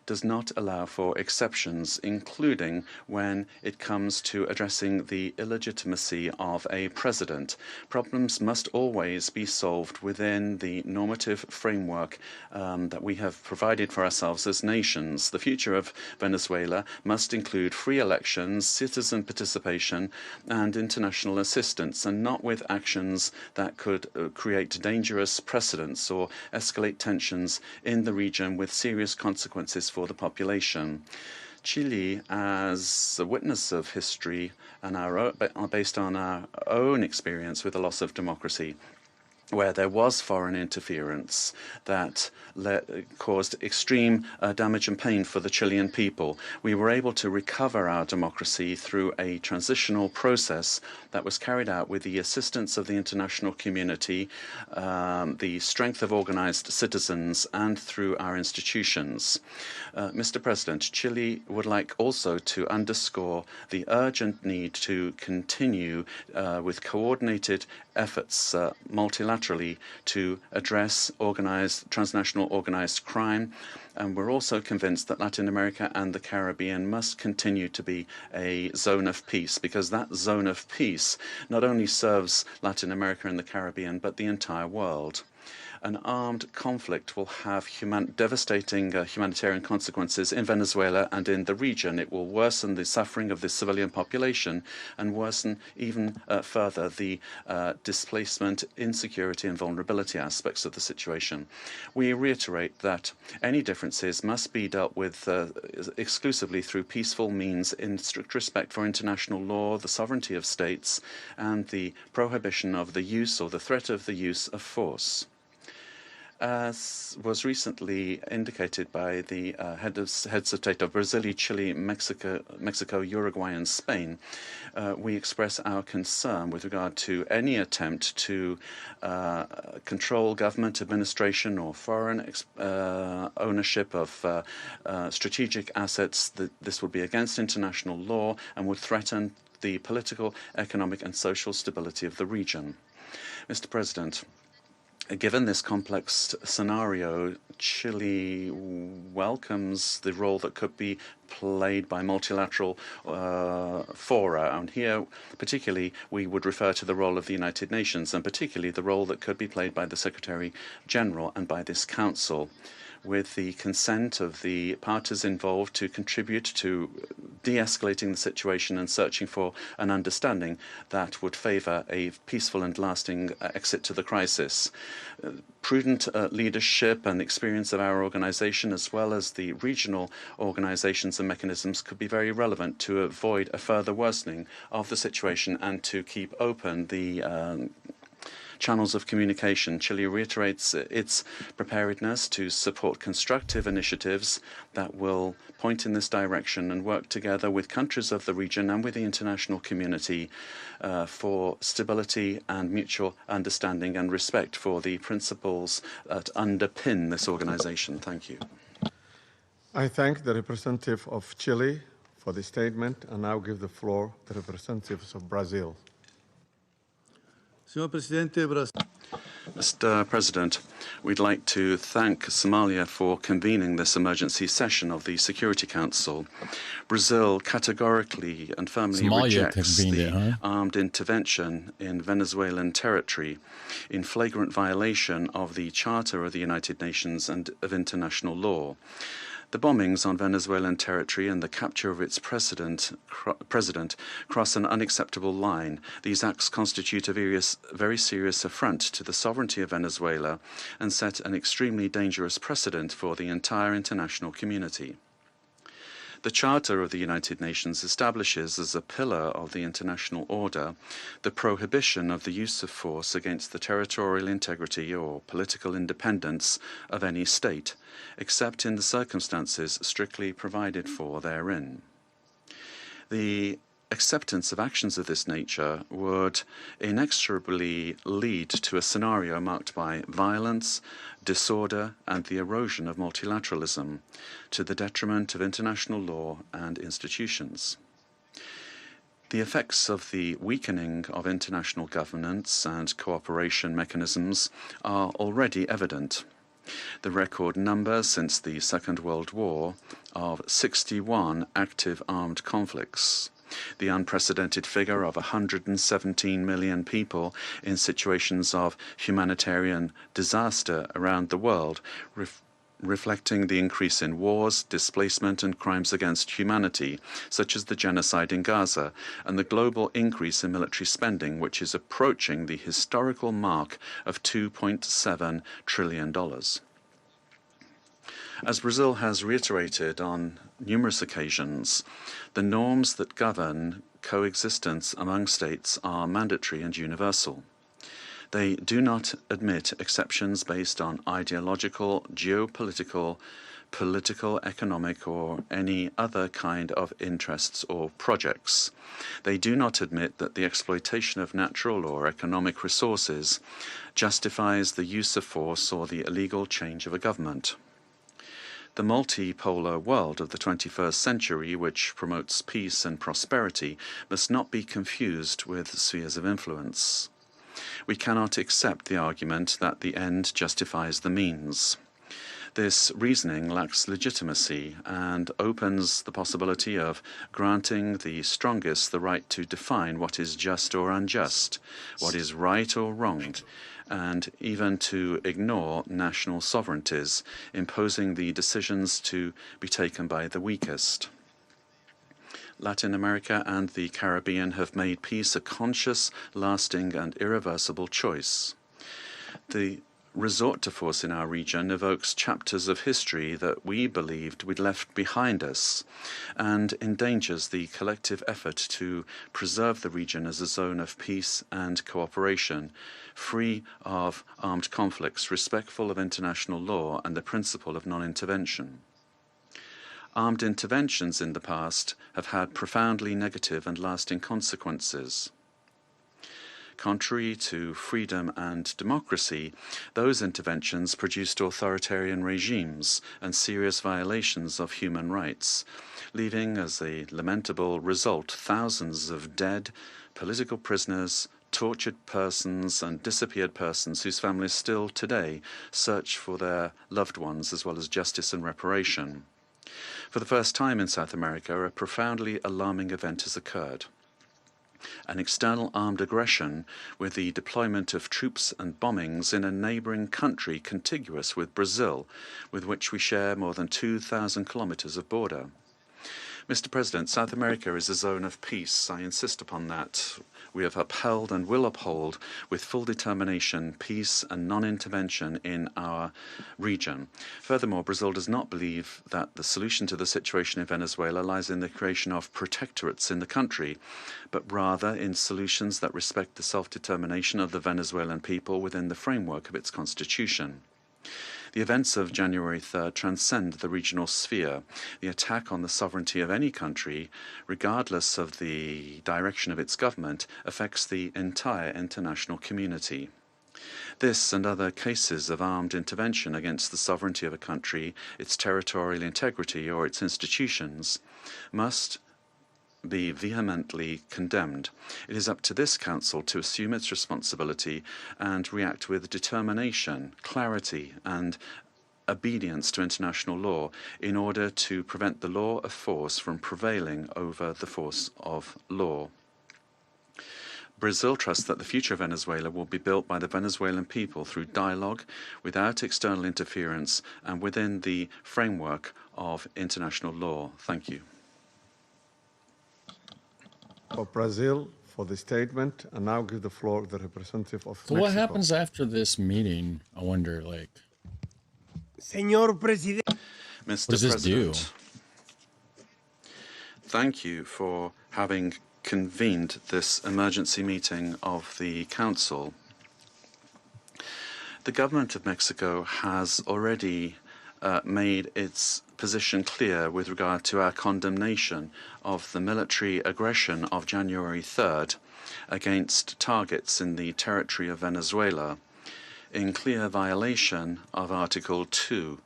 does not allow for exceptions, including when it comes to addressing the illegitimacy of a president. Problems must always be solved within the normative framework that we have provided for ourselves as nations. The future of Venezuela must include free elections, citizen participation, and international assistance, and not with actions that could create dangerous precedents or escalate tensions in the region with serious consequences for the population. Chile, as a witness of history and based on our own experience with the loss of democracy, where there was foreign interference that caused extreme damage and pain for the Chilean people. We were able to recover our democracy through a transitional process that was carried out with the assistance of the international community, the strength of organized citizens, and through our institutions. Mr. President, Chile would like also to underscore the urgent need to continue with coordinated efforts multilaterally to address transnational organized crime. And we're also convinced that Latin America and the Caribbean must continue to be a zone of peace, because that zone of peace not only serves Latin America and the Caribbean, but the entire world. An armed conflict will have devastating humanitarian consequences in Venezuela and in the region. It will worsen the suffering of the civilian population and worsen even further the displacement, insecurity, and vulnerability aspects of the situation. We reiterate that any differences must be dealt with exclusively through peaceful means in strict respect for international law, the sovereignty of states, and the prohibition of the use or the threat of the use of force. As was recently indicated by the heads of state of Brazil, Chile, Mexico, Uruguay, and Spain, we express our concern with regard to any attempt to control government administration or foreign ownership of strategic assets. This would be against international law and would threaten the political, economic, and social stability of the region. Mr. President, given this complex scenario, Chile welcomes the role that could be played by multilateral fora. And here, particularly, we would refer to the role of the United Nations, and particularly the role that could be played by the Secretary General and by this Council, with the consent of the parties involved to contribute to de-escalating the situation and searching for an understanding that would favour a peaceful and lasting exit to the crisis. Prudent leadership and experience of our organisation, as well as the regional organisations and mechanisms, could be very relevant to avoid a further worsening of the situation and to keep open the channels of communication. Chile reiterates its preparedness to support constructive initiatives that will point in this direction and work together with countries of the region and with the international community for stability and mutual understanding and respect for the principles that underpin this organization. Thank you. I thank the representative of Chile for the statement and now give the floor to the representatives of Brazil. Mr. President, we'd like to thank Somalia for convening this emergency session of the Security Council. Brazil categorically and firmly rejects the armed intervention in Venezuelan territory in flagrant violation of the Charter of the United Nations and of international law. The bombings on Venezuelan territory and the capture of its president cross an unacceptable line. These acts constitute a very serious affront to the sovereignty of Venezuela and set an extremely dangerous precedent for the entire international community. The Charter of the United Nations establishes as a pillar of the international order the prohibition of the use of force against the territorial integrity or political independence of any state, except in the circumstances strictly provided for therein. The acceptance of actions of this nature would inexorably lead to a scenario marked by violence, disorder, and the erosion of multilateralism, to the detriment of international law and institutions. The effects of the weakening of international governance and cooperation mechanisms are already evident. The record number since the Second World War of 61 active armed conflicts, the unprecedented figure of 117 million people in situations of humanitarian disaster around the world, reflecting the increase in wars, displacement, and crimes against humanity, such as the genocide in Gaza, and the global increase in military spending, which is approaching the historical mark of $2.7 trillion. As Brazil has reiterated on numerous occasions, the norms that govern coexistence among states are mandatory and universal. They do not admit exceptions based on ideological, geopolitical, political, economic, or any other kind of interests or projects. They do not admit that the exploitation of natural or economic resources justifies the use of force or the illegal change of a government. The multipolar world of the 21st century, which promotes peace and prosperity, must not be confused with spheres of influence. We cannot accept the argument that the end justifies the means. This reasoning lacks legitimacy and opens the possibility of granting the strongest the right to define what is just or unjust, what is right or wrong, and even to ignore national sovereignties, imposing the decisions to be taken by the weakest. Latin America and the Caribbean have made peace a conscious, lasting, and irreversible choice. The resort to force in our region evokes chapters of history that we believed we'd left behind us and endangers the collective effort to preserve the region as a zone of peace and cooperation, free of armed conflicts, respectful of international law and the principle of non-intervention. Armed interventions in the past have had profoundly negative and lasting consequences. Contrary to freedom and democracy, those interventions produced authoritarian regimes and serious violations of human rights, leaving as a lamentable result thousands of dead, political prisoners, tortured persons, and disappeared persons whose families still today search for their loved ones, as well as justice and reparation. For the first time in South America, a profoundly alarming event has occurred. An external armed aggression with the deployment of troops and bombings in a neighboring country contiguous with Brazil, with which we share more than 2,000 kilometers of border. Mr. President, South America is a zone of peace. I insist upon that. We have upheld and will uphold with full determination peace and non-intervention in our region. Furthermore, Brazil does not believe that the solution to the situation in Venezuela lies in the creation of protectorates in the country, but rather in solutions that respect the self-determination of the Venezuelan people within the framework of its constitution. The events of January 3rd transcend the regional sphere. The attack on the sovereignty of any country, regardless of the direction of its government, affects the entire international community. This and other cases of armed intervention against the sovereignty of a country, its territorial integrity, or its institutions must be vehemently condemned. It is up to this Council to assume its responsibility and react with determination, clarity, and obedience to international law in order to prevent the law of force from prevailing over the force of law. Brazil trusts that the future of Venezuela will be built by the Venezuelan people through dialogue, without external interference, and within the framework of international law. Thank you. For Brazil, for the statement, and now give the floor to the representative of So Mexico. what happens after this meeting? I wonder, like, Señor Presidente. Mr. what does this do? President, thank you for having convened this emergency meeting of the Council. The government of Mexico has already made its position clear with regard to our condemnation of the military aggression of January 3rd against targets in the territory of Venezuela, in clear violation of Article 2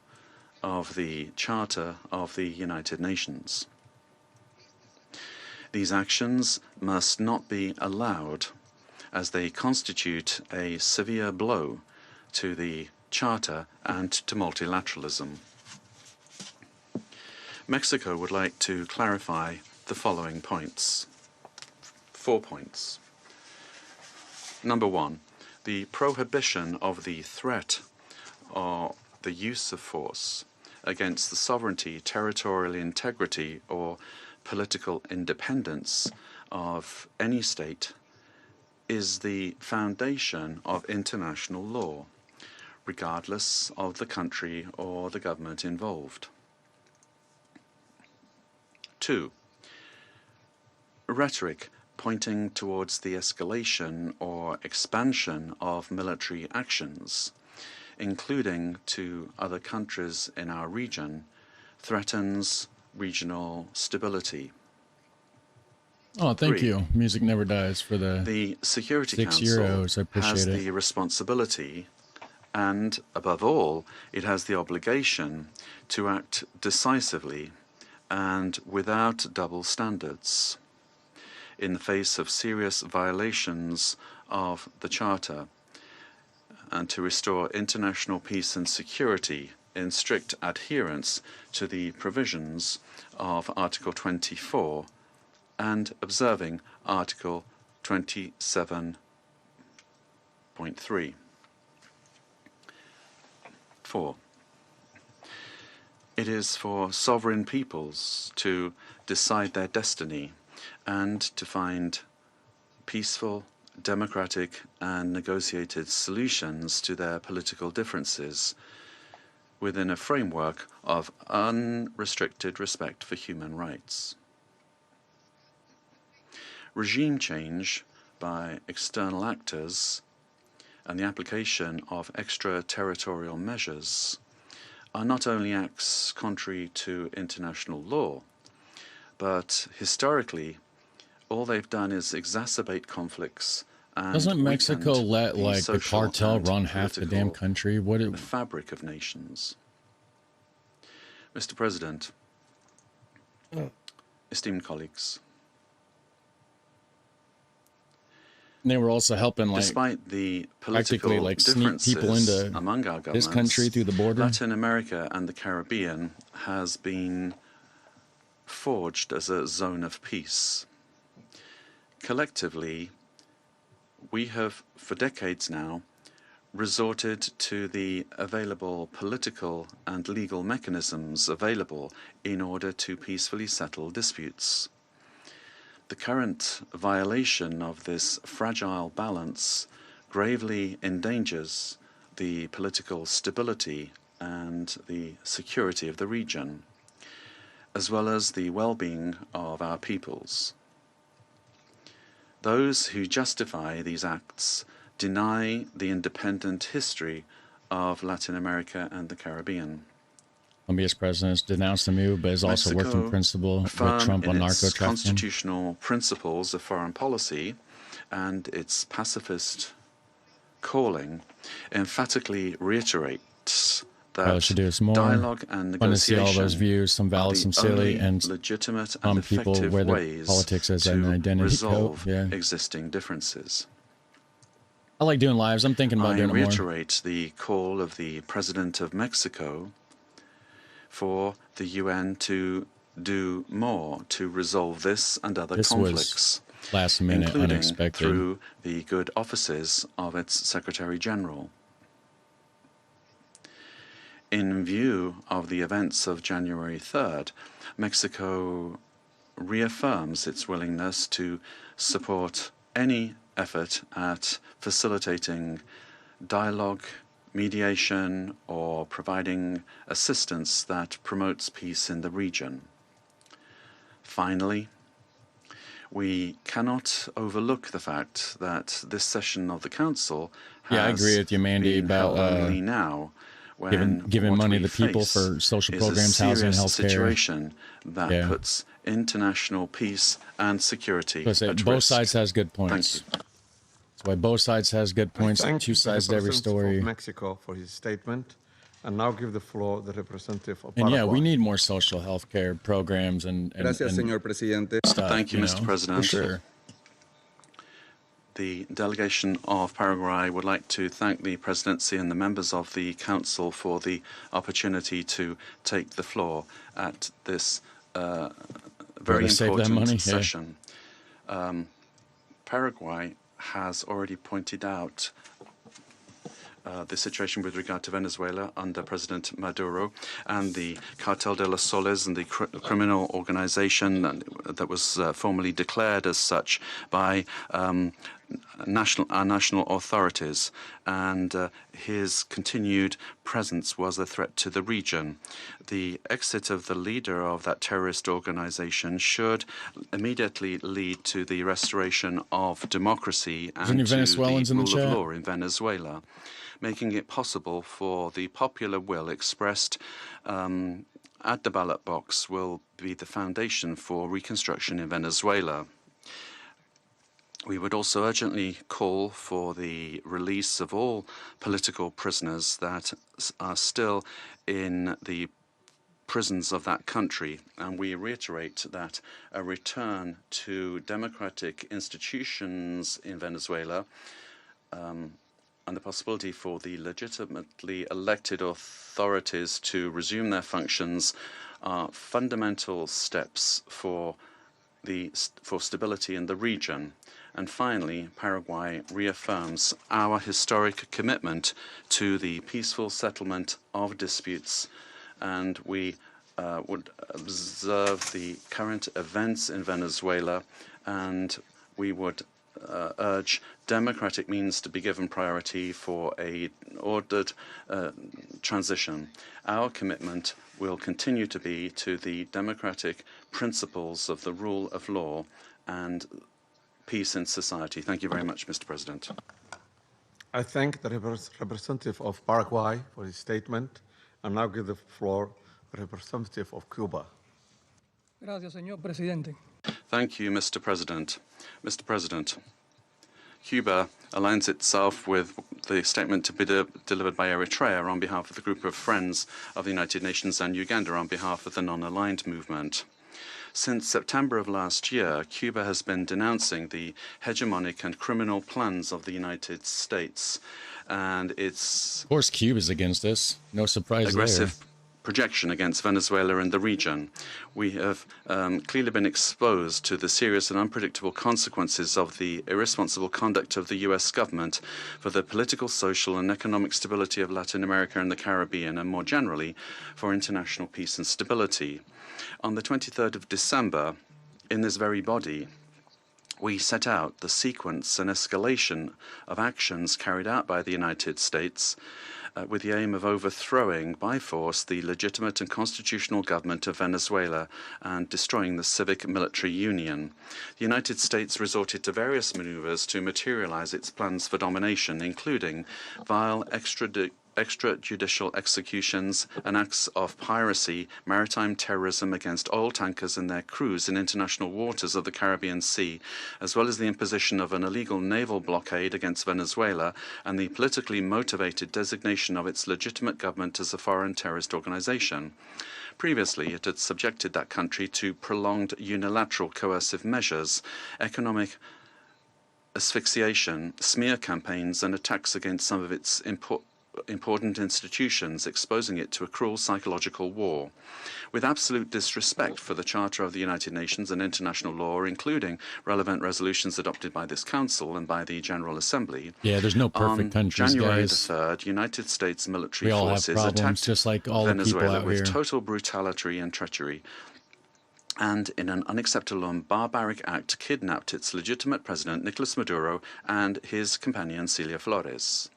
of the Charter of the United Nations. These actions must not be allowed, as they constitute a severe blow to the Charter and to multilateralism. Mexico would like to clarify the following points. 4 points. Number one, the prohibition of the threat or the use of force against the sovereignty, territorial integrity, or political independence of any state is the foundation of international law, regardless of the country or the government involved. 2. Rhetoric pointing towards the escalation or expansion of military actions, including to other countries in our region, threatens regional stability. Oh, thank 3. you. Music never dies for The Security €6. Council I appreciate has it. the responsibility and, above all, it has the obligation to act decisively and without double standards in the face of serious violations of the Charter, and to restore international peace and security in strict adherence to the provisions of Article 24 and observing Article 27.3. 4. It is for sovereign peoples to decide their destiny and to find peaceful, democratic, and negotiated solutions to their political differences within a framework of unrestricted respect for human rights. Regime change by external actors and the application of extraterritorial measures are not only acts contrary to international law, but historically, all they've done is exacerbate conflicts and Doesn't Mexico weakened let like the social cartel and run half the damn political country? What? the fabric of nations. Mr. President, esteemed colleagues, they were also helping, like, despite the practically, political like, sneak people differences into among our this governments, country through the border. Latin America and the Caribbean has been forged as a zone of peace. Collectively, we have, for decades now, resorted to the available political and legal mechanisms available in order to peacefully settle disputes. The current violation of this fragile balance gravely endangers the political stability and the security of the region, as well as the well-being of our peoples. Those who justify these acts deny the independent history of Latin America and the Caribbean. Colombia's president has denounced the move, but is also Mexico, working principle with firm Trump on in its narco-trafficking. constitutional principles of foreign policy and its pacifist calling, emphatically reiterates that Should do some more. dialogue and Fun to see all those negotiation views, some valid, are some the silly, only and legitimate and people effective wear their ways politics as to an identity resolve coat. Yeah. existing differences. I like doing lives. I'm thinking about I doing it more. reiterate the call of the President of Mexico for the UN to do more to resolve this and other This conflicts, was last minute, including unexpected. through the good offices of its Secretary General. In view of the events of January 3rd, Mexico reaffirms its willingness to support any effort at facilitating dialogue, mediation, or providing assistance that promotes peace in the region. Finally, we cannot overlook the fact that this session of the Council has Yeah, I agree with you, Mandy, been about held only now, giving what money we to people face for social is programs, a housing, serious healthcare. situation that Yeah. puts international peace and security Let's say at both risk. sides has good points. Thank you. That's why both sides has good points. Thank Two the sides to every representative story. of Mexico for his statement, and now give the floor the representative of And Paraguay. yeah, we need more social health care programs and Gracias, and señor presidente. stuff, Thank you, Mr. know, President. For sure. The delegation of Paraguay would like to thank the presidency and the members of the council for the opportunity to take the floor at this very to save that important money, yeah. session. Paraguay has already pointed out the situation with regard to Venezuela under President Maduro and the Cartel de los Soles and the criminal organization that was formally declared as such by our national authorities, and his continued presence was a threat to the region. The exit of the leader of that terrorist organization should immediately lead to the restoration of democracy and any to Venezuelans the in the rule of chat? law in Venezuela, making it possible for the popular will expressed at the ballot box will be the foundation for reconstruction in Venezuela. We would also urgently call for the release of all political prisoners that are still in the prisons of that country, and we reiterate that a return to democratic institutions in Venezuela and the possibility for the legitimately elected authorities to resume their functions are fundamental steps for stability in the region. And finally, Paraguay reaffirms our historic commitment to the peaceful settlement of disputes, and we would observe the current events in Venezuela, and we would urge democratic means to be given priority for an ordered transition. Our commitment will continue to be to the democratic principles of the rule of law and peace in society. Thank you very much, Mr. President. I thank the representative of Paraguay for his statement, and now give the floor to the representative of Cuba. Gracias, señor presidente. Thank you, Mr. President. Mr. President, Cuba aligns itself with the statement to be delivered by Eritrea on behalf of the group of friends of the United Nations and Uganda on behalf of the non-aligned movement. Since September of last year, Cuba has been denouncing the hegemonic and criminal plans of the United States and its Of course, Cuba's against this. No surprise aggressive there. projection against Venezuela and the region. We have clearly been exposed to the serious and unpredictable consequences of the irresponsible conduct of the U.S. government for the political, social, and economic stability of Latin America and the Caribbean, and more generally, for international peace and stability. On the 23rd of December, in this very body, we set out the sequence and escalation of actions carried out by the United States with the aim of overthrowing by force the legitimate and constitutional government of Venezuela and destroying the civic military union. The United States resorted to various maneuvers to materialize its plans for domination, including vile extrajudicial executions and acts of piracy, maritime terrorism against oil tankers and their crews in international waters of the Caribbean Sea, as well as the imposition of an illegal naval blockade against Venezuela and the politically motivated designation of its legitimate government as a foreign terrorist organization. Previously, it had subjected that country to prolonged unilateral coercive measures, economic asphyxiation, smear campaigns, and attacks against some of its important institutions, exposing it to a cruel psychological war. With absolute disrespect for the Charter of the United Nations and international law, including relevant resolutions adopted by this Council and by the General Assembly, Yeah, there's no perfect on countries, January guys. the 3rd, United States military We all have forces problems, attacked just like all the people Venezuela out with here. total brutality and treachery, and in an unacceptable and barbaric act kidnapped its legitimate president, Nicolas Maduro, and his companion, Celia Flores.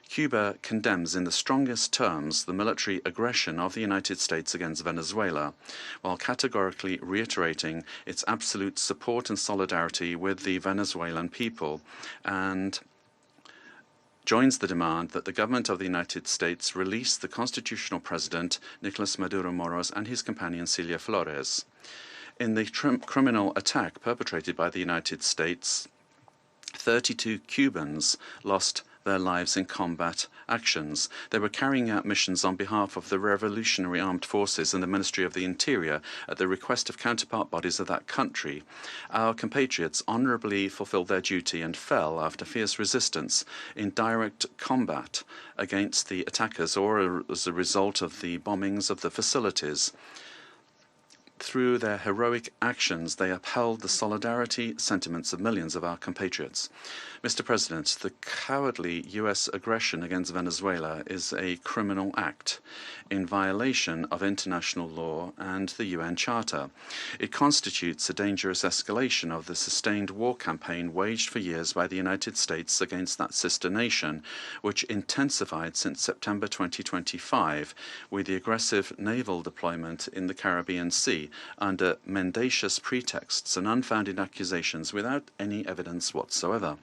Cuba condemns in the strongest terms the military aggression of the United States against Venezuela, while categorically reiterating its absolute support and solidarity with the Venezuelan people, and joins the demand that the government of the United States release the constitutional president, Nicolas Maduro Moros, and his companion, Celia Flores. In the criminal attack perpetrated by the United States, 32 Cubans lost their lives in combat actions. They were carrying out missions on behalf of the Revolutionary Armed Forces and the Ministry of the Interior at the request of counterpart bodies of that country. Our compatriots honorably fulfilled their duty and fell after fierce resistance in direct combat against the attackers or as a result of the bombings of the facilities. Through their heroic actions, they upheld the solidarity sentiments of millions of our compatriots. Mr. President, the cowardly U.S. aggression against Venezuela is a criminal act in violation of international law and the UN Charter. It constitutes a dangerous escalation of the sustained war campaign waged for years by the United States against that sister nation, which intensified since September 2025 with the aggressive naval deployment in the Caribbean Sea under mendacious pretexts and unfounded accusations without any evidence whatsoever.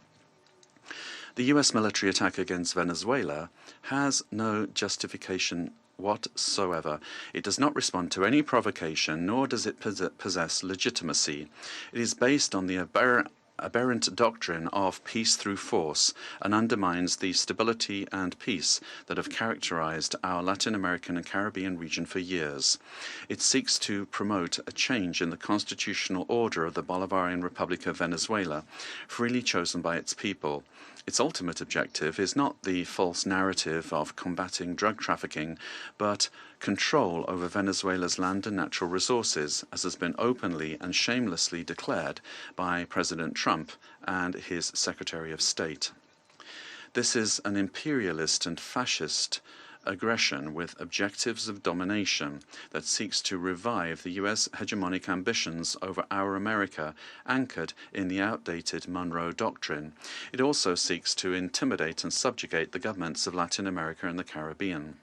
The U.S. military attack against Venezuela has no justification whatsoever. It does not respond to any provocation, nor does it possess legitimacy. It is based on the aberrant doctrine of peace through force and undermines the stability and peace that have characterized our Latin American and Caribbean region for years. It seeks to promote a change in the constitutional order of the Bolivarian Republic of Venezuela, freely chosen by its people. Its ultimate objective is not the false narrative of combating drug trafficking, but control over Venezuela's land and natural resources, as has been openly and shamelessly declared by President Trump and his Secretary of State. This is an imperialist and fascist aggression with objectives of domination that seeks to revive the U.S. hegemonic ambitions over our America, anchored in the outdated Monroe Doctrine. It also seeks to intimidate and subjugate the governments of Latin America and the Caribbean.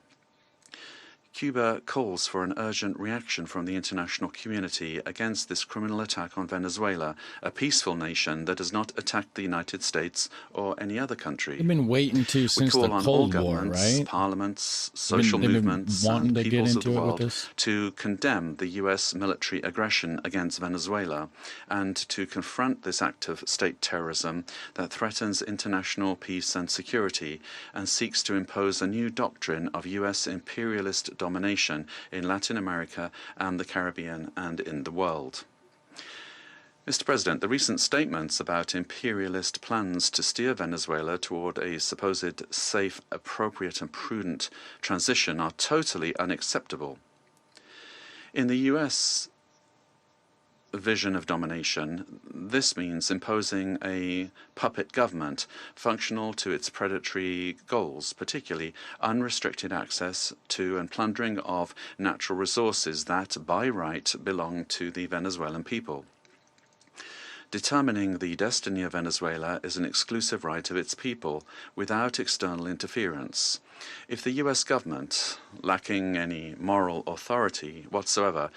Cuba calls for an urgent reaction from the international community against this criminal attack on Venezuela, a peaceful nation that has not attacked the United States or any other country. They've been waiting to since the We call on all Cold War, governments, right? parliaments, social movements, wanting and to get peoples of into the it with world this. to condemn the U.S. military aggression against Venezuela and to confront this act of state terrorism that threatens international peace and security and seeks to impose a new doctrine of U.S. imperialist domination domination in Latin America and the Caribbean and in the world. Mr. President, the recent statements about imperialist plans to steer Venezuela toward a supposed safe, appropriate and prudent transition are totally unacceptable. In the U.S. vision of domination, this means imposing a puppet government functional to its predatory goals, particularly unrestricted access to and plundering of natural resources that, by right, belong to the Venezuelan people. Determining the destiny of Venezuela is an exclusive right of its people without external interference. If the U.S. government, lacking any moral authority whatsoever,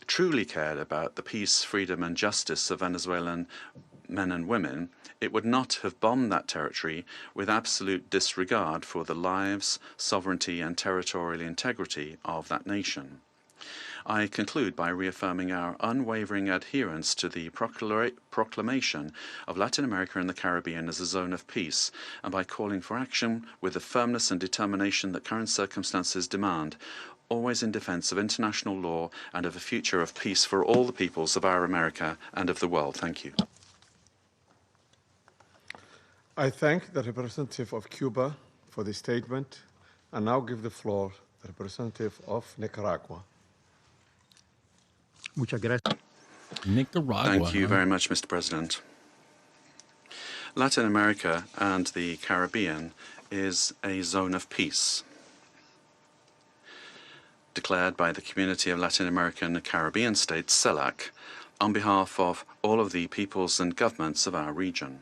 truly cared about the peace, freedom and justice of Venezuelan men and women, it would not have bombed that territory with absolute disregard for the lives, sovereignty and territorial integrity of that nation. I conclude by reaffirming our unwavering adherence to the proclamation of Latin America and the Caribbean as a zone of peace, and by calling for action with the firmness and determination that current circumstances demand, always in defense of international law and of a future of peace for all the peoples of our America and of the world. Thank you. I thank the representative of Cuba for the statement, and now give the floor to the representative of Nicaragua. Muchas gracias. Nicaragua. Thank you very much, Mr. President. Latin America and the Caribbean is a zone of peace, declared by the Community of Latin American and Caribbean States, CELAC, on behalf of all of the peoples and governments of our region.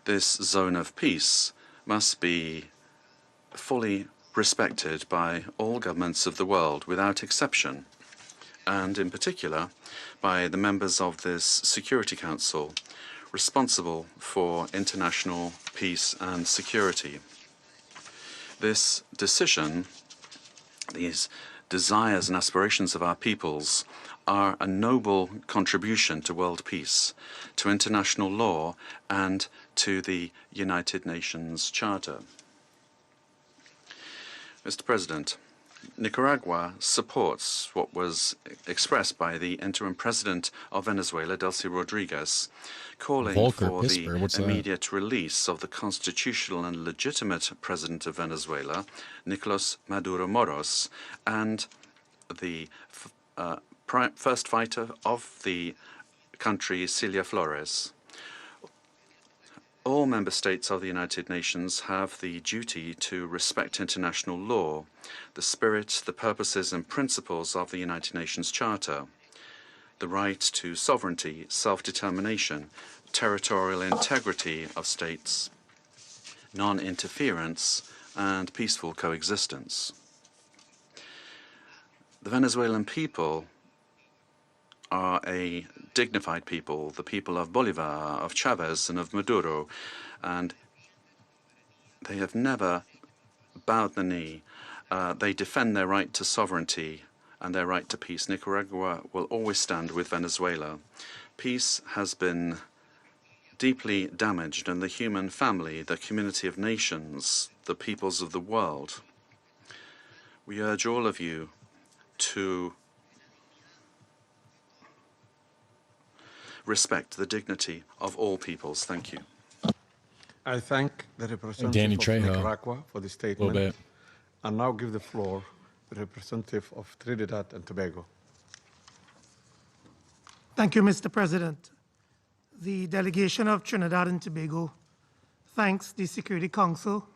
This zone of peace must be fully respected by all governments of the world without exception, and in particular by the members of this Security Council responsible for international peace and security. This decision, these desires and aspirations of our peoples, are a noble contribution to world peace, to international law, and to the United Nations Charter. Mr. President, Nicaragua supports what was expressed by the interim president of Venezuela, Delcy Rodriguez, calling for the immediate release of the constitutional and legitimate president of Venezuela, Nicolas Maduro Moros, and the first fighter of the country, Celia Flores. All member states of the United Nations have the duty to respect international law, the spirit, the purposes and principles of the United Nations Charter, the right to sovereignty, self-determination, territorial integrity of states, non-interference, and peaceful coexistence. The Venezuelan people are a dignified people, the people of Bolivar, of Chavez, and of Maduro, and they have never bowed the knee. They defend their right to sovereignty and their right to peace. Nicaragua will always stand with Venezuela. Peace has been deeply damaged, and the human family, the community of nations, the peoples of the world. We urge all of you to respect the dignity of all peoples. Thank you. I thank the representative of Nicaragua for the statement, and now give the floor to the representative of Trinidad and Tobago. Thank you, Mr. President. The delegation of Trinidad and Tobago thanks the Security Council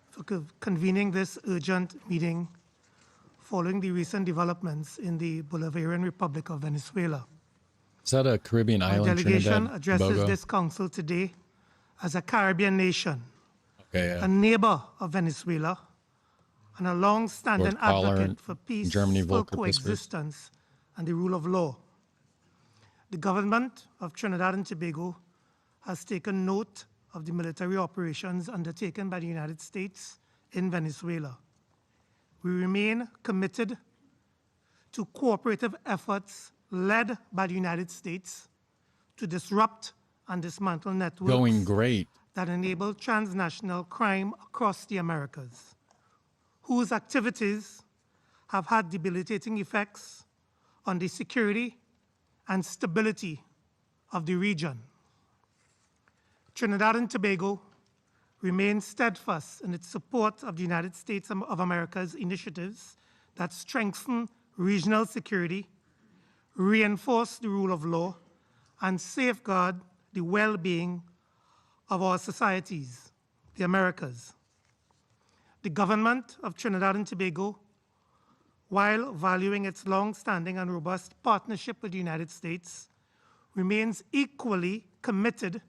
for convening this urgent meeting following the recent developments in the Bolivarian Republic of Venezuela. Is that a Caribbean island, My delegation Trinidad, addresses Tobago? this council today as a Caribbean nation, Okay, a neighbor of Venezuela, and a long-standing advocate for peaceful coexistence and the rule of law. The government of Trinidad and Tobago has taken note of the military operations undertaken by the United States in Venezuela. We remain committed to cooperative efforts led by the United States to disrupt and dismantle networks Going great. that enable transnational crime across the Americas, whose activities have had debilitating effects on the security and stability of the region. Trinidad and Tobago remains steadfast in its support of the United States of America's initiatives that strengthen regional security, reinforce the rule of law, and safeguard the well-being of our societies, the Americas. The government of Trinidad and Tobago, while valuing its long-standing and robust partnership with the United States, remains equally committed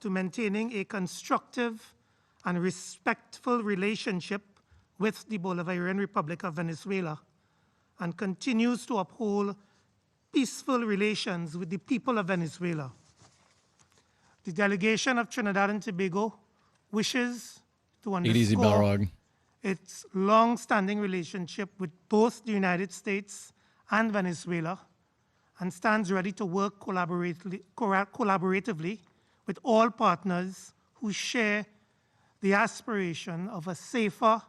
to maintaining a constructive and respectful relationship with the Bolivarian Republic of Venezuela, and continues to uphold peaceful relations with the people of Venezuela. The delegation of Trinidad and Tobago wishes to underscore its long-standing relationship with both the United States and Venezuela, and stands ready to work collaboratively with all partners who share the aspiration of a safer,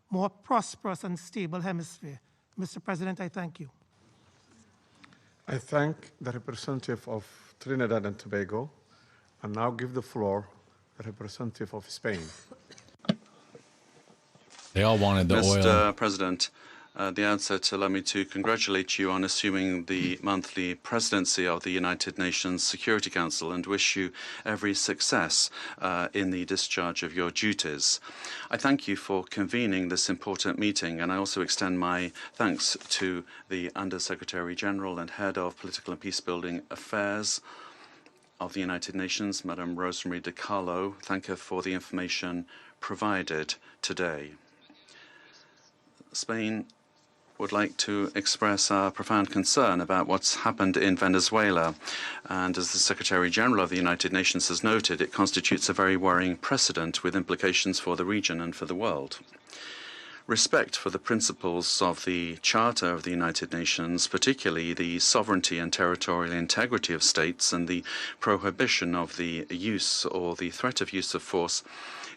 more prosperous and stable hemisphere. Mr. President, I thank you. I thank the representative of Trinidad and Tobago, and now give the floor to the representative of Spain. They all wanted the oil. Mr. President, at the outset, allow me to congratulate you on assuming the monthly presidency of the United Nations Security Council and wish you every success in the discharge of your duties. I thank you for convening this important meeting, and I also extend my thanks to the Under-Secretary General and Head of Political and Peacebuilding Affairs of the United Nations, Madam Rosemary DiCarlo. Thank her for the information provided today. Spain would like to express our profound concern about what's happened in Venezuela. And as the Secretary General of the United Nations has noted, it constitutes a very worrying precedent with implications for the region and for the world. Respect for the principles of the Charter of the United Nations, particularly the sovereignty and territorial integrity of states and the prohibition of the use or the threat of use of force,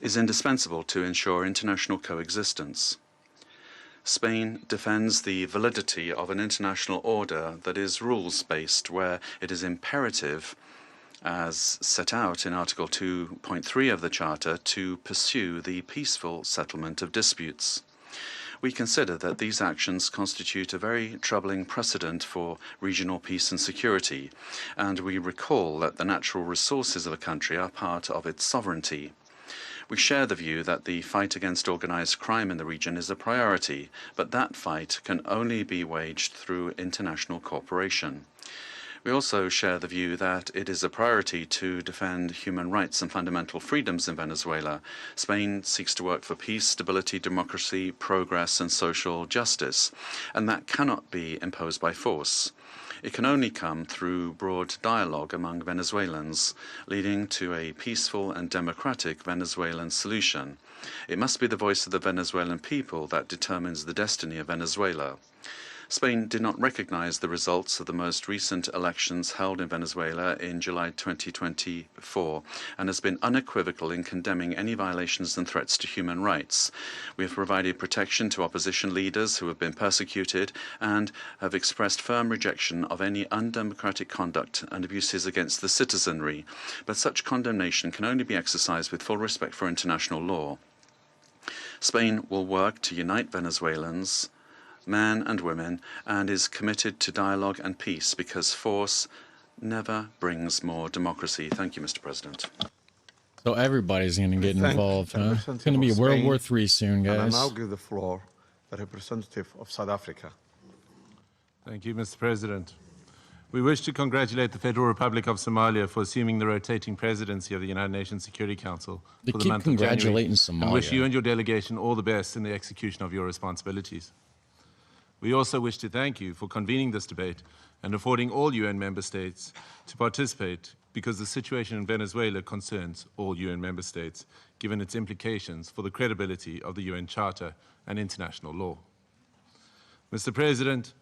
is indispensable to ensure international coexistence. Spain defends the validity of an international order that is rules-based, where it is imperative, as set out in Article 2.3 of the Charter, to pursue the peaceful settlement of disputes. We consider that these actions constitute a very troubling precedent for regional peace and security, and we recall that the natural resources of a country are part of its sovereignty. We share the view that the fight against organized crime in the region is a priority, but that fight can only be waged through international cooperation. We also share the view that it is a priority to defend human rights and fundamental freedoms in Venezuela. Spain seeks to work for peace, stability, democracy, progress, and social justice, and that cannot be imposed by force. It can only come through broad dialogue among Venezuelans, leading to a peaceful and democratic Venezuelan solution. It must be the voice of the Venezuelan people that determines the destiny of Venezuela. Spain did not recognize the results of the most recent elections held in Venezuela in July 2024 and has been unequivocal in condemning any violations and threats to human rights. We have provided protection to opposition leaders who have been persecuted and have expressed firm rejection of any undemocratic conduct and abuses against the citizenry, but such condemnation can only be exercised with full respect for international law. Spain will work to unite Venezuelans, men and women, and is committed to dialogue and peace because force never brings more democracy. Thank you, Mr. President. So everybody's going to get involved, huh? It's going to be World War III soon, guys. And I now give the floor to the representative of South Africa. Thank you, Mr. President. We wish to congratulate the Federal Republic of Somalia for assuming the rotating presidency of the United Nations Security Council for the month of January, and wish you and your delegation all the best in the execution of your responsibilities. We also wish to thank you for convening this debate and affording all UN member states to participate, because the situation in Venezuela concerns all UN member states, given its implications for the credibility of the UN Charter and international law. Mr. President,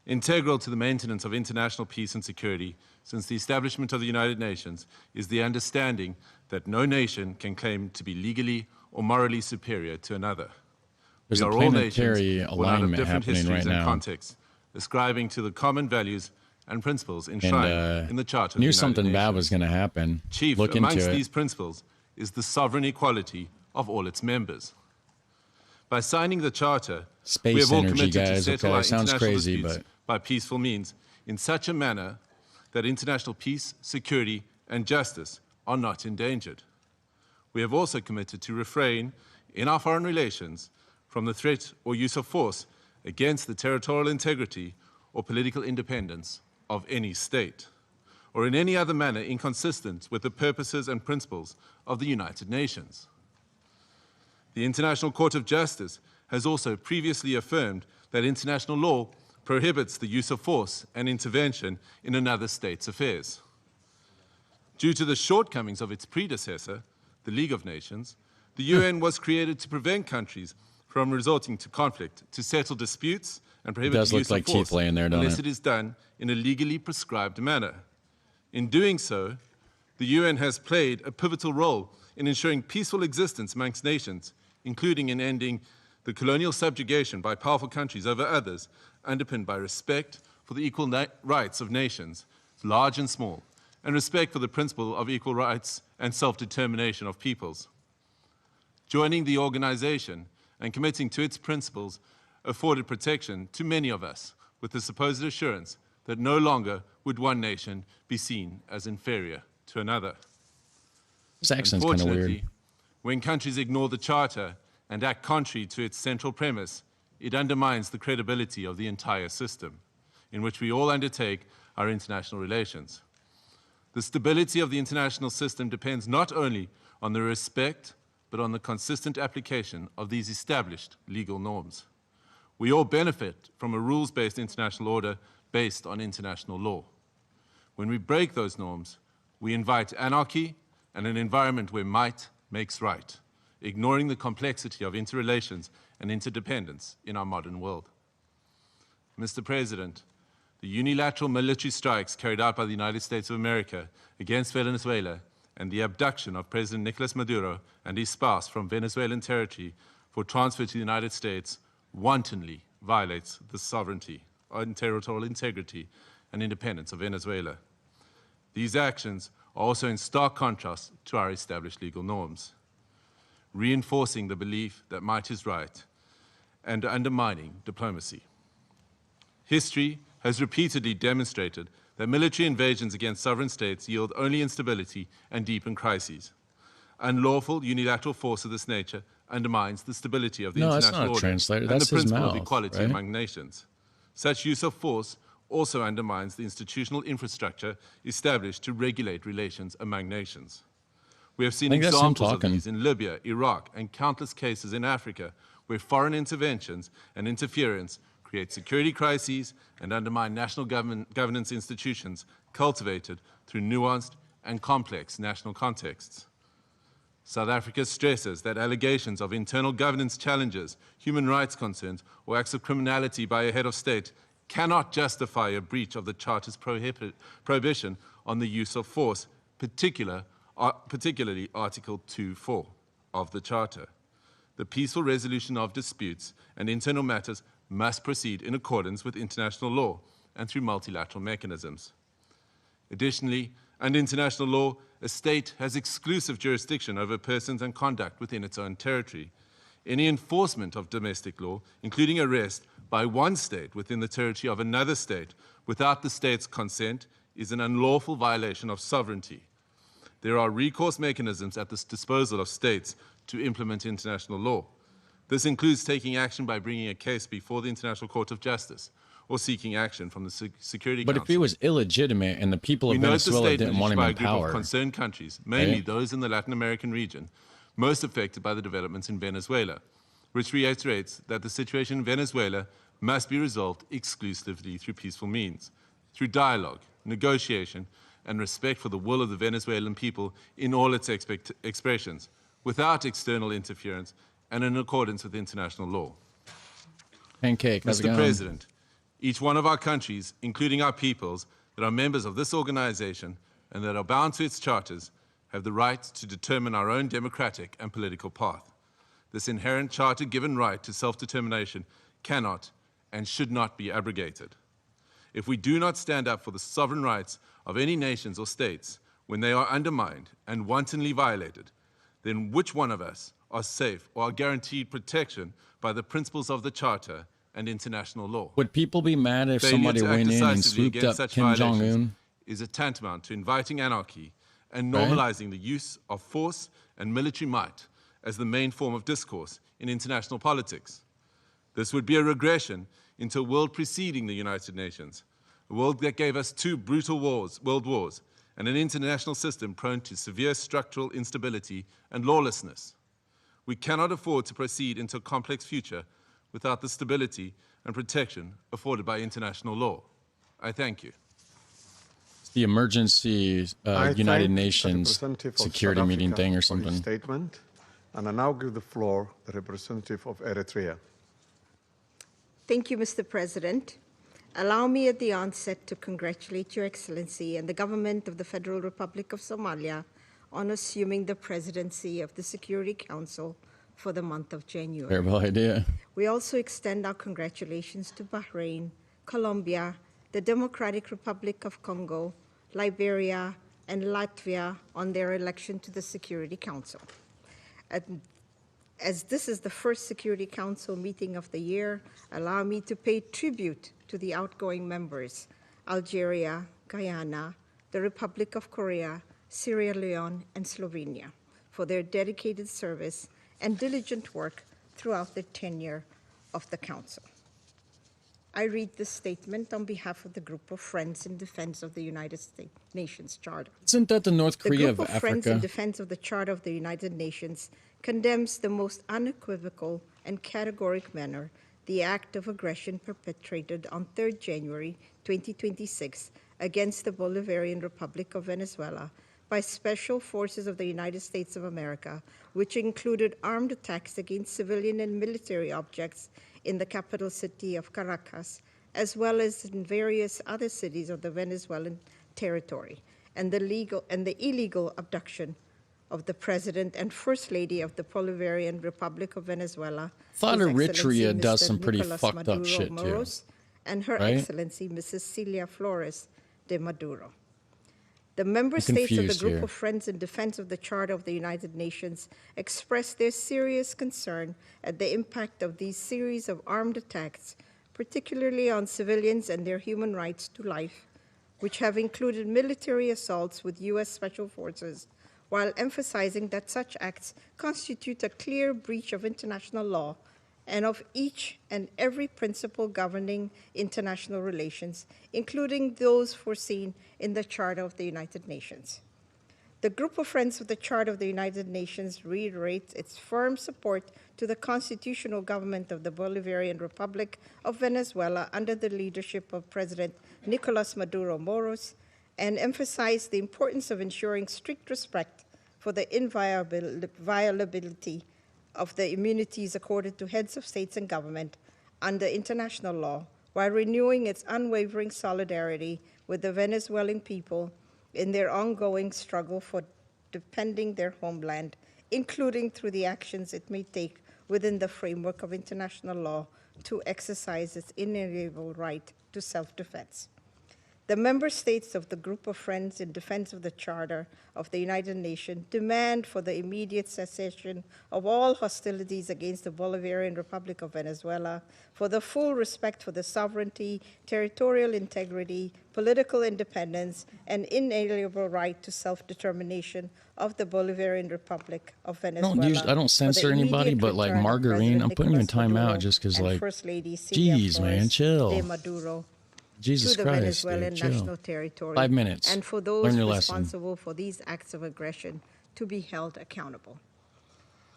integral to the maintenance of international peace and security since the establishment of the United Nations is the understanding that no nation can claim to be legally or morally superior to another. There's we a are all planetary nations born out of alignment different happening histories right and now. contexts, ascribing to the common values and principles enshrined in the Charter of the Knew United something bad Nations. was going to happen. Chief Look amongst into it. these principles is the sovereign equality of all its members. By signing the Charter, we Space have all energy, committed guys. to settle Okay, our sounds international crazy, disputes but by peaceful means in such a manner that international peace, security, and justice are not endangered. We have also committed to refrain in our foreign relations from the threat or use of force against the territorial integrity or political independence of any state, or in any other manner inconsistent with the purposes and principles of the United Nations. The International Court of Justice has also previously affirmed that international law prohibits the use of force and intervention in another state's affairs. Due to the shortcomings of its predecessor, the League of Nations, the UN was created to prevent countries from resorting to conflict, to settle disputes, and prohibit the use of force unless it is done in a legally prescribed manner. In doing so, the UN has played a pivotal role in ensuring peaceful existence amongst nations, including in ending the colonial subjugation by powerful countries over others, underpinned by respect for the equal rights of nations, large and small, and respect for the principle of equal rights and self-determination of peoples. Joining the organization and committing to its principles afforded protection to many of us, with the supposed assurance that no longer would one nation be seen as inferior to another. This accent's kind of weird. When countries ignore the Charter and act contrary to its central premise, it undermines the credibility of the entire system in which we all undertake our international relations. The stability of the international system depends not only on the respect, but on the consistent application of these established legal norms. We all benefit from a rules-based international order based on international law. When we break those norms, we invite anarchy and an environment where might makes right, ignoring the complexity of interrelations and interdependence in our modern world. Mr. President, the unilateral military strikes carried out by the United States of America against Venezuela and the abduction of President Nicolas Maduro and his spouse from Venezuelan territory for transfer to the United States wantonly violates the sovereignty and territorial integrity and independence of Venezuela. These actions are also in stark contrast to our established legal norms, reinforcing the belief that might is right and undermining diplomacy. History has repeatedly demonstrated that military invasions against sovereign states yield only instability and deepen crises. Unlawful unilateral force of this nature undermines the stability of the international order and the principle of equality among nations. Such use of force also undermines the institutional infrastructure established to regulate relations among nations. We have seen examples of these in Libya, Iraq, and countless cases in Africa where foreign interventions and interference create security crises and undermine national governance institutions cultivated through nuanced and complex national contexts. South Africa stresses that allegations of internal governance challenges, human rights concerns, or acts of criminality by a head of state cannot justify a breach of the Charter's prohibition on the use of force, particularly Article 2.4 of the Charter. The peaceful resolution of disputes and internal matters must proceed in accordance with international law and through multilateral mechanisms. Additionally, under international law, a state has exclusive jurisdiction over persons and conduct within its own territory. Any enforcement of domestic law, including arrest by one state within the territory of another state without the state's consent, is an unlawful violation of sovereignty. There are recourse mechanisms at the disposal of states to implement international law. This includes taking action by bringing a case before the International Court of Justice or seeking action from the Security Council. But if it was illegitimate and the people of Venezuela didn't want him in power, by a group of concerned countries, mainly those in the Latin American region, most affected by the developments in Venezuela, which reiterates that the situation in Venezuela must be resolved exclusively through peaceful means, through dialogue, negotiation, and respect for the will of the Venezuelan people in all its expressions, without external interference and in accordance with international law. Pancake, Mr. President, each one of our countries, including our peoples, that are members of this organization and that are bound to its charters, have the right to determine our own democratic and political path. This inherent charter-given right to self-determination cannot and should not be abrogated. If we do not stand up for the sovereign rights of any nations or states when they are undermined and wantonly violated, then which one of us are safe or are guaranteed protection by the principles of the Charter and international law? Would people be mad if Failure somebody to act went in and decisively swooped against up such Kim violations Jong-un? is a tantamount to inviting anarchy and Right. normalizing the use of force and military might as the main form of discourse in international politics. This would be a regression into a world preceding the United Nations, a world that gave us two brutal world wars, and an international system prone to severe structural instability and lawlessness. We cannot afford to proceed into a complex future without the stability and protection afforded by international law. I thank you. The emergency I United thank the Nations representative of security South meeting Africa thing or for his something. statement, and I now give the floor to the representative of Eritrea. Thank you, Mr. President. Allow me at the onset to congratulate Your Excellency and the government of the Federal Republic of Somalia on assuming the presidency of the Security Council for the month of January. Terrible idea. We also extend our congratulations to Bahrain, Colombia, the Democratic Republic of Congo, Liberia, and Latvia on their election to the Security Council. As this is the first Security Council meeting of the year, allow me to pay tribute to the outgoing members, Algeria, Guyana, the Republic of Korea, Sierra Leone, and Slovenia, for their dedicated service and diligent work throughout the tenure of the Council. I read this statement on behalf of the Group of Friends in Defense of the United Nations Charter. Isn't that the North Korea The of Group of Friends in Africa? Defense of the Charter of the United Nations condemns the most unequivocal and categoric manner the act of aggression perpetrated on 3rd January 2026 against the Bolivarian Republic of Venezuela by special forces of the United States of America, which included armed attacks against civilian and military objects in the capital city of Caracas, as well as in various other cities of the Venezuelan territory, and the illegal abduction of the President and First Lady of the Bolivarian Republic of Venezuela, Thought His Eritrea Excellency does Mr. some pretty Nicolas fucked up Maduro shit, too. Moros, and Her Right? Excellency Mrs. Celia Flores de Maduro. The member I'm states of the confused Group here. of Friends in Defense of the Charter of the United Nations expressed their serious concern at the impact of these series of armed attacks, particularly on civilians and their human rights to life, which have included military assaults with U.S. Special Forces, while emphasizing that such acts constitute a clear breach of international law and of each and every principle governing international relations, including those foreseen in the Charter of the United Nations. The Group of Friends of the Charter of the United Nations reiterates its firm support to the constitutional government of the Bolivarian Republic of Venezuela under the leadership of President Nicolas Maduro Moros, and emphasize the importance of ensuring strict respect for the inviolability of the immunities accorded to heads of states and government under international law, while renewing its unwavering solidarity with the Venezuelan people in their ongoing struggle for defending their homeland, including through the actions it may take within the framework of international law to exercise its inalienable right to self-defense. The member states of the Group of Friends in Defense of the Charter of the United Nations demand for the immediate cessation of all hostilities against the Bolivarian Republic of Venezuela, for the full respect for the sovereignty, territorial integrity, political independence, and inalienable right to self-determination of the Bolivarian Republic of Venezuela. I don't censor anybody, but like Margarine, I'm putting you in timeout just because, like, First Lady Celia geez, man, Flores chill. de Maduro Jesus to the Christ, Venezuelan dude, chill. national territory, 5 minutes. and for those Learn your lesson. responsible for these acts of aggression to be held accountable.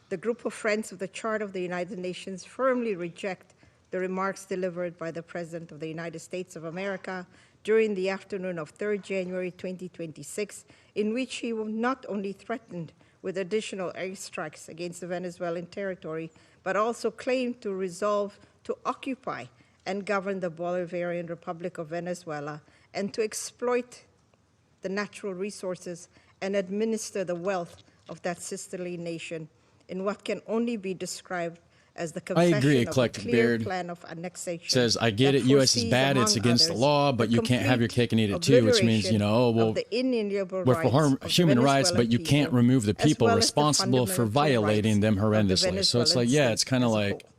The Group of Friends of the Charter of the United Nations firmly reject the remarks delivered by the President of the United States of America during the afternoon of 3rd January 2026, in which he not only threatened with additional airstrikes against the Venezuelan territory, but also claimed to resolve to occupy and govern the Bolivarian Republic of Venezuela, and to exploit the natural resources and administer the wealth of that sisterly nation in what can only be described as the I agree, confession of a Eclectic clear Beard. plan of annexation. Says, I get that it, U.S. is foresees, bad, it's among against the others, law, but the you can't have your complete cake and eat it too, which means, you know, oh, obliteration well, of the inalienable we're for rights of the human rights, but you Venezuelan can't people, remove the as people well as the responsible for fundamental violating them rights of the horrendously. So it's Venezuelan like, yeah, state it's kind of as a like, whole.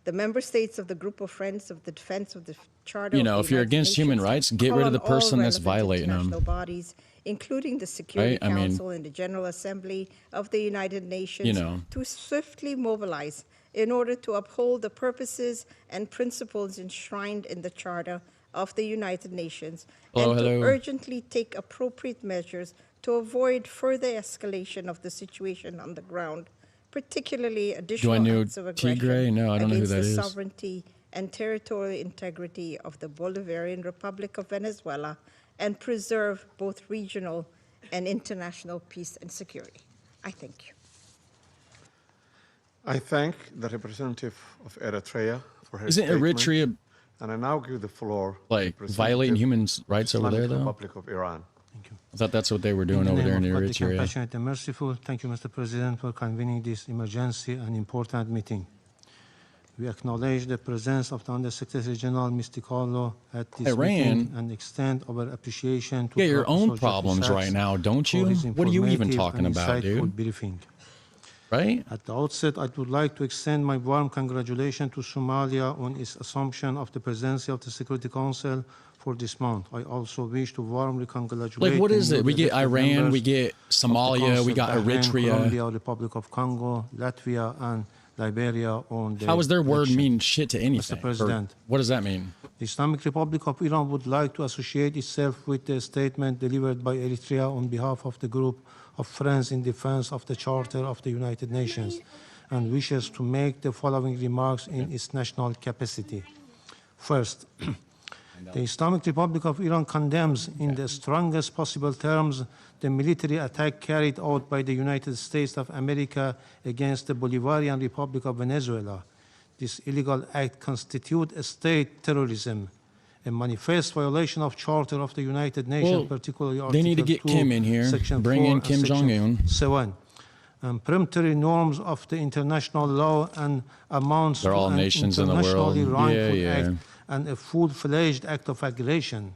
The member states of the Group of Friends of the Defense of the Charter you of know, the if you're United against human Nations rights, get call rid of on the all person that's relevant violating international them. bodies, including the Security Right? I mean, Council and the General Assembly of the United Nations, you know. to swiftly mobilize in order to uphold the purposes and principles enshrined in the Charter of the United Nations, Hello, and to hello. urgently take appropriate measures to avoid further escalation of the situation on the ground, particularly additional know acts of aggression Tigray? No, I don't know who against that the is. sovereignty and territorial integrity of the Bolivarian Republic of Venezuela, and preserve both regional and international peace and security. I thank you. I thank the representative of Eritrea for her Isn't statement. Eritrea And I now give the floor like to the violating representative human of rights over Islamic there, though? Republic of Iran. I thought that's what they were doing In the over there in name of God, the Eritrea. compassionate and merciful, thank you, Mr. President, for convening this emergency and important meeting. We acknowledge the presence of the Undersecretary General Mr. Carlo at this meeting and extend our appreciation to You got your own Professor problems Jeffrey right Sachs now, don't for you? his What are you even informative talking and about, insightful dude? briefing. Right? At the outset, I would like to extend my warm congratulations to Somalia on its assumption of the presidency of the Security Council for this month. I also wish to warmly congratulate Like, what is the it? We get elected Iran, members we get of the Somalia, we Council, got Bahrain, Eritrea. Colombia, Republic of Congo, Latvia, and Liberia on the How does their word election. mean shit to anything? Mr. President, What does that mean? the Islamic Republic of Iran would like to associate itself with the statement delivered by Eritrea on behalf of the group of friends in defense of the Charter of the United Nations, and wishes to make the following remarks in its national capacity. First, the Islamic Republic of Iran condemns in the strongest possible terms the military attack carried out by the United States of America against the Bolivarian Republic of Venezuela. This illegal act constitutes a state terrorism, a manifest violation of Charter of the United Nations, Well, particularly they need to Article get 2, Kim in here. Section Bring 4 in and Kim Section Jong-un. 7, and peremptory norms of the international law and amounts They're to all an nations in the world. internationally wrongful Yeah, yeah. act and a full-fledged act of aggression.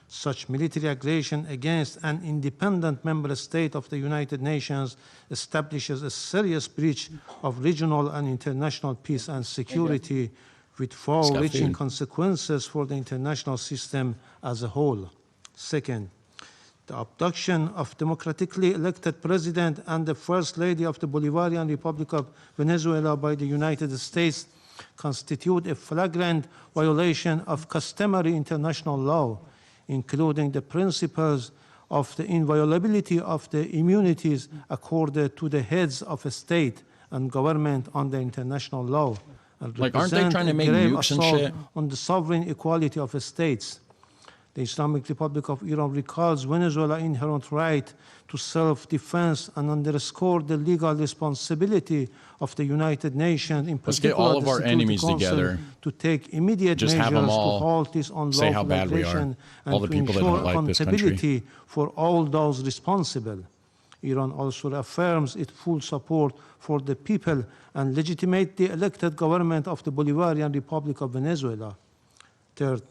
Such military aggression against an independent member state of the United Nations establishes a serious breach of regional and international peace and security with far-reaching consequences for the international system as a whole. Second, the abduction of democratically elected president and the first lady of the Bolivarian Republic of Venezuela by the United States constitute a flagrant violation of customary international law, including the principles of the inviolability of the immunities accorded to the heads of a state and government under international law, and Like, aren't they represent trying to a make grave nukes and assault shit? on the sovereign equality of states. The Islamic Republic of Iran recalls Venezuela's inherent right to self-defense and underscore the legal responsibility of the United Nations, in Let's get particular all of the our Security enemies Council, together. to take immediate Just measures have them to all halt this say unlawful how bad we are. aggression and All the to people that ensure don't like this country. accountability for all those responsible. Iran also affirms its full support for the people and legitimate the elected government of the Bolivarian Republic of Venezuela. Third,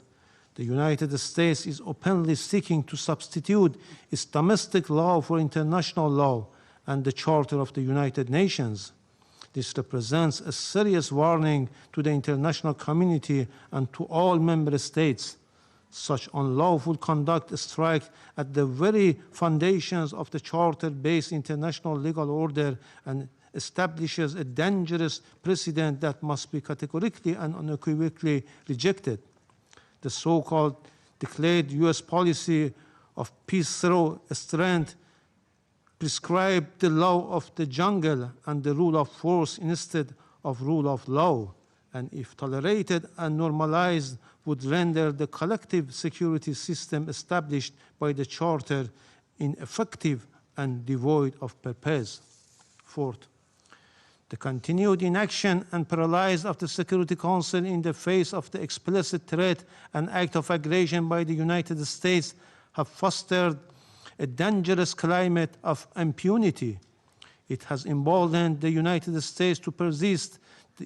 the United States is openly seeking to substitute its domestic law for international law and the Charter of the United Nations. This represents a serious warning to the international community and to all member states. Such unlawful conduct strikes at the very foundations of the Charter-based international legal order and establishes a dangerous precedent that must be categorically and unequivocally rejected. The so-called declared U.S. policy of peace through strength prescribe the law of the jungle and the rule of force instead of rule of law, and if tolerated and normalized, would render the collective security system established by the Charter ineffective and devoid of purpose. Fourth, the continued inaction and paralysis of the Security Council in the face of the explicit threat and act of aggression by the United States have fostered a dangerous climate of impunity. It has emboldened the United States to persist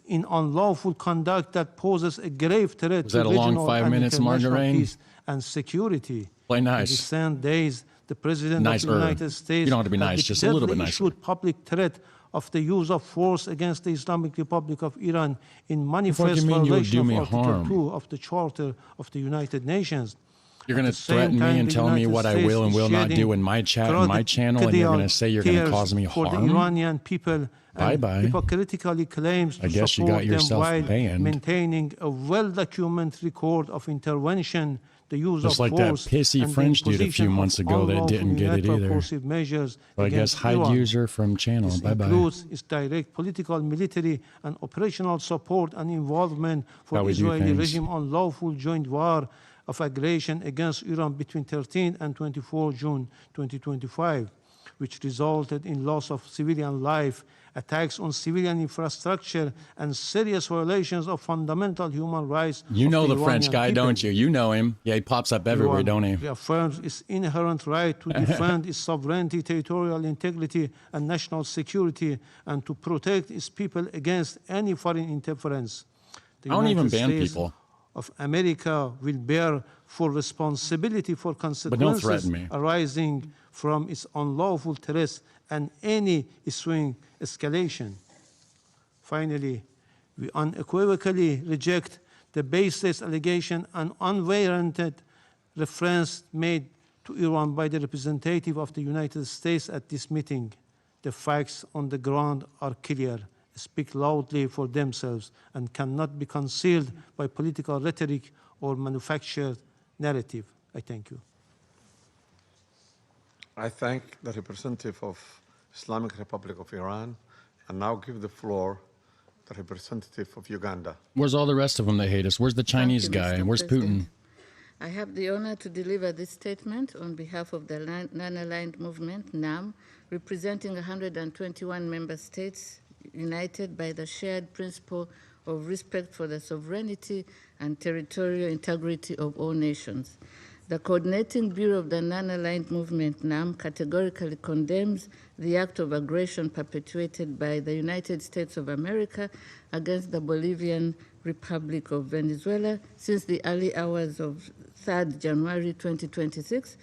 in unlawful conduct that poses a grave threat to regional and international peace and security. Play nice. In recent days, the President of the United States you don't have to be nice, just a little bit nicer. Issued public threat of the use of force against the Islamic Republic of Iran in manifest violation of Article 2 of the Charter of the United Nations. You're going to threaten me and tell me what I will and will not do in my chat and my channel, and you're going to say you're going to cause me harm? For the Iranian people, Bye-bye. Hypocritically claims to I guess you got support them yourself while banned. maintaining a well-documented record of intervention, the use Just of like that force, pissy and French the dude a few imposition months of ago that didn't get it unlawful either. coercive measures So I guess against hide Iran. user from channel. This Bye-bye. includes its direct political, military, and operational support and involvement for How we do Israeli things. regime unlawful joint war of aggression against Iran between 13 and 24 June 2025, which resulted in loss of civilian life, attacks on civilian infrastructure, and serious violations of fundamental human rights. You know the French Iranian guy, people. don't you? You know him. Yeah, he pops up everywhere, Iran don't he? reaffirms its inherent right to defend its sovereignty, territorial integrity, and national security, and to protect its people against any foreign interference. The I don't even United ban States people. of America will bear full responsibility for consequences threaten me. arising from its unlawful threats and any ensuing escalation. Finally, we unequivocally reject the baseless allegation and unwarranted reference made to Iran by the representative of the United States at this meeting. The facts on the ground are clear, speak loudly for themselves, and cannot be concealed by political rhetoric or manufactured narrative. I thank you. I thank the representative of Islamic Republic of Iran, and now give the floor to the representative of Uganda. Where's all the rest of them that hate us? Where's the Chinese guy? Mr. Where's President. Putin? I have the honor to deliver this statement on behalf of the Non-Aligned Movement, NAM, representing 121 member states united by the shared principle of respect for the sovereignty and territorial integrity of all nations. The Coordinating Bureau of the Non-Aligned Movement, NAM, categorically condemns the act of aggression perpetuated by the United States of America against the Bolivian Republic of Venezuela since the early hours of 3rd January 2026,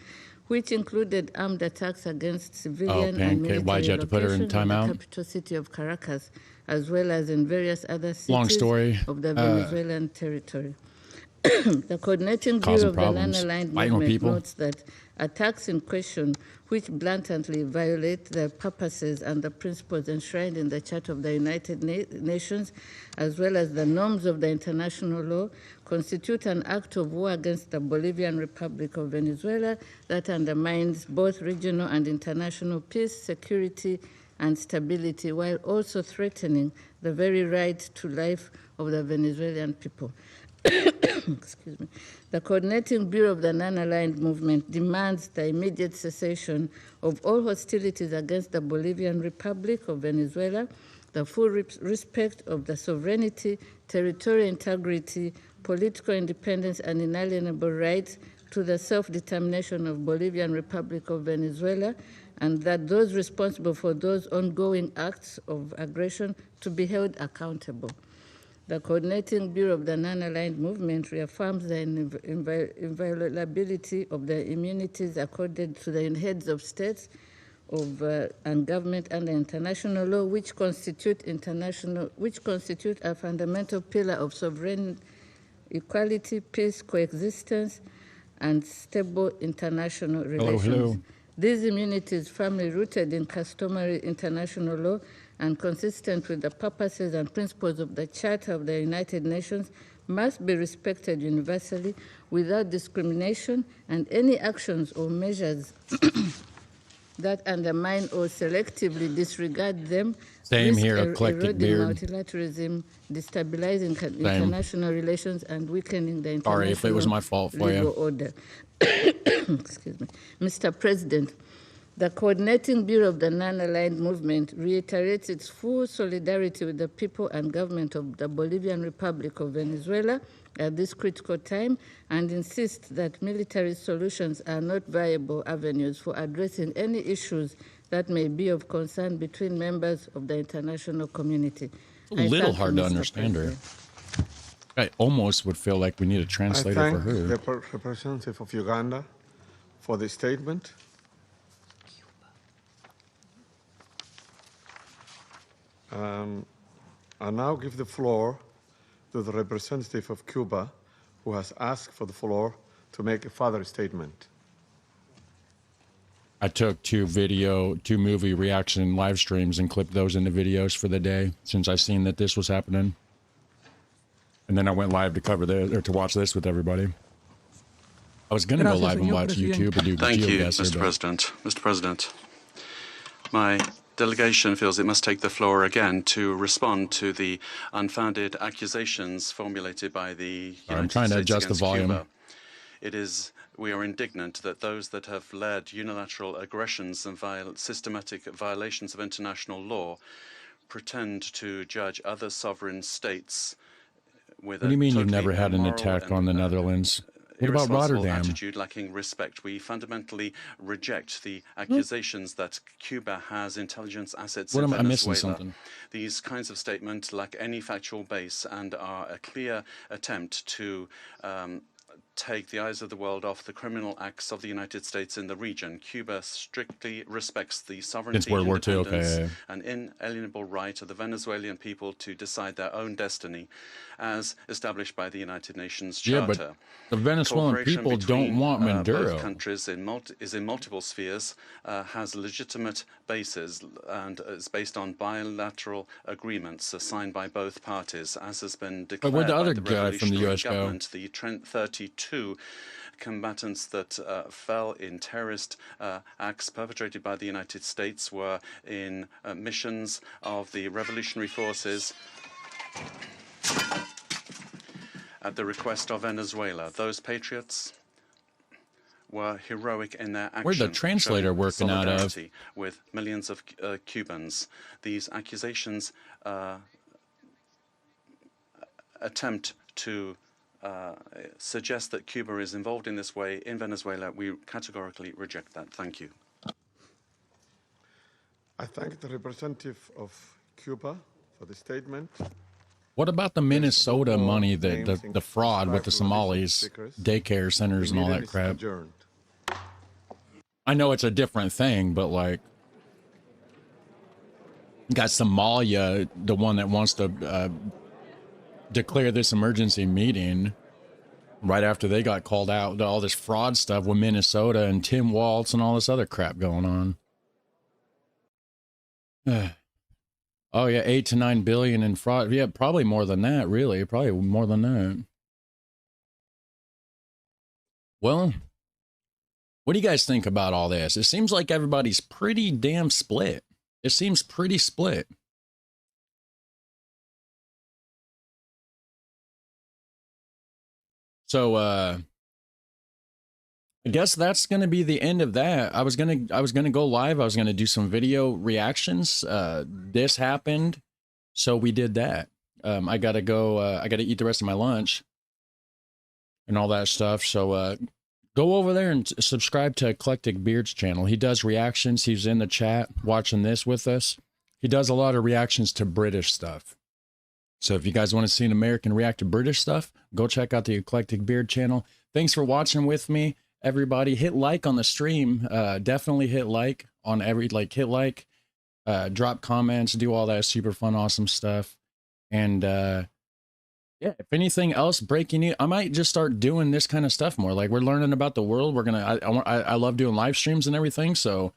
which included armed attacks against civilian and military Why'd you have to put her in locations in timeout? the capital city of Caracas, as well as in various other Long cities story. of the Venezuelan territory. The Coordinating Bureau Causing of the problems. Non-Aligned Fighting with Movement people. notes that attacks in question, which blatantly violate the purposes and the principles enshrined in the Charter of the United Nations, as well as the norms of the international law, constitute an act of war against the Bolivian Republic of Venezuela that undermines both regional and international peace, security, and stability, while also threatening the very right to life of the Venezuelan people. Excuse me. The Coordinating Bureau of the Non-Aligned Movement demands the immediate cessation of all hostilities against the Bolivian Republic of Venezuela, the full respect of the sovereignty, territorial integrity, political independence, and inalienable rights to the self-determination of Bolivian Republic of Venezuela, and that those responsible for those ongoing acts of aggression to be held accountable. The Coordinating Bureau of the Non-Aligned Movement reaffirms the inviolability of the immunities accorded to the heads of states and government under international law, which constitute a fundamental pillar of sovereign equality, peace, coexistence, and stable international relations. Hello. These immunities, firmly rooted in customary international law and consistent with the purposes and principles of the Charter of the United Nations, must be respected universally without discrimination, and any actions or measures that undermine or selectively disregard them Same risk here, eclectic eroding beard. multilateralism, destabilizing international relations, and weakening the international Sorry if it was my fault for legal you. order. Excuse me. Mr. President, The Coordinating Bureau of the Non-Aligned Movement reiterates its full solidarity with the people and government of the Bolivarian Republic of Venezuela at this critical time and insists that military solutions are not viable avenues for addressing any issues that may be of concern between members of the international community. A little hard to understand her. I almost would feel like we need a translator for her. I thank the representative of Uganda for the statement. I now give the floor to the representative of Cuba, who has asked for the floor to make a further statement. I took two movie reaction live streams and clipped those into videos for the day since I seen that this was happening. And then I went live to cover this, or to watch this with everybody. I was going to go live and watch YouTube and do Thank you, GeoGuessr, Mr. President. Mr. President, my delegation feels it must take the floor again to respond to the unfounded accusations formulated by the United trying to States adjust the against volume. Cuba. We are indignant that those that have led unilateral aggressions and systematic violations of international law pretend to judge other sovereign states with What do you mean you've never had an attack on the Netherlands? What about irresponsible Rotterdam? attitude lacking respect. We fundamentally reject the accusations that Cuba has intelligence assets What in am I missing Venezuela. something? These kinds of statements lack any factual base and are a clear attempt to take the eyes of the world off the criminal acts of the United States in the region. Cuba strictly respects the sovereignty, World War II, independence, and inalienable right of the Venezuelan people to decide their own destiny, as established by the United Nations Charter. Yeah, but the Venezuelan Cooperation people don't between, want Maduro. Both countries is in multiple spheres, has legitimate bases, and is based on bilateral agreements signed by both parties, as has been declared where'd the by other the guy from the revolutionary US go? government, the Trent 32 combatants that fell in terrorist acts perpetrated by the United States were in missions of the revolutionary forces at the request of Venezuela. Those patriots were heroic in their action. Where'd the translator showing working out of? solidarity with millions of Cubans. These accusations attempt to suggest that Cuba is involved in this way in Venezuela. We categorically reject that. Thank you. I thank the representative of Cuba for the statement. What about the Minnesota money, the fraud with the Somalis, daycare centers and all that crap? I know it's a different thing, but like, got Somalia, the one that wants to declare this emergency meeting right after they got called out, all this fraud stuff with Minnesota and Tim Walz and all this other crap going on. Oh yeah, 8 to 9 billion in fraud. Yeah, probably more than that, really. Probably more than that. Well, what do you guys think about all this? It seems like everybody's pretty damn split. It seems pretty split. So I guess that's going to be the end of that. I was going to go live. I was going to do some video reactions. This happened, so we did that. I got to go I got to eat the rest of my lunch and all that stuff. So go over there and subscribe to Eclectic Beard's channel. He does reactions. He's in the chat watching this with us. He does a lot of reactions to British stuff. So if you guys want to see an American react to British stuff, go check out the Eclectic Beard channel. Thanks for watching with me, everybody. Hit like on the stream. Definitely hit like on hit like, drop comments, do all that super fun, awesome stuff. And yeah, if anything else breaking news, I might just start doing this kind of stuff more. Like, we're learning about the world. We're gonna, I love doing live streams and everything. So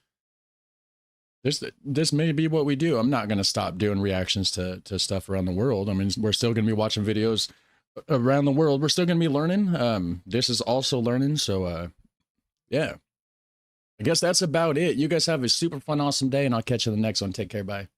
this may be what we do. I'm not going to stop doing reactions to stuff around the world. I mean, we're still going to be watching videos around the world. We're still going to be learning. This is also learning. So, yeah, I guess that's about it. You guys have a super fun, awesome day, and I'll catch you in the next one. Take care. Bye.